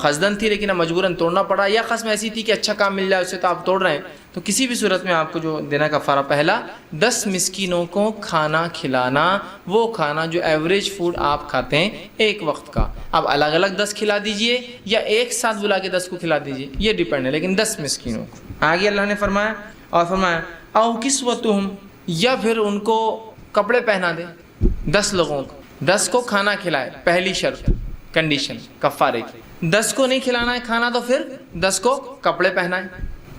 قصدن تھی لیکن اب مجبوراً توڑنا پڑا، یا قسم ایسی تھی کہ اچھا کام مل جائے اس سے تو آپ توڑ رہے ہیں، تو کسی بھی صورت میں آپ کو جو دینا کفارہ پہلا 10 مسکینوں کو کھانا کھلانا، وہ کھانا جو ایوریج فوڈ آپ کھاتے ہیں ایک وقت کا۔ اب الگ الگ 10 کھلا دیجئے یا ایک ساتھ بلا کے 10 کو کھلا دیجئے، یہ ڈیپینڈ ہے، لیکن 10 مسکینوں کو۔ آگے اللہ نے فرمایا اور فرمایا او کسوتہم، یا پھر ان کو کپڑے پہنا دے 10 لوگوں کو، 10 کو کھانا کھلائے، پہلی شرط کنڈیشن کفارے کی۔ 10 کو نہیں کھلانا ہے کھانا تو پھر 10 کو کپڑے پہنائیں،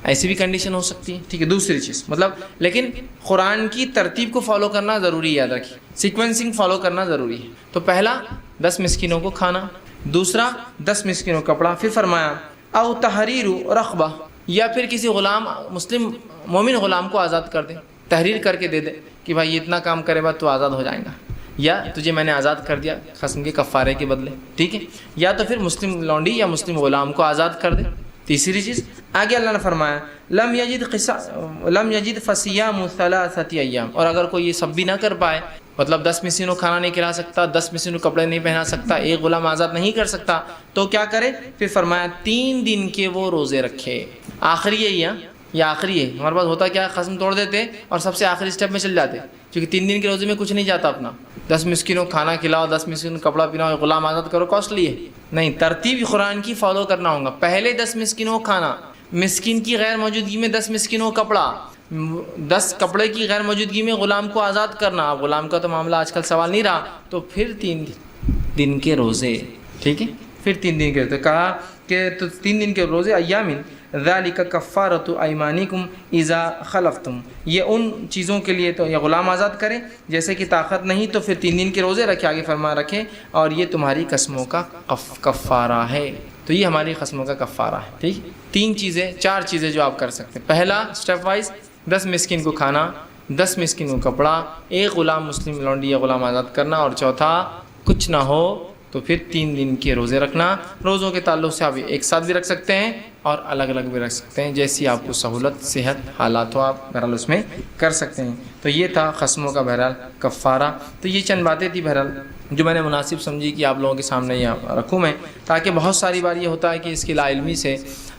ایسی بھی کنڈیشن ہو سکتی ہے، ٹھیک ہے۔ دوسری چیز مطلب لیکن قرآن کی ترتیب کو فالو کرنا ضروری ہے، یاد رکھیے سیکوینسنگ فالو کرنا ضروری ہے۔ تو پہلا 10 مسکینوں کو کھانا، دوسرا 10 مسکینوں کو کپڑا، پھر فرمایا او تحریر رقبہ، یا پھر کسی غلام مسلم مومن غلام کو آزاد کر دے، تحریر کر کے دے دے کہ بھائی اتنا کام کرے بعد تو آزاد ہو جائے گا، یا تجھے میں نے آزاد کر دیا قسم کے کفارے کے بدلے، ٹھیک ہے، یا تو پھر مسلم لونڈی یا مسلم غلام کو آزاد کر دے۔ تیسری چیز آگے اللہ نے فرمایا لم یجد فصیام 3 ایام، اور اگر کوئی یہ سب بھی نہ کر پائے، مطلب 10 مسکینوں کھانا نہیں کھلا سکتا، 10 مسکینوں کپڑے نہیں پہنا سکتا، ایک غلام آزاد نہیں کر سکتا، تو کیا کرے؟ پھر فرمایا 3 دن کے وہ روزے رکھے۔ آخری یہی ہے، یہ آخری ہے، ہمارے پاس ہوتا کیا قسم توڑ دیتے اور سب سے آخری سٹیپ میں چل جاتے، کیونکہ 3 دن کے روزے میں کچھ نہیں جاتا اپنا، 10 مسکینوں کھانا کھلاؤ، 10 مسکینوں کپڑا پہناؤ، غلام آزاد کرو، کاسٹلی ہے، نہیں، ترتیب قرآن کی فالو کرنا ہوگا۔ پہلے 10 مسکینوں کھانا، مسکین کی غیر موجودگی میں 10 مسکینوں کپڑا، 10 کپڑے کی غیر موجودگی میں غلام کو آزاد کرنا، اب غلام کا تو معاملہ آج کل سوال نہیں رہا، تو پھر 3 دن کے روزے، ٹھیک ہے، پھر 3 دن کے روزے، کہا کہ تو 3 دن کے روزے ایامن ذالک کفارۃ ایمانکم اذا خلفتم، یہ ان چیزوں کے لیے تو یہ غلام آزاد کرے جیسے کہ طاقت نہیں تو پھر 3 دن کے روزے رکھے، آگے فرما رکھے، اور یہ تمہاری قسموں کا کفارہ ہے، تو یہ ہماری قسموں کا کفارہ ہے، ٹھیک۔ 4 چیزیں جو آپ کر سکتے ہیں، پہلا اسٹیپ وائز 10 مسکین کو کھانا، 10 مسکین کو کپڑا، ایک غلام مسلم لونڈی یا غلام آزاد کرنا، اور چوتھا کچھ نہ ہو تو پھر 3 دن کے روزے رکھنا۔ روزوں کے تعلق سے آپ ایک ساتھ بھی رکھ سکتے ہیں اور الگ الگ بھی رکھ سکتے ہیں، جیسی آپ کو سہولت، صحت، حالات ہو آپ بہرحال اس میں کر سکتے ہیں۔ تو یہ تھا قسموں کا بہرحال کفارہ۔ تو یہ چند باتیں تھی بہرحال جو میں نے مناسب سمجھی کہ آپ لوگوں کے سامنے یہ رکھوں میں، تاکہ بہت ساری بار یہ ہوتا ہے کہ اس کی لا علمی سے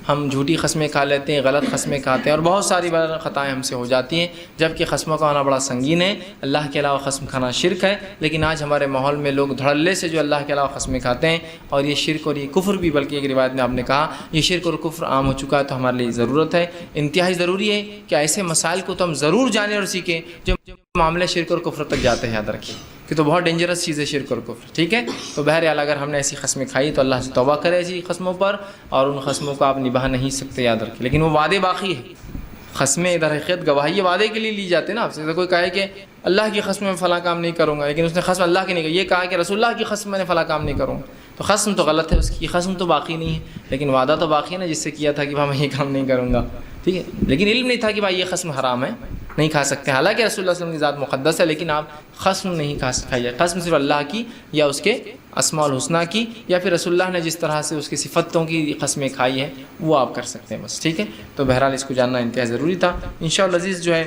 ہم جھوٹی قسمیں کھا لیتے ہیں، غلط قسمیں کھاتے ہیں، اور بہت ساری بار خطائیں ہم سے ہو جاتی ہیں، جبکہ قسموں کا ہونا بڑا سنگین ہے۔ اللہ کے علاوہ قسم کھانا شرک ہے، لیکن آج ہمارے ماحول میں لوگ دھڑلے سے جو اللہ کے علاوہ قسمیں کھاتے ہیں، اور یہ شرک اور یہ کفر بھی، بلکہ ایک روایت میں آپ نے کہا یہ شرک اور کفر عام ہو چکا ہے، تو ہمارے لیے ضرورت ہے، انتہائی ضروری ہے کہ ایسے مسائل کو تو ہم ضرور جانیں اور سیکھیں جو معاملہ شرک اور کفر تک جاتے ہیں، یاد رکھیے کہ تو بہت ڈینجرس چیز ہے شرک اور کفر، ٹھیک ہے۔ تو بہرحال اگر ہم نے ایسی قسمیں کھائی تو اللہ سے توبہ کرے ایسی قسموں پر، اور ان قسموں کو آپ نبھا نہیں سکتے، یاد رکھیں، لیکن وہ وعدے باقی ہے۔ قسمیں در حقیقت گواہی وعدے کے لیے لی جاتے ہیں نا، آپ سے کوئی کہے کہ اللہ کی قسم میں فلاں کام نہیں کروں گا، لیکن اس نے قسم اللہ کی نہیں کی، یہ کہا کہ رسول اللہ کی قسم میں نے فلاں کام نہیں کروں گا، تو قسم تو غلط ہے، اس کی قسم تو باقی نہیں ہے، لیکن وعدہ تو باقی ہے نا، جس سے کیا تھا کہ بھائی میں یہ کام نہیں کروں گا، ٹھیک ہے، لیکن علم نہیں تھا کہ بھائی یہ قسم حرام ہے، نہیں کھا سکتے، حالانکہ رسول اللہ صلی اللہ علیہ وسلم کی ذات مقدس ہے، لیکن آپ قسم نہیں کھائیے، قسم صرف اللہ کی یا اس کے اسماء الحسنیٰ کی، یا پھر رسول اللہ نے جس طرح سے اس کی صفتوں کی قسمیں کھائی ہیں وہ آپ کر سکتے ہیں بس، ٹھیک ہے۔ تو بہرحال اس کو جاننا انتہائی ضروری تھا۔ انشاءاللہ عزیز جو ہے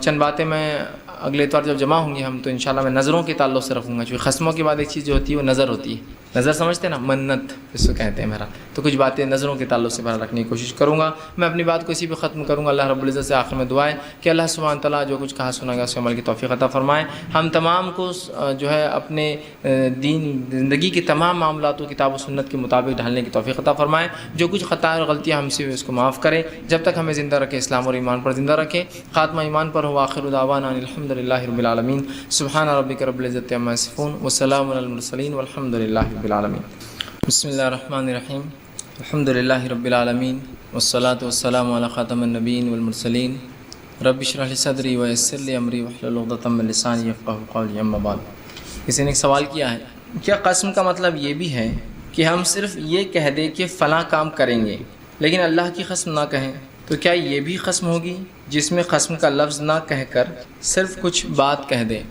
چند باتیں میں اگلے اتوار جب جمع ہوں گے ہم تو انشاءاللہ میں نظروں کے تعلق سے رکھوں گا، چونکہ قسموں کے بعد ایک چیز جو ہوتی ہے وہ نظر ہوتی ہے، نظر سمجھتے ہیں نا، منت اس کو کہتے ہیں میرا، تو کچھ باتیں نظروں کے تعلق سے رکھنے کی کوشش کروں گا۔ میں اپنی بات کو اسی پہ ختم کروں گا۔ اللہ رب العزت سے آخر میں دعا ہے کہ اللہ سبحانہ تعالیٰ جو کچھ کہا سنا گا اس عمل کی توفیق عطا فرمائے، ہم تمام کو جو ہے اپنے دین زندگی کے تمام معاملات و کتاب و سنت کے مطابق ڈھالنے کی توفیق عطا فرمائے، جو کچھ خطا اور غلطیاں ہم سے اس کو معاف کرے، جب تک ہمیں زندہ رکھے اسلام اور ایمان پر زندہ رکھے، خاتمہ ایمان پر ہو۔ آخر دعوانا الحمدللہ رب العالمین، سبحان ربک رب العزت عما یصفون وسلام علی المرسلین والحمدللہ رب العالمین۔ بسم اللہ الرحمن الرحیم، الحمدللہ رب العالمین والصلاة والسلام علی خاتم النبیین والمرسلین، رب اشرح لی صدری ویسر لی امری واحلل عقدۃ من لسانی یفقہوا قولی، اما بعد۔ کسی نے ایک سوال کیا ہے، کیا قسم کا مطلب یہ بھی ہے کہ ہم صرف یہ کہہ دیں کہ فلاں کام کریں گے لیکن اللہ کی قسم نہ کہیں، تو کیا یہ بھی قسم ہوگی جس میں قسم کا لفظ نہ کہہ کر صرف کچھ بات کہہ دیں؟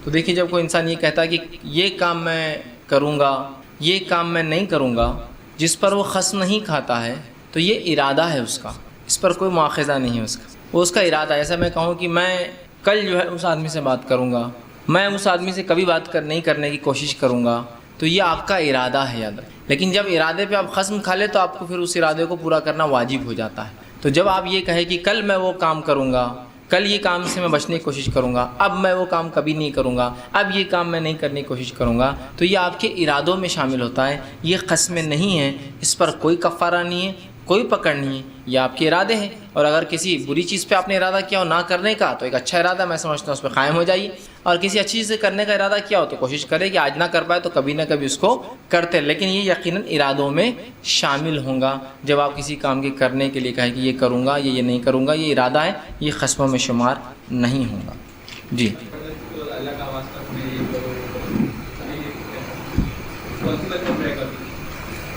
تو دیکھیے، جب کوئی انسان یہ کہتا ہے کہ یہ کام میں کروں گا، یہ کام میں نہیں کروں گا، جس پر وہ قسم نہیں کھاتا ہے، تو یہ ارادہ ہے اس کا، اس پر کوئی مواخذہ نہیں ہے اس کا، وہ اس کا ارادہ ہے۔ ایسا میں کہوں کہ میں کل جو ہے اس آدمی سے بات کروں گا، میں اس آدمی سے کبھی بات نہیں کرنے کی کوشش کروں گا، تو یہ آپ کا ارادہ ہے، یاد رکھیں۔ لیکن جب ارادے پہ آپ قسم کھا لیں تو آپ کو پھر اس ارادے کو پورا کرنا واجب ہو جاتا ہے۔ تو جب آپ یہ کہیں کہ کل میں وہ کام کروں گا، کل یہ کام سے میں بچنے کی کوشش کروں گا، اب میں وہ کام کبھی نہیں کروں گا، اب یہ کام میں نہیں کرنے کی کوشش کروں گا، تو یہ آپ کے ارادوں میں شامل ہوتا ہے، یہ قسمیں نہیں ہیں، اس پر کوئی کفارہ نہیں ہے، کوئی پکڑ نہیں ہے، یہ آپ کے ارادے ہیں۔ اور اگر کسی بری چیز پہ آپ نے ارادہ کیا ہو نہ کرنے کا تو ایک اچھا ارادہ میں سمجھتا ہوں اس پہ قائم ہو جائیے، اور کسی اچھی چیز سے کرنے کا ارادہ کیا ہو تو کوشش کرے کہ آج نہ کر پائے تو کبھی نہ کبھی اس کو کرتے، لیکن یہ یقیناً ارادوں میں شامل ہوں گا۔ جب آپ کسی کام کے کرنے کے لیے کہیں کہ یہ کروں گا یہ نہیں کروں گا، یہ ارادہ ہے، یہ قسموں میں شمار نہیں ہوگا۔ جی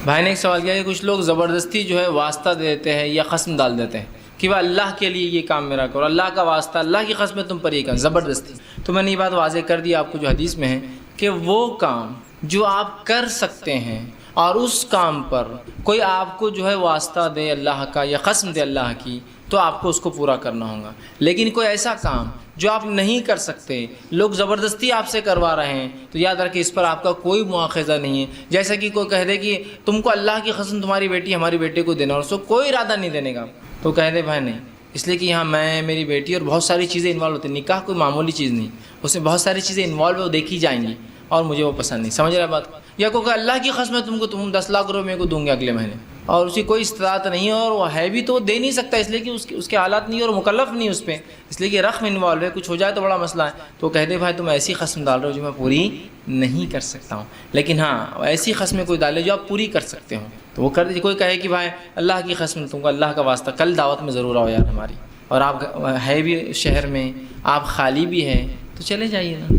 بھائی نے ایک سوال کیا کہ کچھ لوگ زبردستی جو ہے واسطہ دے دیتے ہیں یا قسم ڈال دیتے ہیں کہ وہ اللہ کے لیے یہ کام میرا کرو، اللہ کا واسطہ، اللہ کی قسم تم پر یہ کام، زبردستی۔ تو میں نے یہ بات واضح کر دی آپ کو جو حدیث میں ہے کہ وہ کام جو آپ کر سکتے ہیں اور اس کام پر کوئی آپ کو جو ہے واسطہ دے اللہ کا یا قسم دے اللہ کی، تو آپ کو اس کو پورا کرنا ہوگا۔ لیکن کوئی ایسا کام جو آپ نہیں کر سکتے، لوگ زبردستی آپ سے کروا رہے ہیں، تو یاد رکھیں اس پر آپ کا کوئی مواخذہ نہیں ہے۔ جیسا کہ کوئی کہہ دے کہ تم کو اللہ کی قسم تمہاری بیٹی ہماری بیٹے کو دینا، اور اس کو کوئی ارادہ نہیں دینے کا، تو کہہ دے بھائی نہیں، اس لیے کہ یہاں میں، میری بیٹی اور بہت ساری چیزیں انوالو ہوتی ہیں، نکاح کوئی معمولی چیز نہیں، اس میں بہت ساری چیزیں انوالو ہے، وہ دیکھی جائیں گی اور مجھے وہ پسند نہیں، سمجھ رہے بات کو؟ یا کوئی کہ اللہ کی قسم ہے تم 10 لاکھ روپے میرے کو دوں گے اگلے مہینے، اور اسی کوئی استطاعت نہیں ہے، اور وہ ہے بھی تو وہ دے نہیں سکتا، اس لیے کہ اس کے حالات نہیں اور مکلف نہیں اس پہ، اس لیے کہ رقم انوالو ہے، کچھ ہو جائے تو بڑا مسئلہ ہے، تو کہہ دے بھائی تم ایسی قسم ڈال رہے ہو جو میں پوری نہیں کر سکتا ہوں، لیکن ہاں ایسی قسمیں کوئی ڈالے جو آپ پوری کر سکتے ہوں تو وہ کر دیجیے۔ کوئی کہے کہ بھائی اللہ کی قسم تم کو، اللہ کا واسطہ کل دعوت میں ضرور آؤ یار ہماری، اور آپ ہے بھی شہر میں، آپ خالی بھی ہیں، تو چلے جائیے نا،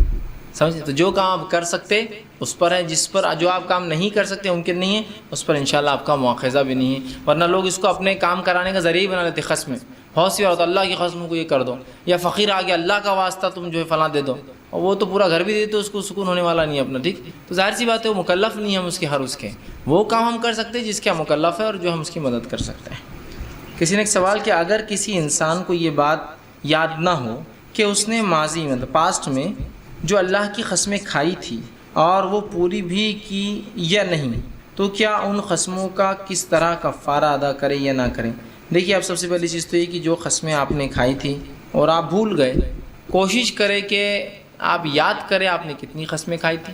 سمجھے؟ تو جو کام آپ کر سکتے اس پر ہے، جس پر جو آپ کام نہیں کر سکتے ممکن نہیں ہے اس پر انشاءاللہ آپ کا مواخذہ بھی نہیں ہے، ورنہ لوگ اس کو اپنے کام کرانے کا ذریعہ ہی بنا لیتے قسمیں۔ بہت سی بار اللہ کی قسم کو یہ کر دو، یا فقیر آ گیا اللہ کا واسطہ تم جو ہے فلاں دے دو، اور وہ تو پورا گھر بھی دے تو اس کو سکون ہونے والا نہیں ہے اپنا، ٹھیک؟ تو ظاہر سی بات ہے وہ مکلف نہیں ہے ہم اس کے، ہر اس کے وہ کام ہم کر سکتے جس کے ہم مکلف ہے اور جو ہم اس کی مدد کر سکتے ہیں۔ کسی نے ایک سوال کیا، اگر کسی انسان کو یہ بات یاد نہ ہو کہ اس نے ماضی میں پاسٹ میں جو اللہ کی قسمیں کھائی تھی اور وہ پوری بھی کی یا نہیں، تو کیا ان قسموں کا کس طرح کفارہ ادا کرے یا نہ کریں؟ دیکھیے، اب سب سے پہلی چیز تو یہ کہ جو قسمیں آپ نے کھائی تھی اور آپ بھول گئے، کوشش کریں کہ آپ یاد کریں آپ نے کتنی قسمیں کھائی تھی،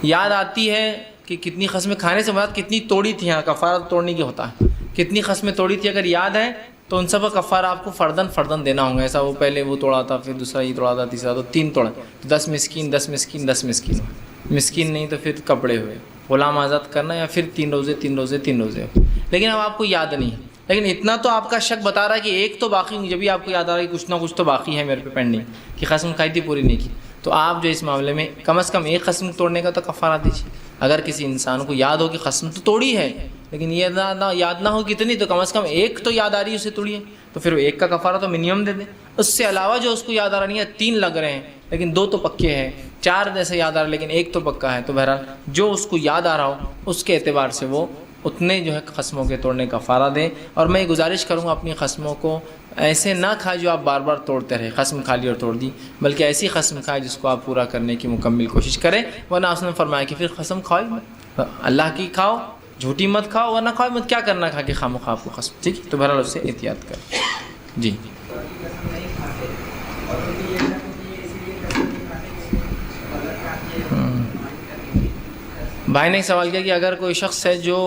یاد آتی ہے کہ کتنی قسمیں کھانے سے مراد کتنی توڑی تھی، ہاں کفارہ توڑنے کی ہوتا ہے، کتنی قسمیں توڑی تھی اگر یاد ہے تو ان سب کا کفارہ آپ کو فردن دینا ہوگا۔ ایسا وہ پہلے وہ توڑا تھا، پھر دوسرا یہ توڑا تھا، تیسرا تو 3 توڑا، 10 مسکین 10 مسکین 10 مسکین، مسکین نہیں تو پھر کپڑے ہوئے، غلام آزاد کرنا، یا پھر 3 روزے 3 روزے 3 روزے، لیکن اب آپ کو یاد نہیں ہے۔ لیکن اتنا تو آپ کا شک بتا رہا ہے کہ ایک تو باقی، جب بھی آپ کو یاد آ رہا ہے کہ کچھ نہ کچھ تو باقی ہے میرے پہ پینڈنگ، کہ قسم کھائی تھی پوری نہیں کی، تو آپ جو اس معاملے میں کم از کم ایک قسم توڑنے کا تو کفارہ دیجیے۔ اگر کسی انسان کو یاد ہو کہ قسم تو توڑی ہے لیکن یہ یاد نہ ہو کتنی، تو کم از کم ایک تو یاد آ رہی ہے اسے توڑیے، تو پھر وہ ایک کا کفارہ تو منیمم دے دیں۔ اس سے علاوہ جو اس کو یاد آ رہا نہیں ہے، 3 لگ رہے ہیں لیکن 2 تو پکے ہیں، 4 جیسے یاد آ رہا ہے لیکن 1 تو پکا ہے، تو بہرحال جو اس کو یاد آ رہا ہو اس کے اعتبار سے وہ اتنے جو ہے قسموں کے توڑنے کا کفارہ دیں۔ اور میں یہ گزارش کروں گا اپنی قسموں کو ایسے نہ کھائے جو آپ بار بار توڑتے رہے، قسم کھا لی اور توڑ دی، بلکہ ایسی قسم کھائے جس کو آپ پورا کرنے کی مکمل کوشش کریں، ورنہ اس نے فرمایا کہ پھر قسم کھاؤ ہی مت، اللہ کی کھاؤ، جھوٹی مت کھاؤ، ورنہ کھاؤ مت، کیا کرنا کھا کے خامخواہ آپ کو قسم، ٹھیک ہے؟ تو بہرحال اس سے احتیاط کریں. جی بھائی نے ایک سوال کیا کہ اگر کوئی شخص ہے جو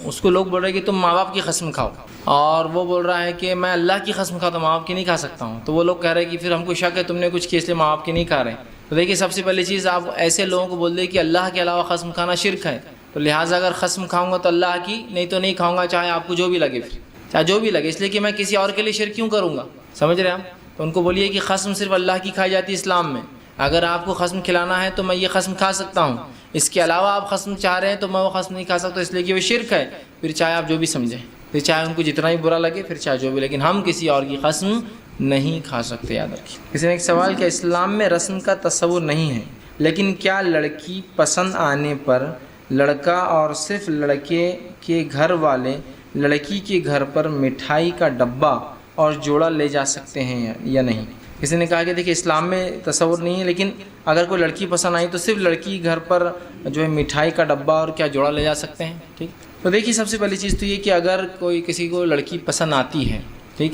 اس کو لوگ بول رہے ہیں کہ تم ماں باپ کی قسم کھاؤ، اور وہ بول رہا ہے کہ میں اللہ کی قسم کھاتا ہوں، ماں باپ کی نہیں کھا سکتا ہوں، تو وہ لوگ کہہ رہے ہیں کہ پھر ہم کو شک ہے تم نے کچھ کیا اس لیے ماں باپ کی نہیں کھا رہے. تو دیکھیے سب سے پہلی چیز آپ ایسے لوگوں کو بول دیں کہ اللہ کے علاوہ قسم کھانا شرک ہے، تو لہٰذا اگر قسم کھاؤں گا تو اللہ کی، نہیں تو نہیں کھاؤں گا، چاہے آپ کو جو بھی لگے، پھر چاہے جو بھی لگے، اس لیے کہ میں کسی اور کے لیے شرک کیوں کروں گا، سمجھ رہے ہیں آپ؟ تو ان کو بولیے کہ قسم صرف اللہ کی کھائی جاتی ہے اسلام میں، اگر آپ کو قسم کھلانا ہے تو میں یہ قسم کھا سکتا ہوں، اس کے علاوہ آپ قسم چاہ رہے ہیں تو میں وہ قسم نہیں کھا سکتا، اس لیے کہ وہ شرک ہے، پھر چاہے آپ جو بھی سمجھیں، پھر چاہے ان کو جتنا ہی برا لگے، پھر چاہے جو بھی، لیکن ہم کسی اور کی قسم نہیں کھا سکتے، یاد رکھیے. کسی نے ایک سوال کہ اسلام میں رسم کا تصور نہیں ہے، لیکن کیا لڑکی پسند آنے پر لڑکا اور صرف لڑکے کے گھر والے لڑکی کے گھر پر مٹھائی کا ڈبہ اور جوڑا لے جا سکتے ہیں یا نہیں؟ کسی نے کہا کہ دیکھیے اسلام میں تصور نہیں ہے، لیکن اگر کوئی لڑکی پسند آئی تو صرف لڑکی گھر پر جو ہے مٹھائی کا ڈبہ اور کیا جوڑا لے جا سکتے ہیں. ٹھیک، تو دیکھیے سب سے پہلی چیز تو یہ کہ اگر کوئی کسی کو لڑکی پسند آتی ہے، ٹھیک،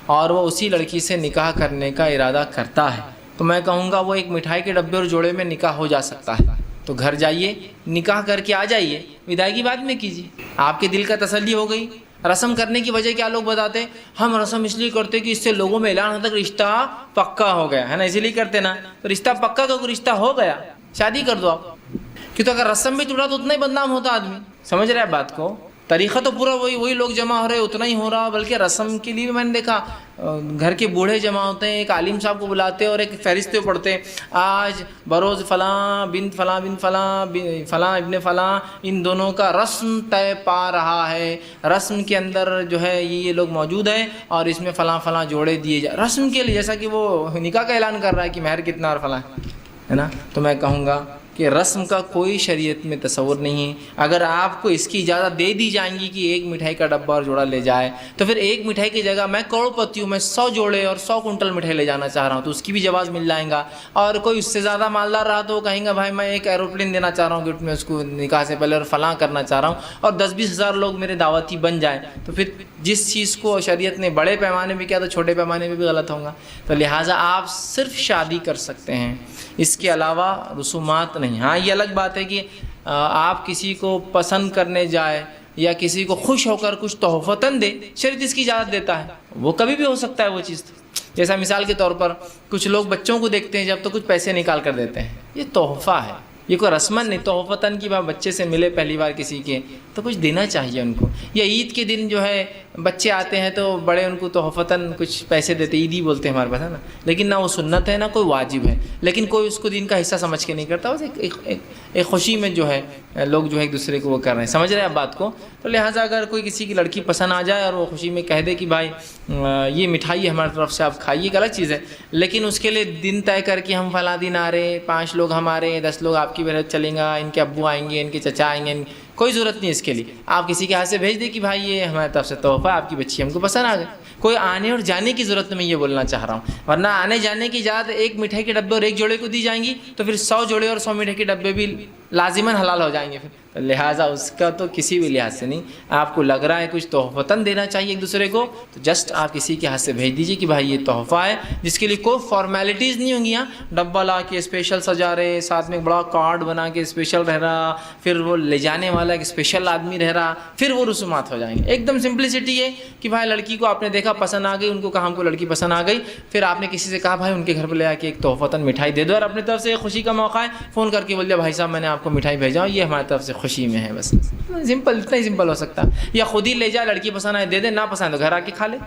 اور وہ اسی لڑکی سے نکاح کرنے کا ارادہ کرتا ہے، تو میں کہوں گا وہ ایک مٹھائی کے ڈبے اور جوڑے میں نکاح ہو جا سکتا ہے. تو گھر جائیے، نکاح کر کے آ جائیے، وداعی بعد میں کیجیے، آپ کے دل کا تسلی ہو گئی. رسم کرنے کی وجہ کیا لوگ بتاتے ہیں، ہم رسم اس لیے کرتے کہ اس سے لوگوں میں اعلان ہوتا ہے کہ رشتہ پکا ہو گیا ہے نا، اسی لیے کرتے نا. تو رشتہ پکا کا کوئی رشتہ ہو گیا، شادی کر دو آپ، کہ تو اگر رسم بھی ٹوٹا تو اتنا ہی بدنام ہوتا آدمی. سمجھ رہے ہیں بات کو؟ طریقہ تو پورا وہی لوگ جمع ہو رہے اتنا ہی ہو رہا، بلکہ رسم کے لیے بھی میں نے دیکھا گھر کے بوڑھے جمع ہوتے ہیں، ایک عالم صاحب کو بلاتے اور ایک فہرستیں پڑھتے، آج بروز فلاں بنت فلاں بن فلاں فلاں ابن فلاں ان دونوں کا رسم طے پا رہا ہے، رسم کے اندر جو ہے یہ لوگ موجود ہیں اور اس میں فلاں فلاں جوڑے دیے جائے رسم کے لیے، جیسا کہ وہ نکاح کا اعلان کر رہا ہے کہ مہر کتنا اور فلاں ہے نا. تو میں کہوں گا کہ رسم کا کوئی شریعت میں تصور نہیں ہے. اگر آپ کو اس کی اجازت دے دی جائیں گی کہ ایک مٹھائی کا ڈبہ اور جوڑا لے جائے، تو پھر ایک مٹھائی کی جگہ میں کروڑ پتی ہوں، میں 100 جوڑے اور 100 کنٹل مٹھائی لے جانا چاہ رہا ہوں، تو اس کی بھی جواز مل جائے گا. اور کوئی اس سے زیادہ مالدار رہا تو وہ کہیں گا بھائی میں ایک ایروپلین دینا چاہ رہا ہوں گفٹ میں اس کو نکاح سے پہلے، اور فلاں کرنا چاہ رہا ہوں، اور 10-20 ہزار لوگ میرے دعوتی بن جائیں. تو پھر جس چیز کو شریعت نے بڑے پیمانے میں کیا تو چھوٹے پیمانے میں بھی غلط ہوگا. تو لہٰذا آپ صرف شادی کر سکتے ہیں، اس کے علاوہ رسومات نہیں. ہاں یہ الگ بات ہے کہ آپ کسی کو پسند کرنے جائے یا کسی کو خوش ہو کر کچھ تحفتاً دے، شریعت اس کی اجازت دیتا ہے، وہ کبھی بھی ہو سکتا ہے وہ چیز. جیسا مثال کے طور پر کچھ لوگ بچوں کو دیکھتے ہیں جب تو کچھ پیسے نکال کر دیتے ہیں، یہ تحفہ ہے، یہ کوئی رسمن نہیں. تحفتاً کی بچے سے ملے پہلی بار کسی کے تو کچھ دینا چاہیے ان کو. یا عید کے دن جو ہے بچے آتے ہیں تو بڑے ان کو تحفتاً کچھ پیسے دیتے، عیدی بولتے ہیں ہمارے پاس ہے نا، لیکن نہ وہ سنت ہے نہ کوئی واجب ہے، لیکن کوئی اس کو دین کا حصہ سمجھ کے نہیں کرتا، بس ایک خوشی میں جو ہے لوگ جو ہے ایک دوسرے کو وہ کر رہے ہیں. سمجھ رہے ہیں آپ بات کو؟ تو لہٰذا اگر کوئی کسی کی لڑکی پسند آ جائے اور وہ خوشی میں کہہ دے کہ بھائی یہ مٹھائی ہماری طرف سے آپ کھائیے، ایک الگ چیز ہے، لیکن اس کے لیے دن طے کر کے ہم فلاں دن آ رہے، 5 لوگ ہمارے، 10 لوگ آپ کی بہت چلیں گا، ان کے ابو آئیں گے، ان کے چچا آئیں گے، کوئی ضرورت نہیں اس کے لیے. آپ کسی کے ہاتھ سے بھیج دیں کہ بھائی یہ ہماری طرف سے تحفہ، آپ کی بچی ہم کو پسند آ گئی. کوئی آنے اور جانے کی ضرورت نہیں، میں یہ بولنا چاہ رہا ہوں. ورنہ آنے جانے کی اجازت ایک مٹھائی کے ڈبے اور ایک جوڑے کو دی جائیں گی تو پھر 100 جوڑے اور 100 مٹھائی کے ڈبے بھی لازماً حلال ہو جائیں گے. پھر لہٰذا اس کا تو کسی بھی لحاظ سے نہیں. آپ کو لگ رہا ہے کچھ تحفتاً دینا چاہیے ایک دوسرے کو، تو جسٹ آپ کسی کے ہاتھ سے بھیج دیجیے کہ بھائی یہ تحفہ ہے، جس کے لیے کوئی فارمیلٹیز نہیں ہوں گی. ڈبہ لا کے اسپیشل سجا رہے، ساتھ میں ایک بڑا کارڈ بنا کے اسپیشل رہ رہا، پھر وہ لے جانے والا ایک اسپیشل آدمی رہ رہا، پھر وہ رسومات ہو جائیں گے. ایک دم سمپلسٹی ہے کہ بھائی لڑکی کو آپ نے دیکھا پسند آ گئی، ان کو کہا ہم کو لڑکی پسند آ گئی، پھر آپ نے کسی سے کہا بھائی ان کے گھر پہ لے آ کے ایک تحفتاً مٹھائی دے دو، اور اپنی طرف سے ایک خوشی کا موقع ہے، فون کر کے بول دیا بھائی صاحب میں نے آپ کو مٹھائی بھیجا ہوں، یہ ہماری طرف سے خوشی میں ہے. بس سمپل، اتنا ہی سمپل ہو سکتا. یا خود ہی لے جائے، لڑکی پسند آئے دے دے، نہ پسند تو گھر آ کے کھا لے،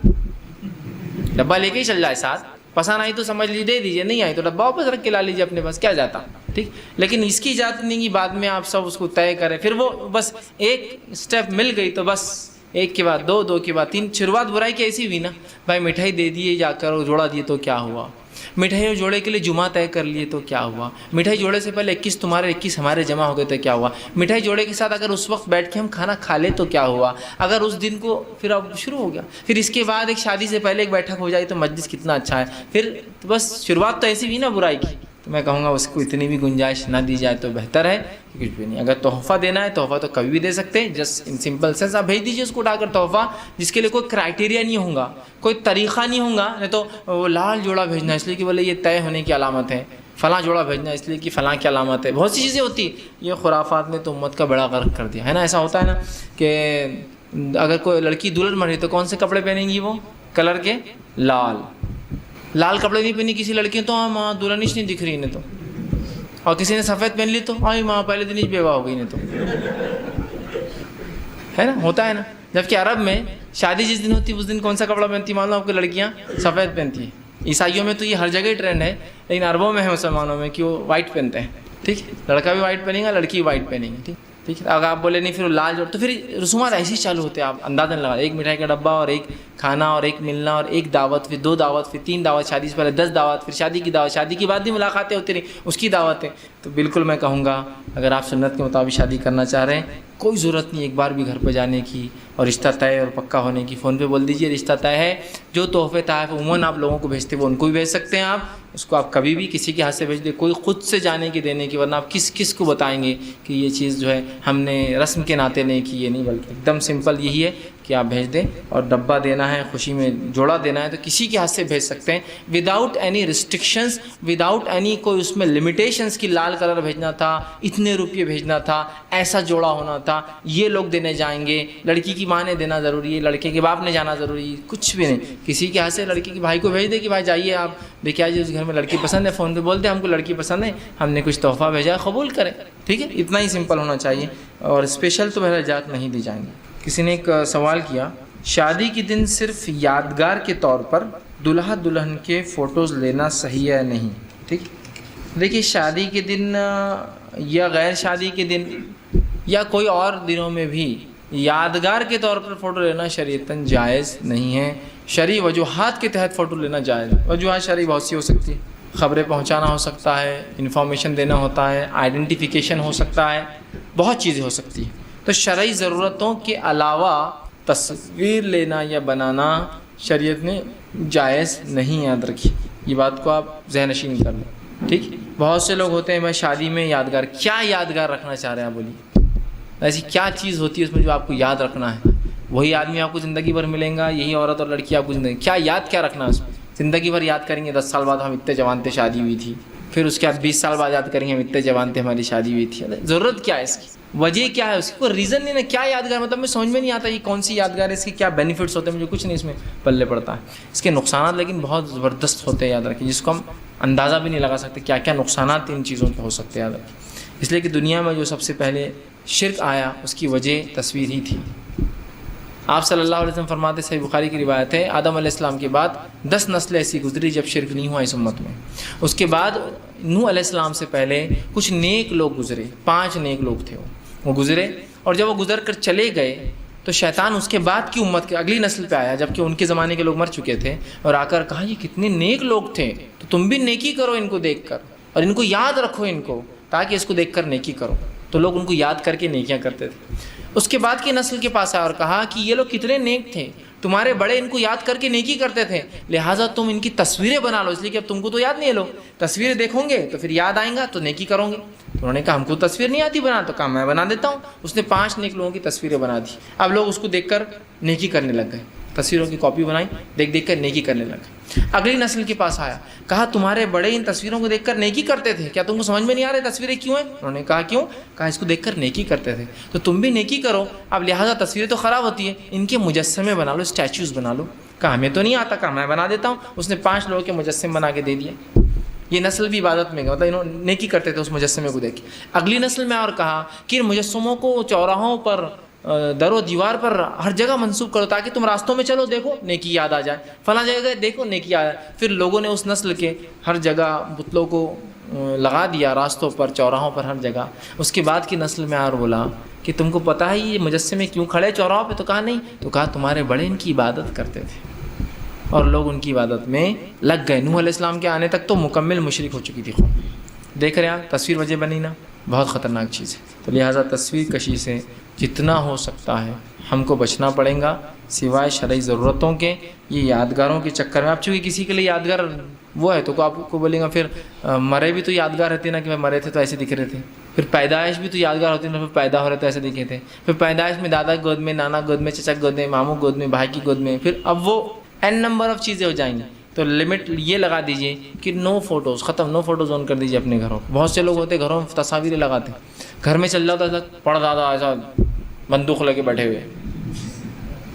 ڈبہ لے کے ہی چل جائے ساتھ. پسند آئی تو سمجھ لیجیے دے دیجیے، نہیں آئی تو ڈبہ واپس رکھ کے لا لیجیے اپنے پاس، کیا جاتا. ٹھیک، لیکن اس کی اجازت نہیں کہ بعد میں آپ سب اس کو طے کریں. پھر وہ بس ایک اسٹیپ مل گئی تو بس ایک کے بعد دو، دو کے بعد تین. شروعات برائی کی ایسی ہوئی نا، بھائی مٹھائی دے دیے جا کر اور جوڑا دیے تو کیا ہوا. مٹھائی جوڑے کے لیے جمعہ طے کر لیے تو کیا ہوا؟ مٹھائی جوڑے سے پہلے 21 تمہارے 21 ہمارے جمع ہو گئے تو کیا ہوا؟ مٹھائی جوڑے کے ساتھ اگر اس وقت بیٹھ کے ہم کھانا کھا لیں تو کیا ہوا؟ اگر اس دن کو پھر اب شروع ہو گیا، پھر اس کے بعد ایک شادی سے پہلے ایک بیٹھک ہو جائے تو مجلس کتنا اچھا ہے. پھر بس شروعات تو ایسی بھی نا برائی کی، تو میں کہوں گا اس کو اتنی بھی گنجائش نہ دی جائے تو بہتر ہے. کچھ بھی نہیں، اگر تحفہ دینا ہے تحفہ تو کبھی بھی دے سکتے ہیں، جسٹ ان سمپل سینس آپ بھیج دیجیے اس کو اٹھا کر تحفہ، جس کے لیے کوئی کرائٹیریا نہیں ہوگا، کوئی طریقہ نہیں ہوگا. نہیں تو وہ لال جوڑا بھیجنا اس لیے کہ بولے یہ طے ہونے کی علامت ہے، فلاں جوڑا بھیجنا اس لیے کہ فلاں کی علامت ہے. بہت سی چیزیں ہوتی ہیں. یہ خرافات نے تو امت کا بڑا غرق کر دیا ہے نا. ایسا ہوتا ہے نا کہ اگر کوئی لڑکی دلہن بن رہی تو کون سے کپڑے پہنیں گی؟ وہ کلر کے لال کپڑے نہیں پہنی کسی لڑکی تو ماں دلہن نہیں دکھ رہی انہیں تو. اور کسی نے سفید پہن لی تو ماں پہلے دن ہی بیوہ ہو گئی نہیں تو، ہے نا، ہوتا ہے نا. جبکہ عرب میں شادی جس دن ہوتی ہے اس دن کون سا کپڑا پہنتی معلوم آپ کو؟ لڑکیاں سفید پہنتی ہیں. عیسائیوں میں تو یہ ہر جگہ ٹرینڈ ہے، لیکن عربوں میں ہے مسلمانوں میں کہ وہ وائٹ پہنتے ہیں. ٹھیک، لڑکا بھی وائٹ پہنے گا، لڑکی بھی وائٹ پہنیں گی. ٹھیک ہے. اگر آپ بولے نہیں پھر لال جوڑ تو پھر رسومات ایسے ہی چالو ہوتے ہیں. آپ اندازہ نہیں لگا، ایک مٹھائی کا ڈبہ اور ایک کھانا اور ایک ملنا اور ایک دعوت، پھر 2 دعوت، پھر 3 دعوت، شادی سے پہلے 10 دعوت، پھر شادی کی دعوت، شادی کے بعد بھی ملاقاتیں ہوتی رہی، اس کی دعوتیں. تو بالکل میں کہوں گا اگر آپ سنت کے مطابق شادی کرنا چاہ رہے ہیں کوئی ضرورت نہیں ایک بار بھی گھر پہ جانے کی اور رشتہ طے اور پکا ہونے کی. فون پہ بول دیجئے رشتہ طے ہے. جو تحفے تحائف عموماً آپ لوگوں کو بھیجتے وہ ان کو بھی بھیج سکتے ہیں. آپ اس کو آپ کبھی بھی کسی کے ہاتھ سے بھیج دیں، کوئی خود سے جانے کی دینے کی، ورنہ آپ کس کو بتائیں گے کہ یہ چیز جو ہے ہم نے رسم کے ناطے نہیں کی. یہ نہیں، بلکہ ایک دم سمپل یہی ہے کہ آپ بھیج دیں. اور ڈبہ دینا ہے، خوشی میں جوڑا دینا ہے تو کسی کے ہاتھ سے بھیج سکتے ہیں without any restrictions, without any کوئی اس میں لمیٹیشنز کی لال کلر بھیجنا تھا، اتنے روپے بھیجنا تھا، ایسا جوڑا ہونا تھا، یہ لوگ دینے جائیں گے، لڑکی کی ماں نے دینا ضروری ہے، لڑکے کے باپ نے جانا ضروری ہے. کچھ بھی نہیں. کسی کے ہاتھ سے لڑکی کے بھائی کو بھیج دے کہ بھائی جائیے آپ دیکھیے آج اس گھر میں لڑکی پسند ہے، فون پہ بول دیں ہم کو لڑکی پسند ہے، ہم نے کچھ تحفہ بھیجا ہے، قبول کریں. ٹھیک ہے، اتنا ہی سمپل ہونا چاہیے. اور اسپیشل تو بہرحال جات نہیں دی جائیں گی. کسی نے ایک سوال کیا، شادی کے دن صرف یادگار کے طور پر دلہا دلہن کے فوٹوز لینا صحیح ہے نہیں؟ ٹھیک، دیکھیے شادی کے دن یا غیر شادی کے دن یا کوئی اور دنوں میں بھی یادگار کے طور پر فوٹو لینا شریعتاً جائز نہیں ہے. شرعی وجوہات کے تحت فوٹو لینا جائز ہے. وجوہات شرعی بہت سی ہو سکتی ہے. خبریں پہنچانا ہو سکتا ہے، انفارمیشن دینا ہوتا ہے، آئیڈینٹیفیکیشن ہو سکتا ہے، بہت چیزیں ہو سکتی ہیں. تو شرعی ضرورتوں کے علاوہ تصویر لینا یا بنانا شریعت نے جائز نہیں. یاد رکھیے یہ بات کو آپ ذہن نشین کر لیں. ٹھیک، بہت سے لوگ ہوتے ہیں میں شادی میں یادگار، کیا یادگار رکھنا چاہ رہے ہیں آپ بولیے؟ ایسی کیا چیز ہوتی ہے اس میں جو آپ کو یاد رکھنا ہے؟ وہی آدمی آپ کو زندگی بھر ملیں گا، یہی عورت اور لڑکی آپ کو زندگی، کیا یاد رکھنا ہے اس میں؟ زندگی بھر یاد کریں گے 10 سال بعد ہم اتنے جوان تھے شادی ہوئی تھی، پھر اس کے بعد 20 سال بعد یاد کریں گے ہم اتنے جوان تھے ہماری شادی ہوئی تھی. ضرورت کیا ہے اس کی؟ وجہ کیا ہے اس کی؟ کوئی ریزن نہیں ہے. کیا یادگار مطلب مجھے سمجھ میں نہیں آتا یہ کون سی یادگار ہے، اس کے کیا بینیفٹس ہوتے ہیں، مجھے کچھ نہیں اس میں پلے پڑتا ہے. اس کے نقصانات لیکن بہت زبردست ہوتے ہیں، یاد رکھیں، جس کو ہم اندازہ بھی نہیں لگا سکتے کیا کیا نقصانات ان چیزوں کے ہو سکتے ہیں. یاد رکھیں اس لیے کہ دنیا میں جو سب سے پہلے شرک آیا اس کی وجہ تصویر ہی تھی. آپ صلی اللہ علیہ وسلم فرماتے، صحیح بخاری کی روایت ہے، آدم علیہ السلام کے بعد 10 نسلیں ایسی گزری جب شرک نہیں ہوا اس امت میں. اس کے بعد نوح علیہ السلام سے پہلے کچھ نیک لوگ گزرے، 5 نیک لوگ تھے وہ گزرے. اور جب وہ گزر کر چلے گئے تو شیطان اس کے بعد کی امت کے اگلی نسل پہ آیا جبکہ ان کے زمانے کے لوگ مر چکے تھے، اور آ کر کہا یہ کتنے نیک لوگ تھے، تو تم بھی نیکی کرو ان کو دیکھ کر اور ان کو یاد رکھو ان کو، تاکہ اس کو دیکھ کر نیکی کرو. تو لوگ ان کو یاد کر کے نیکیاں کرتے تھے. اس کے بعد کی نسل کے پاس آیا اور کہا کہ یہ لوگ کتنے نیک تھے، تمہارے بڑے ان کو یاد کر کے نیکی کرتے تھے، لہٰذا تم ان کی تصویریں بنا لو، اس لیے کہ اب تم کو تو یاد نہیں ہے، لوگ تصویریں دیکھو گے تو پھر یاد آئیں گا تو نیکی کرو گے. انہوں نے کہا ہم کو تصویر نہیں آتی بنا، تو کہا میں بنا دیتا ہوں. اس نے 5 نیک لوگوں کی تصویریں بنا دی. اب لوگ اس کو دیکھ کر نیکی کرنے لگ گئے، تصویروں کی کاپی بنائی، دیکھ کر نیکی کرنے لگ گئے. اگلی نسل کے پاس آیا، کہا تمہارے بڑے ان تصویروں کو دیکھ کر نیکی کرتے تھے، کیا تم کو سمجھ میں نہیں آ رہے تصویریں کیوں ہیں؟ انہوں نے کہا کیوں؟ کہا اس کو دیکھ کر نیکی کرتے تھے تو تم بھی نیکی کرو. اب لہٰذا تصویریں تو خراب ہوتی ہیں، ان کے مجسمے بنا لو، اسٹیچوز بنا لو. کہا ہمیں تو نہیں آتا، کہا میں بنا دیتا ہوں. اس نے 5 لوگوں کے مجسمے بنا کے دے دیے. یہ نسل بھی عبادت میں گیا، مطلب انہوں نیکی کرتے تھے اس مجسمے کو دیکھ کے. اگلی نسل میں اور کہا کہ ان مجسموں کو چوراہوں پر، در و دیوار پر ہر جگہ منسوب کرو تاکہ تم راستوں میں چلو دیکھو نیکی یاد آ جائے، فلاں جگہ گئے دیکھو نیکی یاد آ جائے. پھر لوگوں نے اس نسل کے ہر جگہ بتلوں کو لگا دیا، راستوں پر، چوراہوں پر، ہر جگہ. اس کے بعد کی نسل میں اور بولا کہ تم کو پتہ ہے یہ مجسمے کیوں کھڑے چوراہوں پہ؟ تو کہا نہیں. تو کہا تمہارے بڑے ان کی عبادت کرتے تھے. اور لوگ ان کی عبادت میں لگ گئے. نوح علیہ السلام کے آنے تک تو مکمل مشرک ہو چکی تھی قوم. دیکھ رہے ہیں آپ تصویر وجہ بنی نا, بہت خطرناک چیز ہے. تو لہٰذا تصویر کشی سے جتنا ہو سکتا ہے ہم کو بچنا پڑے گا, سوائے شرعی ضرورتوں کے. یہ یادگاروں کے چکر میں, آپ چونکہ کسی کے لیے یادگار وہ ہے تو آپ کو بولیں گا پھر مرے بھی تو یادگار رہتے نا کہ مرے تھے تو ایسے دکھ رہے تھے. پھر پیدائش بھی تو یادگار ہوتی ہے نا, پھر پیدا ہو رہے تو ایسے دکھے تھے. پھر پیدائش میں دادا گود میں, نانا گود میں, چچا گود میں, ماموں گود میں, بھائی کی گود میں, پھر اب وہ n نمبر آف چیزیں ہو جائیں گی. تو لمٹ یہ لگا دیجئے کہ نو فوٹوز, ختم, نو فوٹوز آن کر دیجئے اپنے گھروں. بہت سے لوگ ہوتے گھروں میں تصاویریں لگاتے, گھر میں چل جاتا تھا پڑ دادا ایسا بندوق لے کے بیٹھے ہوئے,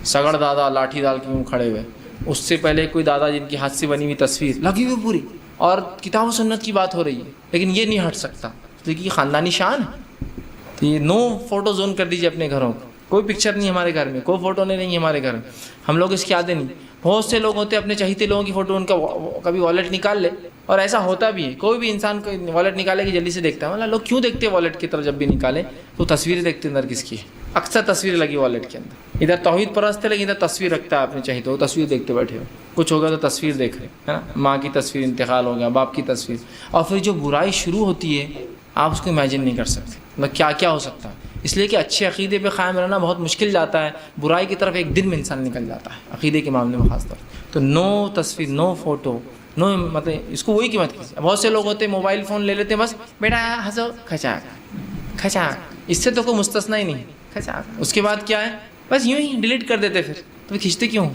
سگڑ دادا لاٹھی ڈال کے کھڑے ہوئے, اس سے پہلے کوئی دادا جن کی ہاتھ سے بنی ہوئی تصویر لگی ہوئی پوری, اور کتاب و سنت کی بات ہو رہی ہے, لیکن یہ نہیں ہٹ سکتا کیونکہ یہ خاندانی شان ہے. تو یہ نو فوٹو زون کر دیجیے اپنے گھروں کو. کوئی پکچر نہیں ہمارے گھر میں, کوئی فوٹو نہیں ہے ہمارے گھر میں, ہم لوگ اس کے عادی نہیں. بہت سے لوگ ہوتے ہیں اپنے چہیتے لوگوں کی فوٹو ان کا کبھی والٹ نکال لے, اور ایسا ہوتا بھی ہے. کوئی بھی انسان کو والٹ نکالے کہ جلدی سے دیکھتا ہے, مطلب لوگ کیوں دیکھتے ہیں والٹ کی طرف جب بھی نکالے تو تصویریں دیکھتے اندر کس کی ہے. اکثر تصویریں لگی والٹ کے اندر, ادھر توحید پرست ہے لیکن ادھر تصویر رکھتا ہے اپنے چہیتے, وہ تصویر دیکھتے بیٹھے ہو. کچھ ہوگا تو تصویر دیکھ رہے ہے نا, ماں کی تصویر, انتقال ہو گیا, باپ کی تصویر. اور پھر جو برائی شروع ہوتی ہے آپ اس کو امیجن نہیں کر سکتے مطلب کیا کیا ہو سکتا ہے. اس لیے کہ اچھے عقیدے پہ قائم رہنا بہت مشکل جاتا ہے, برائی کی طرف ایک دن میں انسان نکل جاتا ہے عقیدے کے معاملے میں خاص طور. تو نو تصویر, نو فوٹو, نو مطلب اس کو وہی قیمت کیجیے. بہت سے لوگ ہوتے ہیں موبائل فون لے لیتے ہیں, بس بیٹا ہنسو کھچاک کھچاک, اس سے تو کوئی مستثنا ہی نہیں, کھچاک. اس کے بعد کیا ہے, بس یوں ہی ڈیلیٹ کر دیتے. پھر تو کھینچتے کیوں,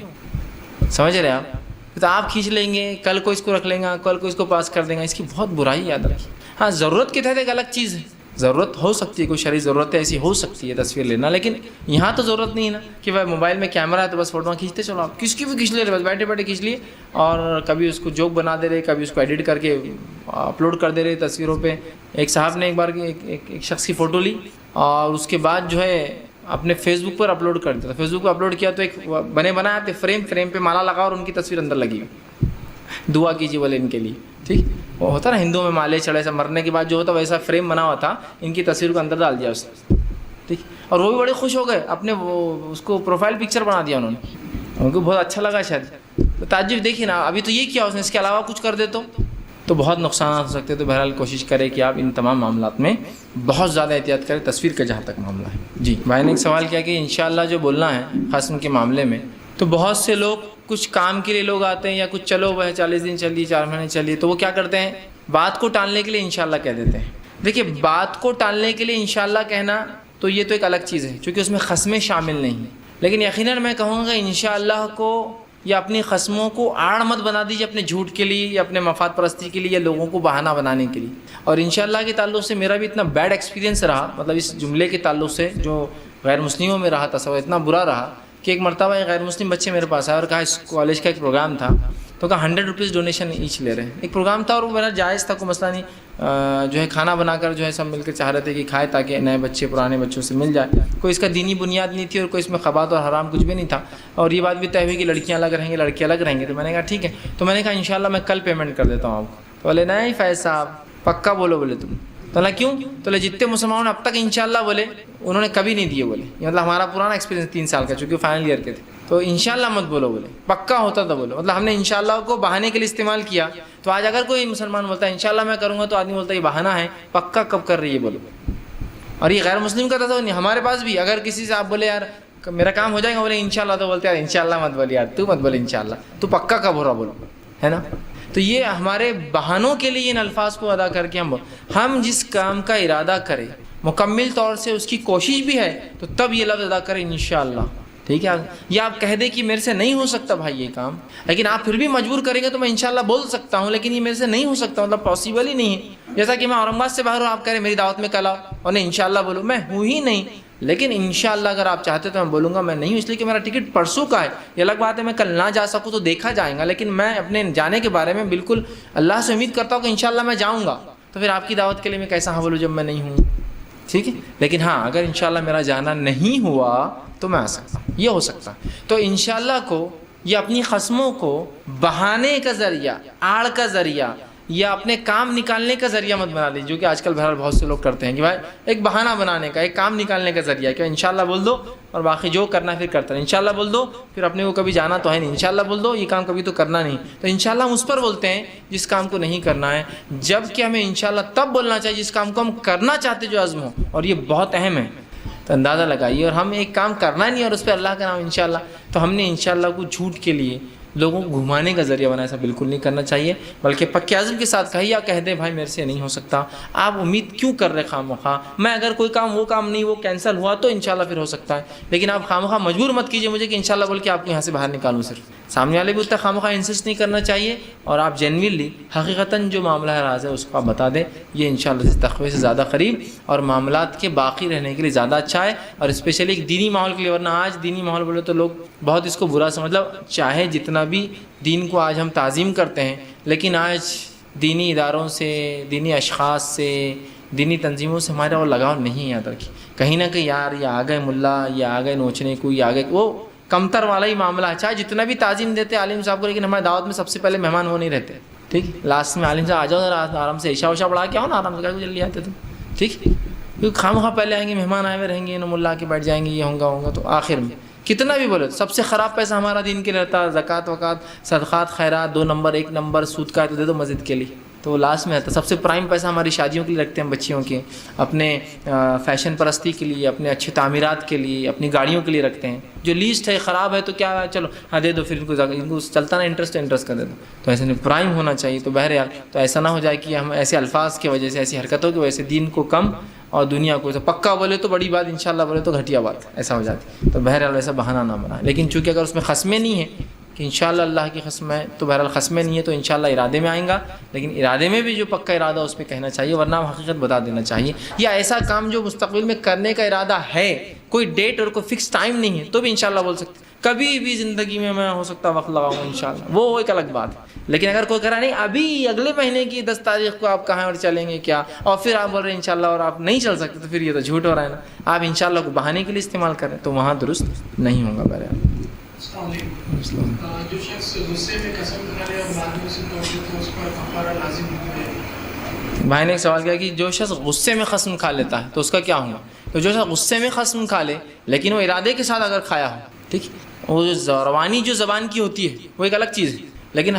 سمجھ رہے آپ؟ تو آپ کھینچ لیں گے, کل کو اس کو رکھ لیں گا, کل کو اس کو پاس کر دیں گا. اس کی بہت برائی یاد رکھیے. ہاں ضرورت کے تحت ایک الگ چیز ہے, ضرورت ہو سکتی ہے, کوئی شرعی ضرورت ہے ایسی ہو سکتی ہے تصویر لینا, لیکن یہاں تو ضرورت نہیں ہے نا کہ بھائی موبائل میں کیمرہ ہے تو بس فوٹو کھینچتے چلو. آپ کس کی بھی کھینچ لے رہے, بس بیٹھے بیٹھے کھینچ لیے, اور کبھی اس کو جوک بنا دے رہے, کبھی اس کو ایڈٹ کر کے اپلوڈ کر دے رہے تصویروں پہ. ایک صاحب نے ایک بار ایک شخص کی فوٹو لی اور اس کے بعد جو ہے اپنے فیس بک پر اپلوڈ کر دیا. فیس بک پہ اپلوڈ کیا تو ایک بنایا تھے فریم پہ مالا لگا اور ان کی تصویر اندر لگی ہوئی, دعا کیجیے بولے ان کے لیے. ٹھیک, وہ ہوتا نا ہندوؤں میں مالے چڑھے, ایسا مرنے کے بعد جو ہوتا ویسا فریم بنا ہوا تھا, ان کی تصویر کو اندر ڈال دیا اس نے. ٹھیک, اور وہ بھی بڑے خوش ہو گئے, اپنے وہ اس کو پروفائل پکچر بنا دیا انہوں نے, ان کو بہت اچھا لگا شاید. تعجب دیکھیے نا, ابھی تو یہ کیا اس نے, اس کے علاوہ کچھ کر دے تو بہت نقصانات ہو سکتے. تو بہرحال کوشش کرے کہ آپ ان تمام معاملات میں بہت زیادہ احتیاط کریں, تصویر کا جہاں تک معاملہ ہے. جی بھائی نے ایک سوال کیا کہ انشاءاللہ جو بولنا ہے خاص ان کے معاملے میں, تو بہت سے لوگ کچھ کام کے لیے لوگ آتے ہیں یا کچھ چلو وہ 40 دن چلیے, 4 مہینے چلیے, تو وہ کیا کرتے ہیں بات کو ٹالنے کے لیے انشاءاللہ کہہ دیتے ہیں. دیکھیے بات کو ٹالنے کے لیے انشاءاللہ کہنا تو یہ تو ایک الگ چیز ہے چونکہ اس میں قسمیں شامل نہیں ہیں, لیکن یقیناً میں کہوں گا انشاءاللہ کو یا اپنی قسموں کو آڑ مت بنا دیجیے اپنے جھوٹ کے لیے یا اپنے مفاد پرستی کے لیے یا لوگوں کو بہانہ بنانے کے لیے. اور انشاءاللہ کے تعلق سے میرا بھی اتنا بیڈ ایکسپیرینس رہا, مطلب اس جملے کے تعلق سے جو غیر مسلموں میں رہا تصور اتنا برا رہا کہ ایک مرتبہ ایک غیر مسلم بچے میرے پاس آئے اور کہا اس کالج کا ایک پروگرام تھا, تو کہا 100 روپیز ڈونیشن ایچ لے رہے ہیں. ایک پروگرام تھا اور وہ میرا جائز تھا, کوئی مسئلہ نہیں, جو ہے کھانا بنا کر جو ہے سب مل کے چاہ رہے تھے کہ کھائے تاکہ نئے بچے پرانے بچوں سے مل جائے. کوئی اس کا دینی بنیاد نہیں تھی اور کوئی اس میں خبات اور حرام کچھ بھی نہیں تھا, اور یہ بات بھی طے ہوئی کہ لڑکیاں الگ رہیں گے لڑکے الگ رہیں گے. تو میں نے کہا ٹھیک ہے, تو میں نے کہا انشاءاللہ میں کل پیمنٹ کر دیتا ہوں آپ کو. تو بولے نہیں فیض صاحب پکا بولو, بولے تم. تو بولا کیوں, تو جتنے مسلمانوں نے اب تک انشاءاللہ بولے انہوں نے کبھی نہیں دیے بولے, مطلب ہمارا پرانا ایکسپیرینس 3 سال کا چونکہ فائنل ایئر کے تھے, تو انشاءاللہ مت بولو بولے, پکا ہوتا تھا بولو. مطلب ہم نے انشاءاللہ کو بہانے کے لیے استعمال کیا. تو آج اگر کوئی مسلمان بولتا ہے انشاءاللہ میں کروں گا, تو آدمی بولتا ہے یہ بہانہ ہے, پکا کب کر رہی ہے بولو. اور یہ غیر مسلم کا تھا ہمارے پاس بھی, اگر کسی سے آپ بولے یار میرا کام ہو جائے گا, بولے انشاءاللہ, تو بولتے یار انشاءاللہ مت بول, یار تو مت بول انشاءاللہ, تو پکا کب ہو رہا بولو, ہے نا. تو یہ ہمارے بہانوں کے لیے ان الفاظ کو ادا کر کے ہم جس کام کا ارادہ کریں مکمل طور سے اس کی کوشش بھی ہے, تو تب یہ لفظ ادا کریں انشاءاللہ. ٹھیک ہے, یا آپ کہہ دیں کہ میرے سے نہیں ہو سکتا بھائی یہ کام, لیکن آپ پھر بھی مجبور کریں گے تو میں انشاءاللہ بول سکتا ہوں, لیکن یہ میرے سے نہیں ہو سکتا, مطلب پاسبل ہی نہیں ہے. جیسا کہ میں اورنگ آباد سے باہر ہوں, آپ کہہ رہے میری دعوت میں کل آؤ اور نہیں انشاءاللہ بولو, میں ہوں ہی نہیں. لیکن انشاءاللہ اگر آپ چاہتے تو میں بولوں گا, میں نہیں ہوں اس لیے کہ میرا ٹکٹ پرسوں کا ہے. یہ الگ بات ہے میں کل نہ جا سکوں تو دیکھا جائے گا, لیکن میں اپنے جانے کے بارے میں بالکل اللہ سے امید کرتا ہوں کہ انشاءاللہ میں جاؤں گا. تو پھر آپ کی دعوت کے لیے میں کیسا ہاں بولوں جب میں نہیں ہوں. ٹھیک ہے, لیکن ہاں اگر انشاءاللہ میرا جانا نہیں ہوا تو میں آ سکتا ہوں, یہ ہو سکتا. تو انشاءاللہ کو یا اپنی قسموں کو بہانے کا ذریعہ, آڑ کا ذریعہ یا اپنے کام نکالنے کا ذریعہ مت بنا لیجیے، جو کہ آج کل بہرحال بہت سے لوگ کرتے ہیں کہ بھائی ایک بہانہ بنانے کا، ایک کام نکالنے کا ذریعہ کہ انشاءاللہ بول دو اور باقی جو کرنا ہے پھر کرتا رہے، انشاءاللہ بول دو پھر اپنے کو کبھی جانا تو ہے نہیں، انشاءاللہ بول دو یہ کام کبھی تو کرنا نہیں، تو انشاءاللہ ہم اس پر بولتے ہیں جس کام کو نہیں کرنا ہے، جب کہ ہمیں انشاءاللہ تب بولنا چاہیے جس کام کو ہم کرنا چاہتے جو عزم ہو، اور یہ بہت اہم ہے۔ تو اندازہ لگائیے، اور ہم ایک کام کرنا نہیں اور اس پہ اللہ کا نام انشاءاللہ، تو ہم نے انشاءاللہ کو جھوٹ کے لیے لوگوں کو گھمانے کا ذریعہ بنا، ایسا بالکل نہیں کرنا چاہیے، بلکہ پکے عزم کے ساتھ کہیے یا کہہ دیں بھائی میرے سے نہیں ہو سکتا، آپ امید کیوں کر رہے خواہ مخواہ، میں اگر کوئی کام وہ کام نہیں وہ کینسل ہوا تو انشاءاللہ پھر ہو سکتا ہے، لیکن آپ خواہ مخواہ مجبور مت کیجیے مجھے کہ انشاءاللہ بول کے آپ کو یہاں سے باہر نکالوں، صرف سامنے والے بھی اتنا خواہ مخواہ انسسٹ نہیں کرنا چاہیے، اور آپ جینوینلی حقیقتاً جو معاملہ ہے راز ہے اس کو آپ بتا دیں، یہ انشاءاللہ اس تقوی سے زیادہ قریب اور معاملات کے باقی رہنے کے لیے زیادہ اچھا ہے، اور اسپیشلی ایک دینی ماحول کے لیے، ورنہ آج دینی ماحول بولے تو لوگ بہت اس کو برا مطلب چاہے جتنا بھی دین کو آج ہم تعظیم کرتے ہیں، لیکن آج دینی اداروں سے، دینی اشخاص سے، دینی تنظیموں سے ہمارا وہ لگاؤ نہیں ہے، یاد رکھیے کہیں نہ کہیں یار یہ آ گئے ملا، یہ آ گئے نوچنے کو، یہ آ گئے وہ کمتر والا ہی معاملہ ہے، چاہے جتنا بھی تعظیم دیتے عالم صاحب کو، لیکن ہماری دعوت میں سب سے پہلے مہمان وہ نہیں رہتے، ٹھیک، لاسٹ میں عالم صاحب آ جاؤ ذرا آرام سے عشاء وشا پڑھا کے آؤ نا، آرام سے جلدی آتے تم، ٹھیک، کیونکہ خواہ پہلے آئیں گے، مہمان آئے ہوئے رہیں گے، ملا کے بیٹھ جائیں گے، یہ ہوگا تو آخر میں کتنا بھی بولے سب سے خراب پیسہ ہمارا دین کے لیے رہتا ہے، زکوٰۃ وکات صدقات خیرات 2 نمبر 1 نمبر، سود کا ہے تو دے دو مسجد کے لیے، تو وہ لاسٹ میں آتا ہے۔ سب سے پرائم پیسہ ہماری شادیوں کے لیے رکھتے ہیں، بچیوں کے، اپنے فیشن پرستی کے لیے، اپنے اچھے تعمیرات کے لیے، اپنی گاڑیوں کے لیے رکھتے ہیں، جو لیسٹ ہے خراب ہے تو کیا ہے چلو ہاں دے دو، پھر ان کو چلتا نا انٹرسٹ کا دے دو، تو ایسے نہیں، پرائم ہونا چاہیے۔ تو بہرحال تو ایسا نہ ہو جائے کہ ہم ایسے الفاظ کی وجہ سے، ایسی حرکتوں کی وجہ سے دین کو کم اور دنیا کو پکا بولے تو بڑی بات، انشاءاللہ بولے تو گھٹیا بات، ایسا ہو جاتی، تو بہرحال ویسا بہانہ نہ بنائے، لیکن چونکہ اگر اس میں قسمیں نہیں ہیں کہ انشاءاللہ اللہ کی قسم ہے، تو بہرحال قسمیں نہیں ہے تو انشاءاللہ ارادے میں آئیں گا، لیکن ارادے میں بھی جو پکا ارادہ اس پہ کہنا چاہیے، ورنہ حقیقت بتا دینا چاہیے، یا ایسا کام جو مستقبل میں کرنے کا ارادہ ہے، کوئی ڈیٹ اور کوئی فکس ٹائم نہیں ہے تو بھی انشاءاللہ بول سکتے، کبھی بھی زندگی میں ہو سکتا وقت لگاؤں گا انشاءاللہ، وہ ایک الگ بات ہے، لیکن اگر کوئی کرا نہیں ابھی اگلے مہینے کی 10 تاریخ کو آپ کہاں اور چلیں گے کیا، اور پھر آپ بول رہے ہیں انشاءاللہ اور آپ نہیں چل سکتے، تو پھر یہ تو جھوٹ ہو رہا ہے نا، آپ انشاءاللہ کو بہانے کے لیے استعمال کریں تو وہاں درست نہیں ہوگا۔ بہرحال جو شخص غصے میں قسم کھا لے اور بعد میں اسے توڑے تو اس پر کفارہ لازم ہے۔ بھائی نے ایک سوال کیا کہ جو شخص غصے میں قسم کھا لیتا ہے تو اس کا کیا ہوگا؟ تو جو شخص غصے میں قسم کھا لے لیکن وہ ارادے کے ساتھ اگر کھایا ہو، ٹھیک، وہ جو روانی جو زبان کی ہوتی ہے وہ ایک الگ چیز ہے، لیکن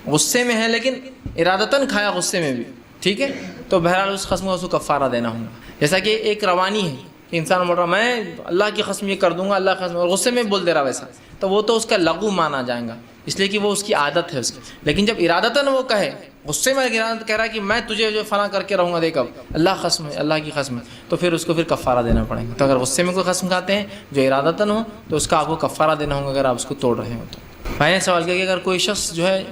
غصے میں ہے لیکن ارادتاً کھایا غصے میں بھی، ٹھیک ہے، تو بہرحال اس قسم کو اس کو کفارہ دینا ہوگا۔ جیسا کہ ایک روانی ہے کہ انسان بول رہا میں اللہ کی قسم یہ کر دوں گا، اللہ کی قسم، اور غصے میں بول دے رہا ویسا، تو وہ تو اس کا لغو مانا جائے گا، اس لیے کہ وہ اس کی عادت ہے اس کی، لیکن جب ارادتاً وہ کہے، غصے میں ارادت کہہ رہا ہے کہ میں تجھے جو فلاں کر کے رہوں گا، دیکھ اب اللہ قسم ہے، اللہ کی قسم ہے، تو پھر اس کو پھر کفارہ دینا پڑے گا۔ تو اگر غصے میں کوئی قسم کھاتے ہیں جو ارادتاً ہو تو اس کا آپ کو کفارہ دینا ہوگا اگر آپ اس کو توڑ رہے ہو تو۔ میں نے سوال کیا کہ اگر کوئی شخص جو ہے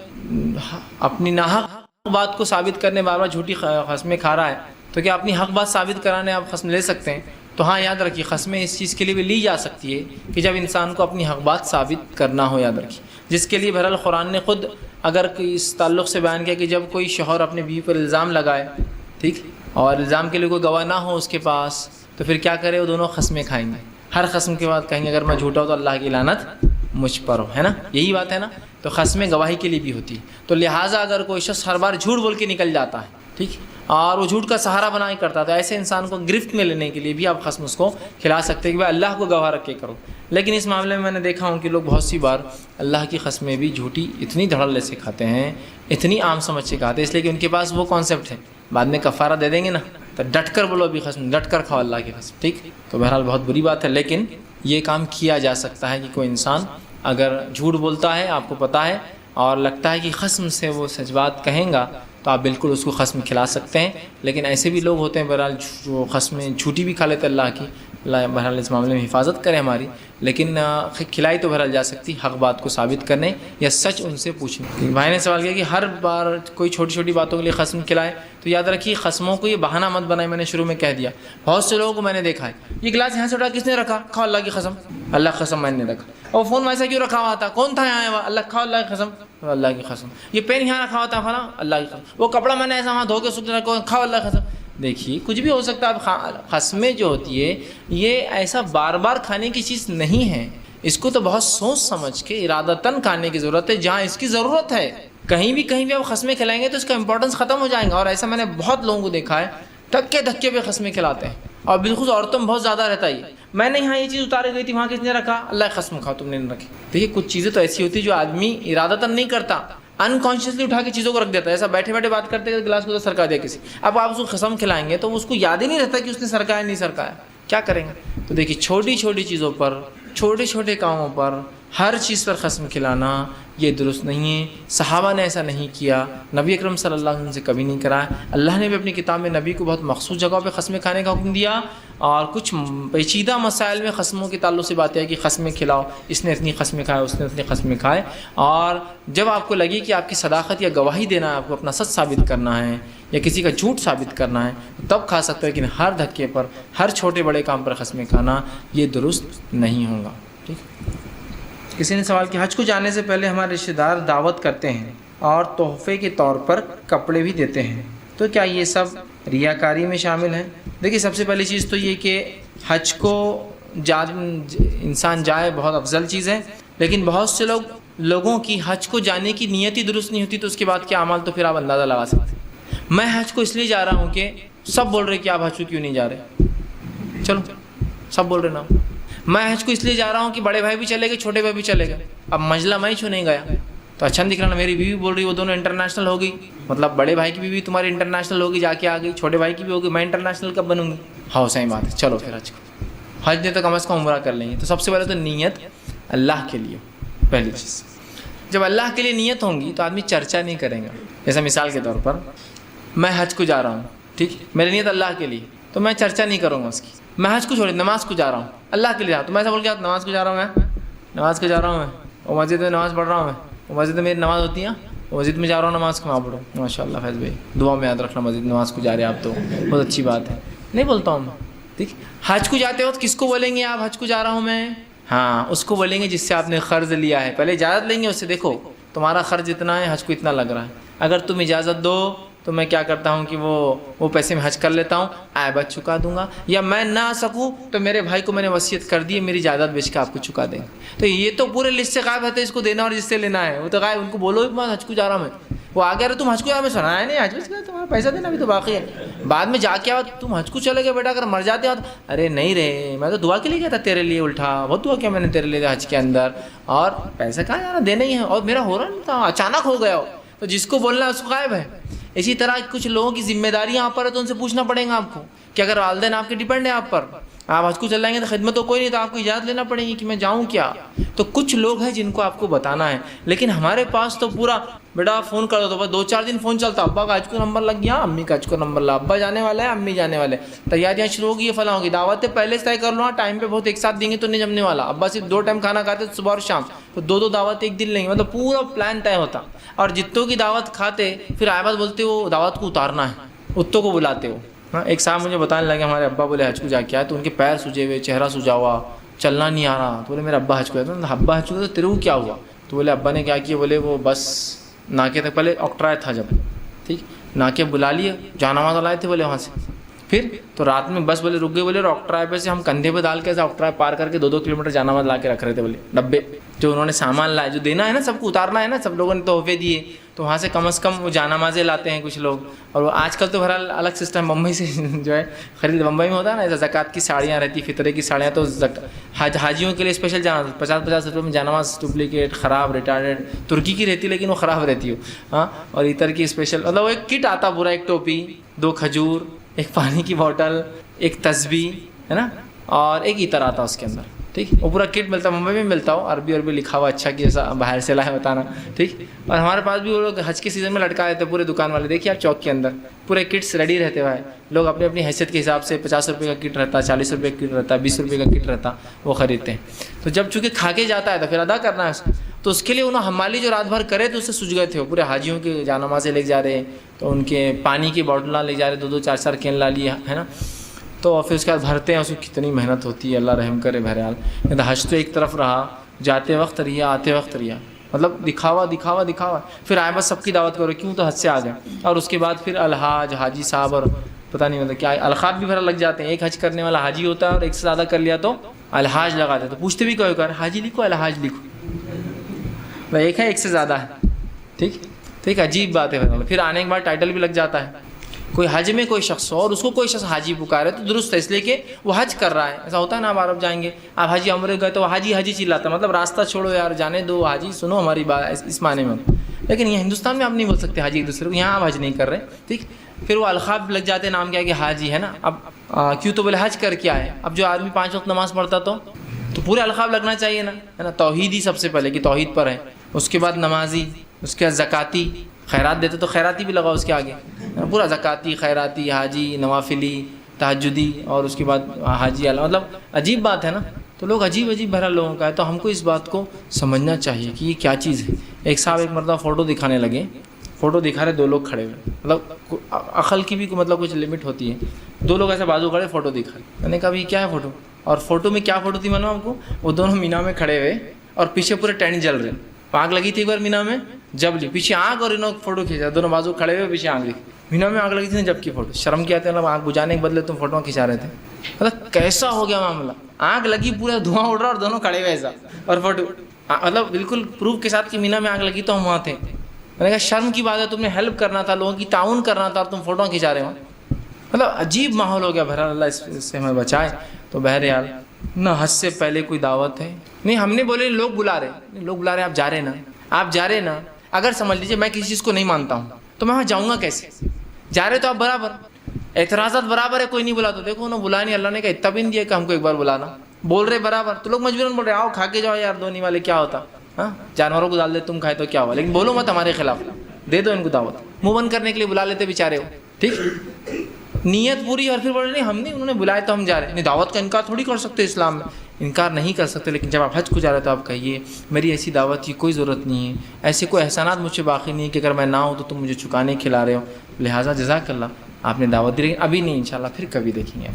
اپنی ناحق بات کو ثابت کرنے بار بار جھوٹی قسمیں کھا رہا ہے تو کیا اپنی حق بات ثابت کرانے آپ قسم لے سکتے ہیں؟ تو ہاں یاد رکھیے قسمیں اس چیز کے لیے بھی لی جا سکتی ہے کہ جب انسان کو اپنی حق بات ثابت کرنا ہو، یاد رکھیے، جس کے لیے بہرحال قرآن نے خود اگر اس تعلق سے بیان کیا کہ جب کوئی شوہر اپنے بیوی پر الزام لگائے، ٹھیک، اور الزام کے لیے کوئی گواہ نہ ہو اس کے پاس، تو پھر کیا کرے، وہ دونوں قسمیں کھائیں گے، ہر قسم کے بعد کہیں گے اگر میں جھوٹا ہوں تو اللہ کی لعنت مجھ پر ہو، ہے نا، یہی بات ہے نا، تو قسمیں گواہی کے لیے بھی ہوتی ہے، تو لہٰذا اگر کوئی شخص ہر بار جھوٹ بول کے نکل جاتا ہے، ٹھیک، اور وہ جھوٹ کا سہارا بنا کے کرتا ہے، تو ایسے انسان کو گرفت میں لینے کے لیے بھی آپ قسم اس کو کھلا سکتے ہیں کہ بھائی اللہ کو گواہ رکھ کے کرو، لیکن اس معاملے میں نے دیکھا ہوں کہ لوگ بہت سی بار اللہ کی قسمیں بھی جھوٹی اتنی دھڑلے سے کھاتے ہیں، اتنی عام سمجھ سے کھاتے ہیں، اس لیے کہ ان کے پاس وہ کانسیپٹ ہے بعد میں کفارہ دے دیں گے نا، تو ڈٹ کر بولو بھی قسم، ڈٹ کر کھاؤ اللہ کی قسم، ٹھیک، تو بہرحال بہت بری بات ہے، لیکن یہ کام کیا جا سکتا ہے کہ کوئی انسان اگر جھوٹ بولتا ہے، آپ کو پتہ ہے، اور لگتا ہے کہ قسم سے وہ سچ بات کہیں گا، تو آپ بالکل اس کو قسم کھلا سکتے ہیں، لیکن ایسے بھی لوگ ہوتے ہیں بہرحال جو قسمیں جھوٹی بھی کھا لیتے اللہ کی، اللہ بہرحال اس معاملے میں حفاظت کرے ہماری، لیکن کھلائی تو بہرحال جا سکتی حق بات کو ثابت کرنے یا سچ ان سے پوچھنے۔ بھائی نے سوال کیا کہ ہر بار کوئی چھوٹی چھوٹی باتوں کے لیے قسم کھلائے، تو یاد رکھیے قسموں کو یہ بہانہ مت بنائے، میں نے شروع میں کہہ دیا، بہت سے لوگوں کو میں نے دیکھا ہے یہ گلاس یہاں سے اٹھا کس نے رکھا، کھاؤ اللہ کی قسم، اللہ کی قسم میں نے رکھا، اور فون ویسا کیوں رکھا ہوا تھا، کون تھا یہاں، اللہ کھاؤ اللہ کی قسم، اللہ کی قسم، یہ پین یہاں رکھا ہوا تھا فلاں، اللہ کی قسم، وہ کپڑا میں نے ایسا وہاں دھو کے سکھ رکھا، کھاؤ اللہ کی قسم۔ دیکھیے کچھ بھی ہو سکتا ہے، قسمیں جو ہوتی ہے یہ ایسا بار بار کھانے کی چیز نہیں ہے، اس کو تو بہت سوچ سمجھ کے ارادتاً کھانے کی ضرورت ہے، جہاں اس کی ضرورت ہے کہیں بھی آپ خسمے کھلائیں گے تو اس کا امپورٹنس ختم ہو جائے گا. اور ایسا میں نے بہت لوگوں کو دیکھا ہے دھکے پہ خسمے کھلاتے ہیں, اور بالخصوص عورتوں میں بہت زیادہ رہتا ہے. میں نے یہاں یہ چیز اتارے گئی تھی, وہاں کس نے رکھا؟ اللہ خسم کھاؤ تم نے نہیں رکھی. دیکھیے کچھ چیزیں تو ایسی ہوتی ہے جو آدمی ارادتاً نہیں کرتا, انکانشیسلی اٹھا کے چیزوں کو رکھ دیتا ہے. ایسا بیٹھے بات کرتے کہ گلاس کو تو سرکا دیا کسی. اب آپ اس کو قسم کھلائیں گے تو اس کو یاد ہی نہیں رہتا کہ اس نے سرکایا نہیں سرکایا, کیا کریں گے؟ تو دیکھیے چھوٹی چیزوں پر, چھوٹے کاموں پر, ہر چیز پر قسم کھلانا یہ درست نہیں ہے. صحابہ نے ایسا نہیں کیا, نبی اکرم صلی اللہ علیہ وسلم سے کبھی نہیں کرایا. اللہ نے بھی اپنی کتاب میں نبی کو بہت مخصوص جگہوں پہ قسمیں کھانے کا حکم دیا, اور کچھ پیچیدہ مسائل میں قسموں کے تعلق سے باتیں ہیں کہ قسمیں کھلاؤ, اس نے اتنی قسمیں کھائے, اس نے اتنی قسمیں کھائے. اور جب آپ کو لگے کہ آپ کی صداقت یا گواہی دینا ہے, آپ کو اپنا سچ ثابت کرنا ہے یا کسی کا جھوٹ ثابت کرنا ہے, تب کھا سکتے ہو. لیکن ہر دھکے پر, ہر چھوٹے بڑے کام پر قسمیں کھانا یہ درست نہیں ہوگا. ٹھیک. کسی نے سوال کیا, حج کو جانے سے پہلے ہمارے رشتہ دار دعوت کرتے ہیں اور تحفے کے طور پر کپڑے بھی دیتے ہیں, تو کیا یہ سب ریاکاری میں شامل ہے؟ دیکھیے سب سے پہلی چیز تو یہ کہ حج کو انسان جائے بہت افضل چیز ہے, لیکن بہت سے لوگوں کی حج کو جانے کی نیت ہی درست نہیں ہوتی, تو اس کے بعد کیا عمل, تو پھر آپ اندازہ لگا سکتے ہیں. میں حج کو اس لیے جا رہا ہوں کہ سب بول رہے کہ آپ حج کو کیوں نہیں جا رہے, چلو سب بول رہے نا. میں حج کو اس لیے جا رہا ہوں کہ بڑے بھائی بھی چلے گئے, چھوٹے بھائی بھی چلے گئے. اب منزلہ میں کیوں نہیں گیا, تو اچھا نہیں دکھ رہا نا. میری بیوی بول رہی وہ دونوں انٹرنیشنل ہو گئی, مطلب بڑے بھائی کی بیوی تمہاری انٹرنیشنل ہوگی, جا کے آ گئی, چھوٹے بھائی کی بھی ہوگی, میں انٹرنیشنل کب بنوں گی؟ ہاں صحیح بات ہے, چلو پھر حج نے تو کم از کم عمرہ کر لیں گے. تو سب سے پہلے تو نیت اللہ کے لیے, پہلی چیز. جب اللہ کے لیے نیت ہوں گی تو آدمی چرچا نہیں کرے گا. جیسا مثال کے طور پر میں حج کو جا رہا ہوں, ٹھیک, میری نیت اللہ کے لیے, تو میں چرچا نہیں کروں گا اس کی. میں حج کو چھوڑے نماز کو جا رہا ہوں, اللہ کے لیے جا, تو میں ایسا بول کے نماز کو جا رہا ہوں, میں نماز کو جا رہا ہوں, میں وہ مسجد میں نماز پڑھ رہا ہوں, میں وہ مسجد میں میری نماز ہوتی ہے, وہ مسجد میں جا رہا ہوں نماز کو, وہاں پڑھو. ماشاء اللہ فیض بھائی, دعا میں یاد رکھنا, مسجد نماز کو جا رہے ہیں آپ تو بہت اچھی بات ہے. نہیں بولتا ہوں میں, ٹھیک. حج کو جاتے وقت کس کو بولیں گے آپ حج کو جا رہا ہوں میں؟ ہاں, اس کو بولیں گے جس سے آپ نے قرض لیا ہے. پہلے اجازت لیں گے اس سے, دیکھو تمہارا قرض اتنا ہے, حج کو اتنا لگ رہا ہے, اگر تم اجازت دو تو میں کیا کرتا ہوں کہ وہ پیسے میں حج کر لیتا ہوں, عائبت چکا دوں گا, یا میں نہ آ سکوں تو میرے بھائی کو میں نے وصیت کر دی ہے, میری جائیداد بیچ کے آپ کو چکا دیں گے. تو یہ تو پورے لسٹ سے غائب ہے, اس کو دینا اور جس سے لینا ہے وہ تو غائب. ان کو بولو میں حج کو جا رہا ہوں, میں وہ آ گیا, تم حج کو جا, میں سنا ہے نہیں حج کو تمہارا پیسہ دینا بھی تو باقی ہے. بعد میں جا کے آؤ, تم حج کو چلے گئے بیٹا, اگر مر جاتے ہو ارے نہیں رہے, میں تو دعا کے لیے گیا تھا تیرے لیے, الٹا بہت دعا کیا میں نے تیرے لیے حج کے اندر, اور پیسہ کہاں جانا, دینا ہی ہے, اور میرا ہو رہا نہیں تھا, اچانک ہو گیا. تو جس کو بولنا ہے اس کو غائب ہے. اسی طرح کچھ لوگوں کی ذمہ داریاں آپ پر ہے, تو ان سے پوچھنا پڑے گا آپ کو کہ اگر والدین آپ کے ڈیپینڈ ہیں آپ پر, آپ حج کو چلائیں گے تو خدمت تو کوئی نہیں, تو آپ کو اجازت لینا پڑے گی کہ میں جاؤں کیا. تو کچھ لوگ ہیں جن کو آپ کو بتانا ہے, لیکن ہمارے پاس تو پورا بیٹا فون کر دو تو بس 2-4 دن فون چلتا, ابا کا حج کو نمبر لگ گیا, امی کا حج کو نمبر لگا, ابا جانے والا ہے, امی جانے والے, تیاریاں شروع ہوگی, یہ فلاں ہوگی, دعوتیں پہلے سے طے کر لو, ٹائم پہ بہت ایک ساتھ دیں گے تو نہیں جمنے والا. ابا صرف 2 ٹائم کھانا کھاتے صبح اور شام, تو 2 دعوت ایک دن لیں گے, مطلب پورا پلان طے ہوتا. اور جتوں کی دعوت کھاتے پھر آئے بات بولتے وہ دعوت کو اتارنا ہے, اتوں کو بلاتے ہو. ہاں, ایک صاحب مجھے بتانے لگے ہمارے ابا بولے حج کو جا کے آئے, تو ان کے پیر سجے ہوئے, چہرہ سجا ہوا, چلنا نہیں آ رہا. تو بولے میرا ابا حج کو گیا. ابا حج کو گیا تو تیرے کو کیا ہوا؟ تو بولے ابا نے کیا کیا, بولے وہ بس ناکے تک, پہلے آکٹرائے تھا جب, ٹھیک, ناکے بلا لیے, جانماز لائے تھے بولے وہاں سے, پھر تو رات میں بس بولے رک گئے, بولے آکٹرائے پہ سے ہم کندھے پہ ڈال کے ایسے آکٹرائے پار کر کے 2-2 کلومیٹر جانماز لا کے رکھ رہے تھے, بولے ڈبے جو انہوں نے سامان لائے, جو دینا ہے نا سب کو اتارنا ہے نا, سب لوگوں نے تحفے دیے, تو وہاں سے کم از کم وہ جانمازیں لاتے ہیں کچھ لوگ. اور وہ آج کل تو بہرحال الگ سسٹم بمبئی سے جو ہے خرید, بمبئی میں ہوتا ہے نا ایسا, زکوٰۃ کی ساڑیاں رہتی, فطرے کی ساڑیاں, تو حاجیوں کے لیے اسپیشل 50-50 روپے میں جانماز ڈپلیکیٹ, خراب, ریٹارڈیڈ, ترکی کی رہتی لیکن وہ خراب رہتی ہو. ہاں, اور عطر کی اسپیشل, مطلب وہ ایک کٹ آتا پورا, ایک ٹوپی, 2 کھجور, ایک پانی کی بوٹل, ایک تسبیح ہے نا, اور ایک عطر آتا اس کے اندر, ٹھیک. وہ پورا کٹ ملتا, ممبئی میں ملتا ہو, عربی لکھا ہوا اچھا کہ ایسا باہر سے لائے بتانا, ٹھیک. اور ہمارے پاس بھی وہ لوگ حج کے سیزن میں لٹکا دیتے پورے دکان والے, دیکھیے آپ چوک کے اندر پورے کٹس ریڈی رہتے ہوئے, لوگ اپنی اپنی حیثیت کے حساب سے 50 روپے کا کٹ رہتا, 40 روپے کا کٹ رہتا, 20 روپے کا کٹ رہتا, وہ خریدتے ہیں. تو جب چونکہ کھا کے جاتا ہے تو پھر ادا کرنا ہے, تو اس کے لیے انہوں حمالی جو رات بھر کرے تو اس سے سوج گئے تھے, پورے حاجیوں کے جانمازیں لے جا رہے, تو ان کے پانی کی بوٹلاں لے جا رہے, 2-2 4-4 کین لا لیے, ہے نا. تو پھر اس کے بعد بھرتے ہیں, اس کی کتنی محنت ہوتی ہے, اللہ رحم کرے. بہرحال حج تو ایک طرف رہا, جاتے وقت ریا, آتے وقت ریا, مطلب دکھاوا دکھاوا دکھاوا. پھر آئے بس سب کی دعوت کرو, کیوں, تو حج سے آ گئے. اور اس کے بعد پھر الحاج, حاجی صاحب, اور پتہ نہیں مطلب کیا القاب بھی بھرا لگ جاتے ہیں. ایک حج کرنے والا حاجی ہوتا ہے, اور ایک سے زیادہ کر لیا تو الحاج لگاتے ہیں. تو پوچھتے بھی کوئی کر حاجی لکھو, الحاج لکھو, ایک ہے ایک سے زیادہ ہے, ٹھیک. ٹھیک ہے، عجیب بات ہے. پھر آنے کے بعد ٹائٹل بھی لگ جاتا ہے. کوئی حج میں کوئی شخص ہو اور اس کو کوئی شخص حاجی پکارے تو درست ہے، اس لیے کہ وہ حج کر رہا ہے. ایسا ہوتا ہے نا، آپ عرب جائیں گے، آپ حاجی عمرے گئے تو وہ حاجی حاجی چلاتا ہے، مطلب راستہ چھوڑو یار، جانے دو، حاجی سنو ہماری بات، اس معنی میں. لیکن یہ ہندوستان میں آپ نہیں بول سکتے حاجی ایک دوسرے کو، یہاں آپ حج نہیں کر رہے. ٹھیک، پھر وہ القاب لگ جاتے ہیں، نام کیا ہے کہ حاجی ہے نا. اب کیوں تو بولے حج کر کے آئے. اب جو آدمی 5 وقت نماز پڑھتا تو پورے القاب لگنا چاہیے نا، ہے نا. توحیدی سب سے پہلے کہ توحید پر ہے، اس کے بعد نمازی، اس کے بعد زکاتی، خیرات دیتے تو خیراتی بھی لگاؤ اس کے آگے، پورا زکاتی، خیراتی، حاجی، نوافلی، تہجدی، اور اس کے بعد حاجی اعلیٰ. مطلب عجیب بات ہے نا. تو لوگ عجیب بہرحال لوگوں کا ہے. تو ہم کو اس بات کو سمجھنا چاہیے کہ یہ کیا چیز ہے. ایک صاحب ایک مرتبہ فوٹو دکھانے لگے، فوٹو دکھا رہے 2 لوگ کھڑے ہوئے، مطلب عقل کی بھی مطلب کچھ لمٹ ہوتی ہے. 2 لوگ ایسے بازو کھڑے فوٹو دکھا رہے. میں نے کہا یہ کیا ہے فوٹو؟ اور فوٹو میں کیا فوٹو تھی معلوم آپ کو؟ وہ دونوں مینا میں کھڑے ہوئے اور پیچھے پورے ٹینٹ جل رہے. آگ لگی تھی ایک بار مینا میں، جب لی پیچھے آگ اور انہوں فوٹو کھینچا، دونوں بازو کھڑے ہوئے پیچھے آگ لگی. مینا میں آگ لگی تھی جب کی فوٹو. شرم کیا تھا، مطلب آگ بجھانے کے بدلے تم فوٹو کھنچا رہے تھے. مطلب کیسا ہو گیا معاملہ، آگ لگی پورا دھواں اڑ رہا اور دونوں کھڑے ہوئے ایسا اور فوٹو، مطلب بالکل پروف کے ساتھ کہ مینا میں آگ لگی تو ہم وہاں تھے. میں نے کہا شرم کی بات ہے، تم نے ہیلپ کرنا تھا، لوگوں کی تعاون کرنا تھا اور تم فوٹو کھنچا رہے ہو. مطلب عجیب ماحول ہو گیا. بہرحال اللہ اس سے ہمیں بچائے. تو بہرحال نہ حج سے پہلے کوئی دعوت ہے نہیں. ہم نے بولے لوگ بلا رہے، لوگ بلا رہے، آپ جا رہے نا، آپ جا رہے نا. اگر سمجھ لیجیے میں کسی چیز کو نہیں مانتا ہوں تو میں وہاں جاؤں گا کیسے؟ جا رہے تو آپ برابر، اعتراضات برابر ہے، کوئی نہیں بلا تو دیکھو نا بلا نہیں. اللہ نے کہا اتنا بھی نہیں دیا کہ ہم کو ایک بار بلانا. بول رہے برابر تو لوگ مجبوراً بول رہے آؤ کھا کے جاؤ یار، دونی والے کیا ہوتا، ہاں جانوروں کو ڈال دے تم کھائے تو کیا ہوا، لیکن بولو مت ہمارے خلاف، دے دو ان کو دعوت. منہ بند کرنے کے لیے بلا لیتے بیچارے ہو. ٹھیک، نیت پوری، اور پھر بول رہے نہیں ہم نہیں، انہوں نے بلائے تو ہم جا رہے ہیں. نہیں، دعوت کا انکار تھوڑی کر سکتے اسلام میں، انکار نہیں کر سکتے. لیکن جب آپ حج کو جا رہے تو آپ کہیے میری ایسی دعوت کی کوئی ضرورت نہیں ہے، ایسے کوئی احسانات مجھ سے باقی نہیں ہے کہ اگر میں نہ ہوں تو تم مجھے چکانے کھلا رہے ہو، لہٰذا جزاک اللہ آپ نے دعوت دی. لیکن ابھی نہیں، انشاءاللہ پھر کبھی دیکھیں گے.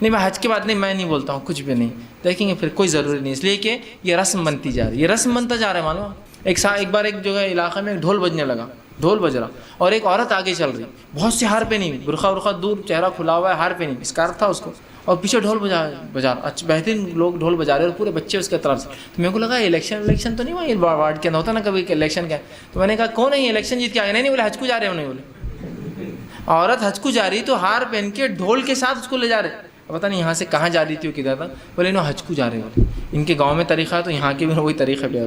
نہیں میں حج کے بعد نہیں، میں نہیں بولتا ہوں کچھ بھی نہیں، دیکھیں گے پھر، کوئی ضروری نہیں. اس لیے کہ یہ رسم بنتی جا رہی ہے، یہ رسم بنتا جا رہا ہے. معلوم ایک بار ایک جگہ علاقے میں ڈھول بجنے لگا، ڈھول بج رہا اور ایک عورت آگے چل رہی، بہت سی ہار پہنی ہوئی، برقع دور، چہرہ کھلا ہوا ہے، ہار پہنی ہوئی، اسکارف تھا اس کو، اور پیچھے ڈھول بجا اچھا بہترین لوگ ڈھول بجا رہے اور پورے بچے اس کے طرف سے. تو میرے کو لگا الیکشن تو نہیں ہوا، یہ وارڈ کے اندر ہوتا نا کبھی الیکشن کیا. تو میں نے کہا کون ہے یہ الیکشن جیت کے آئے؟ نہیں بولے حج کو جا رہے ہیں. انہیں بولے عورت حج کو جا رہی تو ہار پہن کے ڈھول کے ساتھ اس کو لے جا رہے. پتہ نہیں یہاں سے کہاں جا رہی تھی وہ، کدھر تھا. بولے انہوں حج کو جا رہے بولے، ان کے گاؤں میں طریقہ ہے تو یہاں کے بھی وہی طریقہ پہ.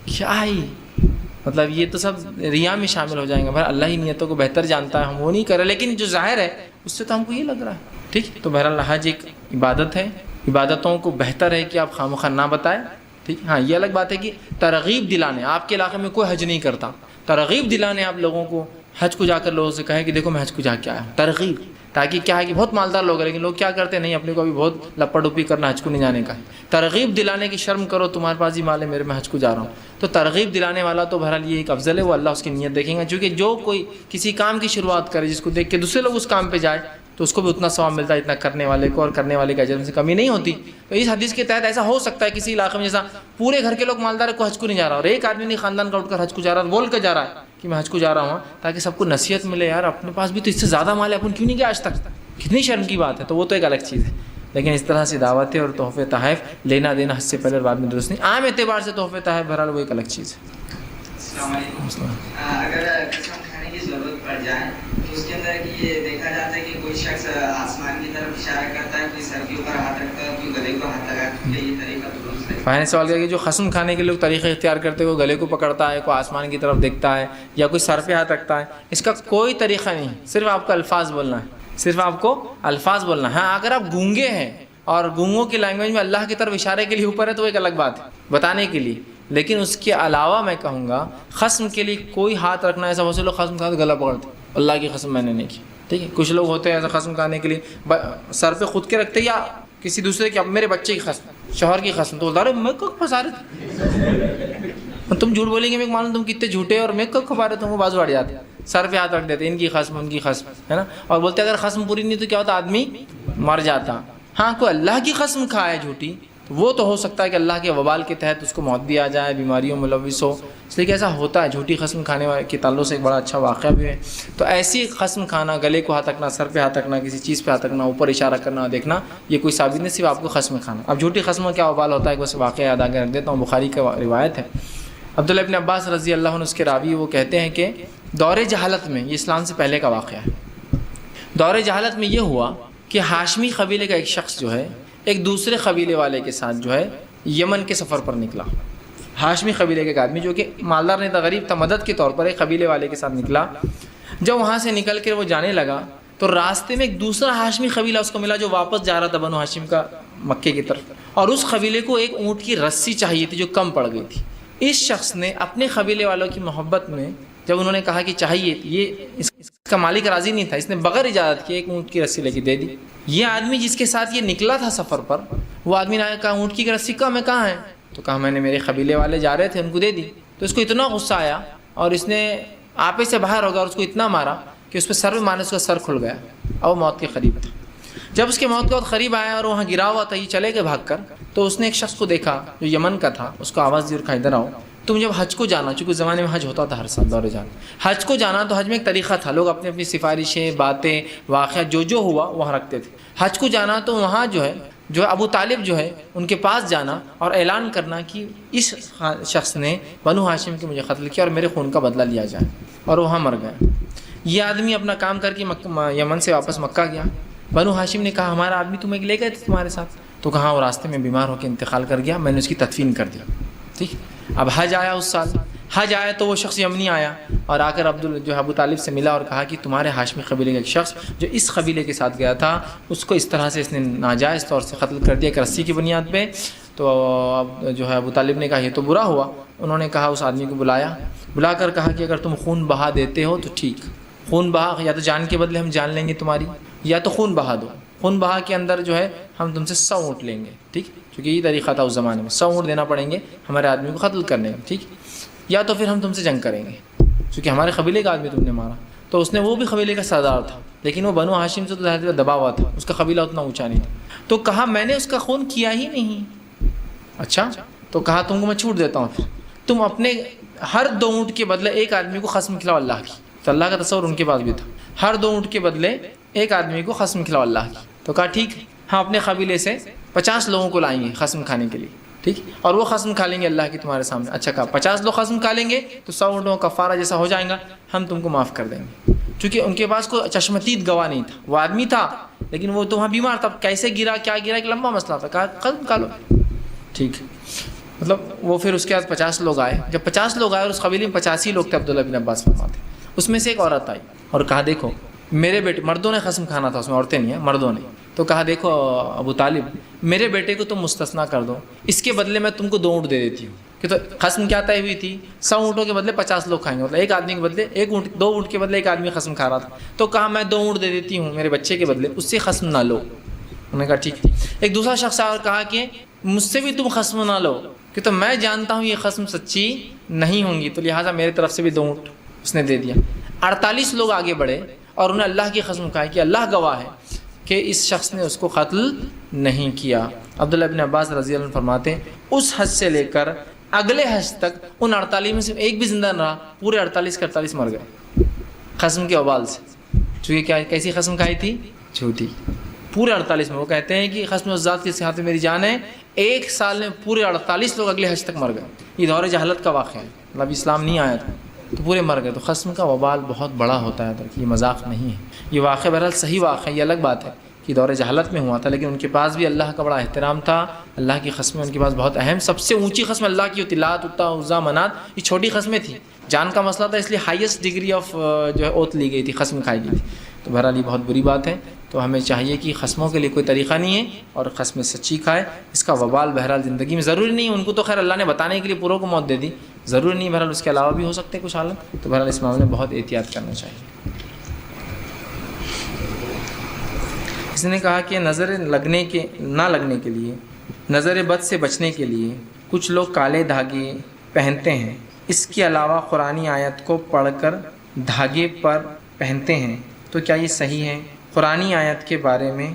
کیا ہی مطلب، یہ تو سب ریا میں شامل ہو جائیں گے. بھائی اللہ ہی نیتوں کو بہتر جانتا ہے، ہم وہ نہیں کر رہے، لیکن جو ظاہر ہے اس سے تو ہم کو یہ لگ رہا ہے. ٹھیک، تو بہرحال حج ایک عبادت ہے، عبادتوں کو بہتر ہے کہ آپ خواہ نہ بتائیں. ٹھیک، ہاں یہ الگ بات ہے کہ ترغیب دلانے، آپ کے علاقے میں کوئی حج نہیں کرتا، ترغیب دلانے آپ لوگوں کو حج کو جا کر لوگوں سے کہیں کہ دیکھو میں حج کو جا کے آیا ہوں، ترغیب. تاکہ کیا ہے کہ بہت مالدار لوگ ہیں لیکن لوگ کیا کرتے ہیں، نہیں اپنے کو ابھی بہت لپڑ ڈپی کرنا، حج کو نہیں جانے کا ہے. ترغیب دلانے کی شرم کرو، تمہارے پاس ہی مال ہے، میرے میں حج کو جا رہا ہوں. تو ترغیب دلانے والا تو بہرحال یہ ایک افضل ہے، وہ اللہ اس کی نیت دیکھیں گا. چونکہ جو کوئی کسی کام کی شروعات کرے جس کو دیکھ کے دوسرے لوگ اس کام پہ جائے تو اس کو بھی اتنا ثواب ملتا ہے اتنا کرنے والے کو، اور کرنے والے کے اجر میں سے کمی نہیں ہوتی. تو اس حدیث کے تحت ایسا ہو سکتا ہے کسی علاقے میں جیسا پورے گھر کے لوگ مالدار کو حج کو نہیں جا رہا اور ایک آدمی نہیں خاندان کا اٹھ کر حج کو جا رہا ہے، بول کے جا رہا ہے کہ میں حج کو جا رہا ہوں، تاکہ سب کو نصیحت ملے یار اپنے پاس بھی تو اس سے زیادہ مال ہے، اپن کیوں نہیں گیا آج تک. کتنی شرم کی بات ہے. تو وہ تو ایک الگ چیز ہے. لیکن اس طرح سے دعوتیں اور تحفے تحائف لینا دینا حج سے پہلے اور بعد میں درست نہیں. عام اعتبار سے تحفے تحائف بہرحال وہ ایک الگ چیز ہے. السلام علیکم. اگر قسم کھانے کی ضرورت پڑ جائے تو اس کے اندر یہ دیکھا جاتا ہے کہ کوئی شخص آسمان کی طرف اشارہ کرتا ہے، کوئی سر کے اوپر ہاتھ رکھتا ہے، کوئی گلے کو ہاتھ لگاتا ہے. یہ طریقہ درست ہے؟ میں نے سوال کیا کہ جو قسم کھانے کے لوگ طریقے اختیار کرتے ہیں، کوئی گلے کو پکڑتا ہے، کوئی آسمان کی طرف دیکھتا ہے، یا کوئی سر پہ ہاتھ رکھتا ہے، اس کا کوئی طریقہ نہیں، صرف آپ کو الفاظ بولنا ہے، صرف آپ کو الفاظ بولنا ہے. ہاں اگر آپ گونگے ہیں اور گونگوں کی لینگویج میں اللہ کی طرف اشارے کے لیے اوپر ہے تو ایک الگ بات ہے بتانے کے لیے. لیکن اس کے علاوہ میں کہوں گا قسم کے لیے کوئی ہاتھ رکھنا، ایسا بہت سے لوگ قسم کھاتے گلا پکڑتے، اللہ کی قسم میں نے نہیں کی. ٹھیک ہے، کچھ لوگ ہوتے ہیں ایسا قسم کھانے کے لیے سر پہ خود کے رکھتے، یا کسی دوسرے کی، اب میرے بچے کی قسم، شوہر کی قسم، تو ارے میں کب پھنسا رہے تھے، تم جھوٹ بولیں گے میں معلوم تم کتنے جھوٹے، اور میں کب کھپا رہے تم کو بازو اڑ جاتے، سر پہ ہاتھ رکھ دیتے، ان کی قسم ان کی قسم، ہے نا. اور بولتے اگر قسم پوری نہیں تو کیا ہوتا، آدمی مر جاتا. ہاں کوئی اللہ کی قسم کھائے جھوٹی تو وہ تو ہو سکتا ہے کہ اللہ کے وبال کے تحت اس کو موت بھی آ جائے، بیماریوں ملوث ہو، اس لیے کہ ایسا ہوتا ہے. جھوٹی قسم کھانے والے کے تعلق سے ایک بڑا اچھا واقعہ بھی ہے. تو ایسی قسم کھانا، گلے کو ہاتھ رکھنا، سر پہ ہاتھ رکھنا، کسی چیز پہ ہاتھ رکھنا، اوپر اشارہ کرنا، دیکھنا، یہ کوئی ثابت نہیں، صرف آپ کو قسم کھانا. اب جھوٹی قسم کا کیا وبال ہوتا ہے، بس واقعہ یاد آ کے رکھ دیتا ہوں. بخاری کا روایت ہے، عبداللہ ابن عباس رضی اللہ عنہ اس کے راوی، وہ کہتے ہیں کہ دور جہالت میں، یہ اسلام سے پہلے کا واقعہ ہے، دور جہالت میں یہ ہوا کہ ہاشمی قبیلے کا ایک شخص جو ہے ایک دوسرے قبیلے والے کے ساتھ جو ہے یمن کے سفر پر نکلا۔ ہاشمی قبیلے کے ایک آدمی جو کہ مالدار نہیں تھا، غریب تھا، مدد کے طور پر ایک قبیلے والے کے ساتھ نکلا۔ جب وہاں سے نکل کر وہ جانے لگا تو راستے میں ایک دوسرا ہاشمی قبیلہ اس کو ملا جو واپس جا رہا تھا بنو ہاشم کا مکے کی طرف، اور اس قبیلے کو ایک اونٹ کی رسی چاہیے تھی جو کم پڑ گئی تھی۔ اس شخص نے اپنے قبیلے والوں کی محبت میں جب انہوں نے کہا کہ چاہیے، یہ اس کا مالک راضی نہیں تھا، اس نے بغیر اجازت کے ایک اونٹ کی رسی لے کے دے دی۔ یہ آدمی جس کے ساتھ یہ نکلا تھا سفر پر، وہ آدمی نے کہا اونٹ کی رسی کم ہے، کہاں ہے؟ تو کہا میں نے میرے قبیلے والے جا رہے تھے ان کو دے دی۔ تو اس کو اتنا غصہ آیا اور اس نے آپے سے باہر ہو گیا اور اس کو اتنا مارا کہ اس پہ سر مارنے اس کا سر کھل گیا اور وہ موت کے قریب تھا۔ جب اس کے موت کے وقت قریب آیا اور وہاں گرا ہوا تھا، یہ چلے گئے بھاگ کر، تو اس نے ایک شخص کو دیکھا جو یمن کا تھا، اس کو آواز دی اور کہا ادھر آؤ، تم جب حج کو جانا، چونکہ اس زمانے میں حج ہوتا تھا ہر سال دور جان، حج کو جانا تو حج میں ایک طریقہ تھا، لوگ اپنی اپنی سفارشیں، باتیں، واقعات جو ہوا وہاں رکھتے تھے۔ حج کو جانا تو وہاں جو ہے ابو طالب جو ہے ان کے پاس جانا اور اعلان کرنا کہ اس شخص نے بنو ہاشم کے مجھے قتل کیا اور میرے خون کا بدلہ لیا جائے، اور وہاں مر گئے۔ یہ آدمی اپنا کام کر کے یمن سے واپس مکہ گیا۔ بنو ہاشم نے کہا ہمارا آدمی تمہیں لے گئے تھے تمہارے ساتھ، تو کہاں وہ راستے میں بیمار ہو کے انتقال کر گیا، میں نے اس کی تدفین کر دیا۔ ٹھیک، اب حج آیا، اس سال حج آیا تو وہ شخص یمنی آیا اور آ کر ابو طالب سے ملا اور کہا کہ تمہارے ہاشمی قبیلے کا ایک شخص جو اس قبیلے کے ساتھ گیا تھا، اس کو اس طرح سے اس نے ناجائز طور سے قتل کر دیا ایک رسی کی بنیاد پہ۔ تو ابو طالب نے کہا یہ تو برا ہوا۔ انہوں نے کہا اس آدمی کو بلا کر کہا کہ اگر تم خون بہا دیتے ہو تو ٹھیک، خون بہا، یا تو جان کے بدلے ہم جان لیں گے تمہاری، یا تو خون بہا دو۔ خون بہا کے اندر جو ہے ہم تم سے 100 اونٹ لیں گے، ٹھیک، کیونکہ یہ طریقہ تھا اس زمانے میں، 100 اونٹ دینا پڑیں گے ہمارے آدمی کو قتل کرنے میں، ٹھیک، یا تو پھر ہم تم سے جنگ کریں گے کیونکہ ہمارے قبیلے کا آدمی تم نے مارا۔ تو اس نے، وہ بھی قبیلے کا سردار تھا لیکن وہ بنو ہاشم سے تو زیادہ دبا ہوا تھا، اس کا قبیلہ اتنا اونچا نہیں تھا، تو کہا میں نے اس کا خون کیا ہی نہیں۔ اچھا، تو کہا تم کو میں چھوٹ دیتا ہوں، پھر تم اپنے ہر 2 اونٹ کے بدلے ایک آدمی کو قسم کھلاؤ اللہ کی۔ تو اللہ کا تصور ان کے پاس بھی تھا، ہر 2 اونٹ کے بدلے ایک آدمی کو قسم کھلاؤ اللہ کی۔ تو کہا ٹھیک، ہم اپنے قبیلے سے 50 لوگوں کو لائیں گے قسم کھانے کے لیے، ٹھیک، اور وہ قسم کھا لیں گے اللہ کی تمہارے سامنے۔ اچھا کہا 50 لوگ قسم کھا لیں گے تو 100 اونٹوں کا کفارہ جیسا ہو جائے گا، ہم تم کو معاف کر دیں گے۔ چونکہ ان کے پاس کوئی چشمدید گواہ نہیں تھا، وہ آدمی تھا لیکن وہ تو وہاں بیمار تھا، کیسے گرا کیا گرا ایک لمبا مسئلہ تھا، کہا قسم کھا لو، ٹھیک۔ مطلب وہ پھر اس کے بعد 50 لوگ آئے، جب 50 لوگ آئے اور اس قبیلے میں 85 لوگ تھے، عبداللہ بن عباس فرماتے، اس میں سے ایک عورت آئی اور کہا دیکھو میرے بیٹے، مردوں نے قسم کھانا تھا اس میں، عورتیں نہیں ہیں، مردوں نے، تو کہا دیکھو ابو طالب میرے بیٹے کو تم مستثنا کر دو، اس کے بدلے میں تم کو 2 اونٹ دے دیتی ہوں، کہ تو قسم کیا طے ہوئی تھی 100 اونٹوں کے بدلے 50 لوگ کھائیں گے، مطلب ایک آدمی کے بدلے 2 اونٹ کے بدلے ایک آدمی قسم کھا رہا تھا، تو کہا میں 2 اونٹ دے دیتی ہوں میرے بچے کے بدلے، اس سے قسم نہ لو۔ انہوں نے کہا ٹھیک۔ ایک دوسرا شخص آیا اور کہا کہ مجھ سے بھی تم قسم نہ لو، کہ تو میں جانتا ہوں یہ قسم سچی نہیں ہوں گی، تو لہٰذا میرے طرف سے بھی 2 اونٹ اس نے دے دیا۔ 48 لوگ آگے بڑھے اور انہیں اللہ کی قسم کھائی کہ اللہ گواہ ہے کہ اس شخص نے اس کو قتل نہیں کیا۔ عبداللہ بن عباس رضی اللہ عنہ فرماتے ہیں اس حج سے لے کر اگلے حج تک ان 48 میں سے ایک بھی زندہ نہ رہا، پورے 48 کے 48 مر گئے قسم کے وبال سے۔ چونکہ کیا کیسی قسم کھائی تھی؟ جھوٹی۔ پورے 48 میں، وہ کہتے ہیں کہ قسم اس ذات کی صحت میں میری جان ہے، 1 سال میں پورے 48 لوگ اگلے حج تک مر گئے۔ یہ دور جہالت کا واقعہ ہے، مطلب اسلام نہیں آیا تھا تو پورے مر گئے۔ تو قسم کا وبال بہت بڑا ہوتا ہے، یہ مذاق نہیں ہے۔ یہ واقعہ بہرحال صحیح واقعہ، یہ الگ بات ہے کہ دور جہالت میں ہوا تھا، لیکن ان کے پاس بھی اللہ کا بڑا احترام تھا، اللہ کی قسمیں ان کے پاس بہت اہم، سب سے اونچی قسم اللہ کی ہوتی، لات، عزا، عزا، منات، یہ چھوٹی قسمیں تھیں، جان کا مسئلہ تھا، اس لیے ہائیسٹ ڈگری آف جو ہے اوتھ لی گئی تھی، قسم کھائی گئی تھی۔ تو بہرحال یہ بہت بری بات ہے، تو ہمیں چاہیے کہ قسموں کے لیے کوئی طریقہ نہیں ہے اور قسمیں سچی کھائے۔ اس کا وبال بہرحال زندگی میں ضروری نہیں، ان کو تو خیر اللہ نے بتانے کے لیے پوروں کو موت دے دی، ضروری نہیں، بہرحال اس کے علاوہ بھی ہو سکتے کچھ حالت، تو بہرحال اس معاملے میں بہت احتیاط کرنا چاہیے۔ اس نے کہا کہ نظر نہ لگنے کے لیے، نظر بد سے بچنے کے لیے کچھ لوگ کالے دھاگے پہنتے ہیں، اس کے علاوہ قرآنی آیت کو پڑھ کر دھاگے پر پہنتے ہیں، تو کیا یہ صحیح ہے؟ قرآنی آیت کے بارے میں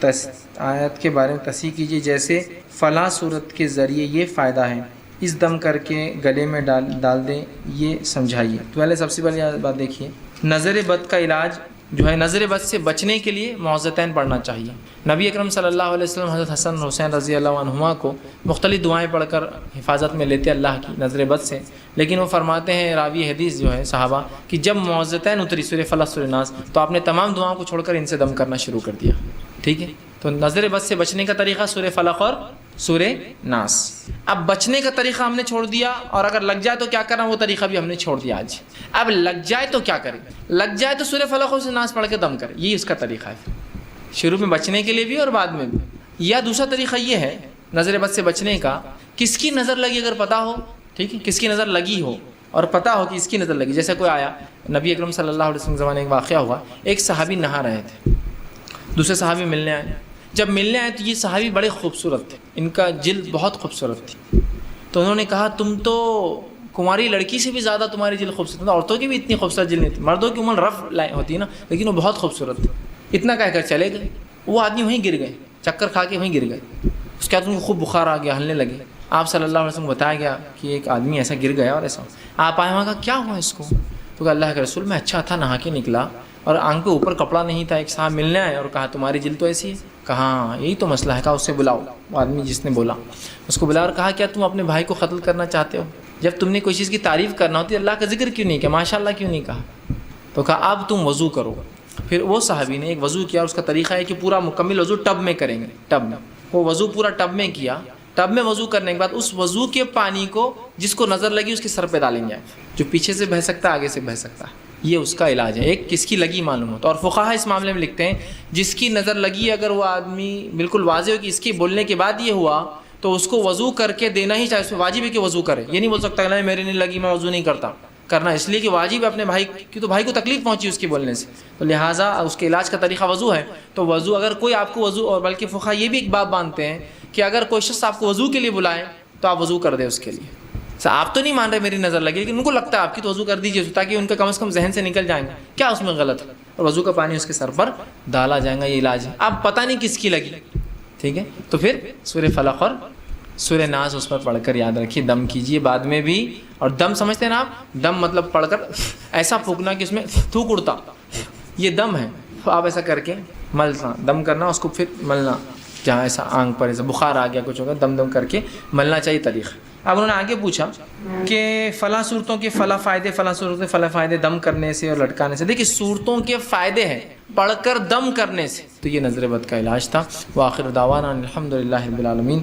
تصحیح کیجیے، جیسے فلاں صورت کے ذریعے یہ فائدہ ہے، اس دم کر کے گلے میں ڈال دیں، یہ سمجھائیے۔ تو پہلے سب سے پہلے بات دیکھیے، نظر بد کا علاج جو ہے، نظر بد سے بچنے کے لیے معوذتین پڑھنا چاہیے۔ نبی اکرم صلی اللہ علیہ وسلم حضرت حسن حسین رضی اللہ عنہما کو مختلف دعائیں پڑھ کر حفاظت میں لیتے اللہ کی نظر بد سے۔ لیکن وہ فرماتے ہیں راوی حدیث جو ہے صحابہ کہ جب معوذتین اتری سورہ فلق سورہ ناس تو آپ نے تمام دعاؤں کو چھوڑ کر ان سے دم کرنا شروع کر دیا. ٹھیک ہے, تو نظر بد سے بچنے کا طریقہ سورہ فلق اور سورہ ناس. اب بچنے کا طریقہ ہم نے چھوڑ دیا, اور اگر لگ جائے تو کیا کرنا وہ طریقہ بھی ہم نے چھوڑ دیا آج. اب لگ جائے تو کیا کریں؟ لگ جائے تو سورہ فلق اور سورہ ناس پڑھ کے دم کریں, یہی اس کا طریقہ ہے شروع میں بچنے کے لیے بھی اور بعد میں بھی. یا دوسرا طریقہ یہ ہے نظر بد سے بچنے کا, کس کی نظر لگی اگر پتہ ہو, ٹھیک ہے, کس کی نظر لگی ہو اور پتہ ہو کہ اس کی نظر لگی. جیسے کوئی آیا, نبی اکرم صلی اللہ علیہ وسلم زمانے ایک واقعہ ہوا, ایک صحابی نہا رہے تھے, دوسرے صحابی ملنے آئے. جب ملنے آئے تو یہ صحابی بڑے خوبصورت تھے, ان کا جلد بہت خوبصورت تھی. تو انہوں نے کہا تم تو کماری لڑکی سے بھی زیادہ تمہاری جلد خوبصورت, عورتوں کی بھی اتنی خوبصورت جلد نہیں تھی, مردوں کی عمر رف ہوتی ہے نا, لیکن وہ بہت خوبصورت تھی. اتنا کہہ کر چلے گئے. وہ آدمی وہیں گر گئے, چکر کھا کے وہیں گر گئے. اس کے بعد ان کو خوب بخار آ گیا, ہلنے لگے. آپ صلی اللہ علیہ وسلم کو بتایا گیا کہ ایک آدمی ایسا گر گیا اور ایسا. آپ آئے وہاں, کہا کیا ہوا اس کو؟ تو کہا اللہ کے رسول میں اچھا تھا, نہا کے نکلا اور آنکھ کے اوپر کپڑا نہیں تھا. ایک صاحب ملنے آئے اور کہا تمہاری جلد تو ایسی ہے. کہا ہاں یہی تو مسئلہ ہے. کہا اس سے بلاؤ. وہ آدمی جس نے بولا اس کو بلا اور کہا کیا تم اپنے بھائی کو قتل کرنا چاہتے ہو؟ جب تم نے کوئی چیز کی تعریف کرنا ہوتی ہے اللہ کا ذکر کیوں نہیں کیا, ماشاء اللہ کیوں نہیں کہا؟ تو کہا اب تم وضو کرو. پھر وہ صحابی نے ایک وضو کیا, اس کا طریقہ ہے کہ پورا مکمل وضو ٹب میں کریں گے. ٹب میں وہ وضو پورا ٹب میں کیا. ٹب میں وضو کرنے کے بعد اس وضو کے پانی کو جس کو نظر لگی اس کے سر پہ ڈالیں گے, جو پیچھے سے بہہ سکتا ہے آگے سے بہہ سکتا ہے. یہ اس کا علاج ہے. ایک کس کی لگی معلوم ہوتا. اور فقہا اس معاملے میں لکھتے ہیں جس کی نظر لگی اگر وہ آدمی بالکل واضح ہو کہ اس کے بولنے کے بعد یہ ہوا تو اس کو وضو کر کے دینا ہی چاہیے. اس میں واجب ہے کہ وضو کرے. یہ نہیں بول سکتا نہیں میری نہیں لگی میں وضو نہیں کرتا. کرنا اس لیے کہ واجب ہے اپنے بھائی کی, تو بھائی کو تکلیف پہنچی اس کے بولنے سے, تو لہٰذا اس کے علاج کا طریقہ وضو ہے. تو وضو اگر کوئی آپ کو وضو, اور بلکہ فقہا یہ بھی ایک باب مانتے ہیں کہ اگر کوئی شخص آپ کو وضو کے لیے بلائے تو آپ وضو کر دیں اس کے لیے. آپ تو نہیں مان رہے میری نظر لگی, لیکن ان کو لگتا ہے آپ کی, تو وضو کر دیجیے تاکہ ان کا کم از کم ذہن سے نکل جائیں گے کیا اس میں غلط ہے, اور وضو کا پانی اس کے سر پر ڈالا جائے گا. یہ علاج ہے. اب پتہ نہیں کس کی لگی, ٹھیک ہے, تو پھر سورہ فلق اور سورہ ناس اس پر پڑھ کر یاد رکھیے, دم کیجیے بعد میں بھی. اور دم سمجھتے ہیں نا آپ, دم مطلب پڑھ کر ایسا پھونکنا کہ اس میں تھوک اڑتا, یہ دم ہے. آپ ایسا کر کے ملنا, دم کرنا, اس کو پھر ملنا, جہاں ایسا آنکھ پر ایسا بخار آ گیا کچھ ہوگا دم دم کر کے ملنا چاہیے طریقہ. اب انہوں نے آگے پوچھا کہ فلاں صورتوں کے فلاں فائدے, فلاں صورتوں کے فلاں فائدے دم کرنے سے اور لٹکانے سے. دیکھیے صورتوں کے فائدے ہیں پڑھ کر دم کرنے سے, تو یہ نظر بد کا علاج تھا. وآخر دعوانا الحمدللہ رب العالمین.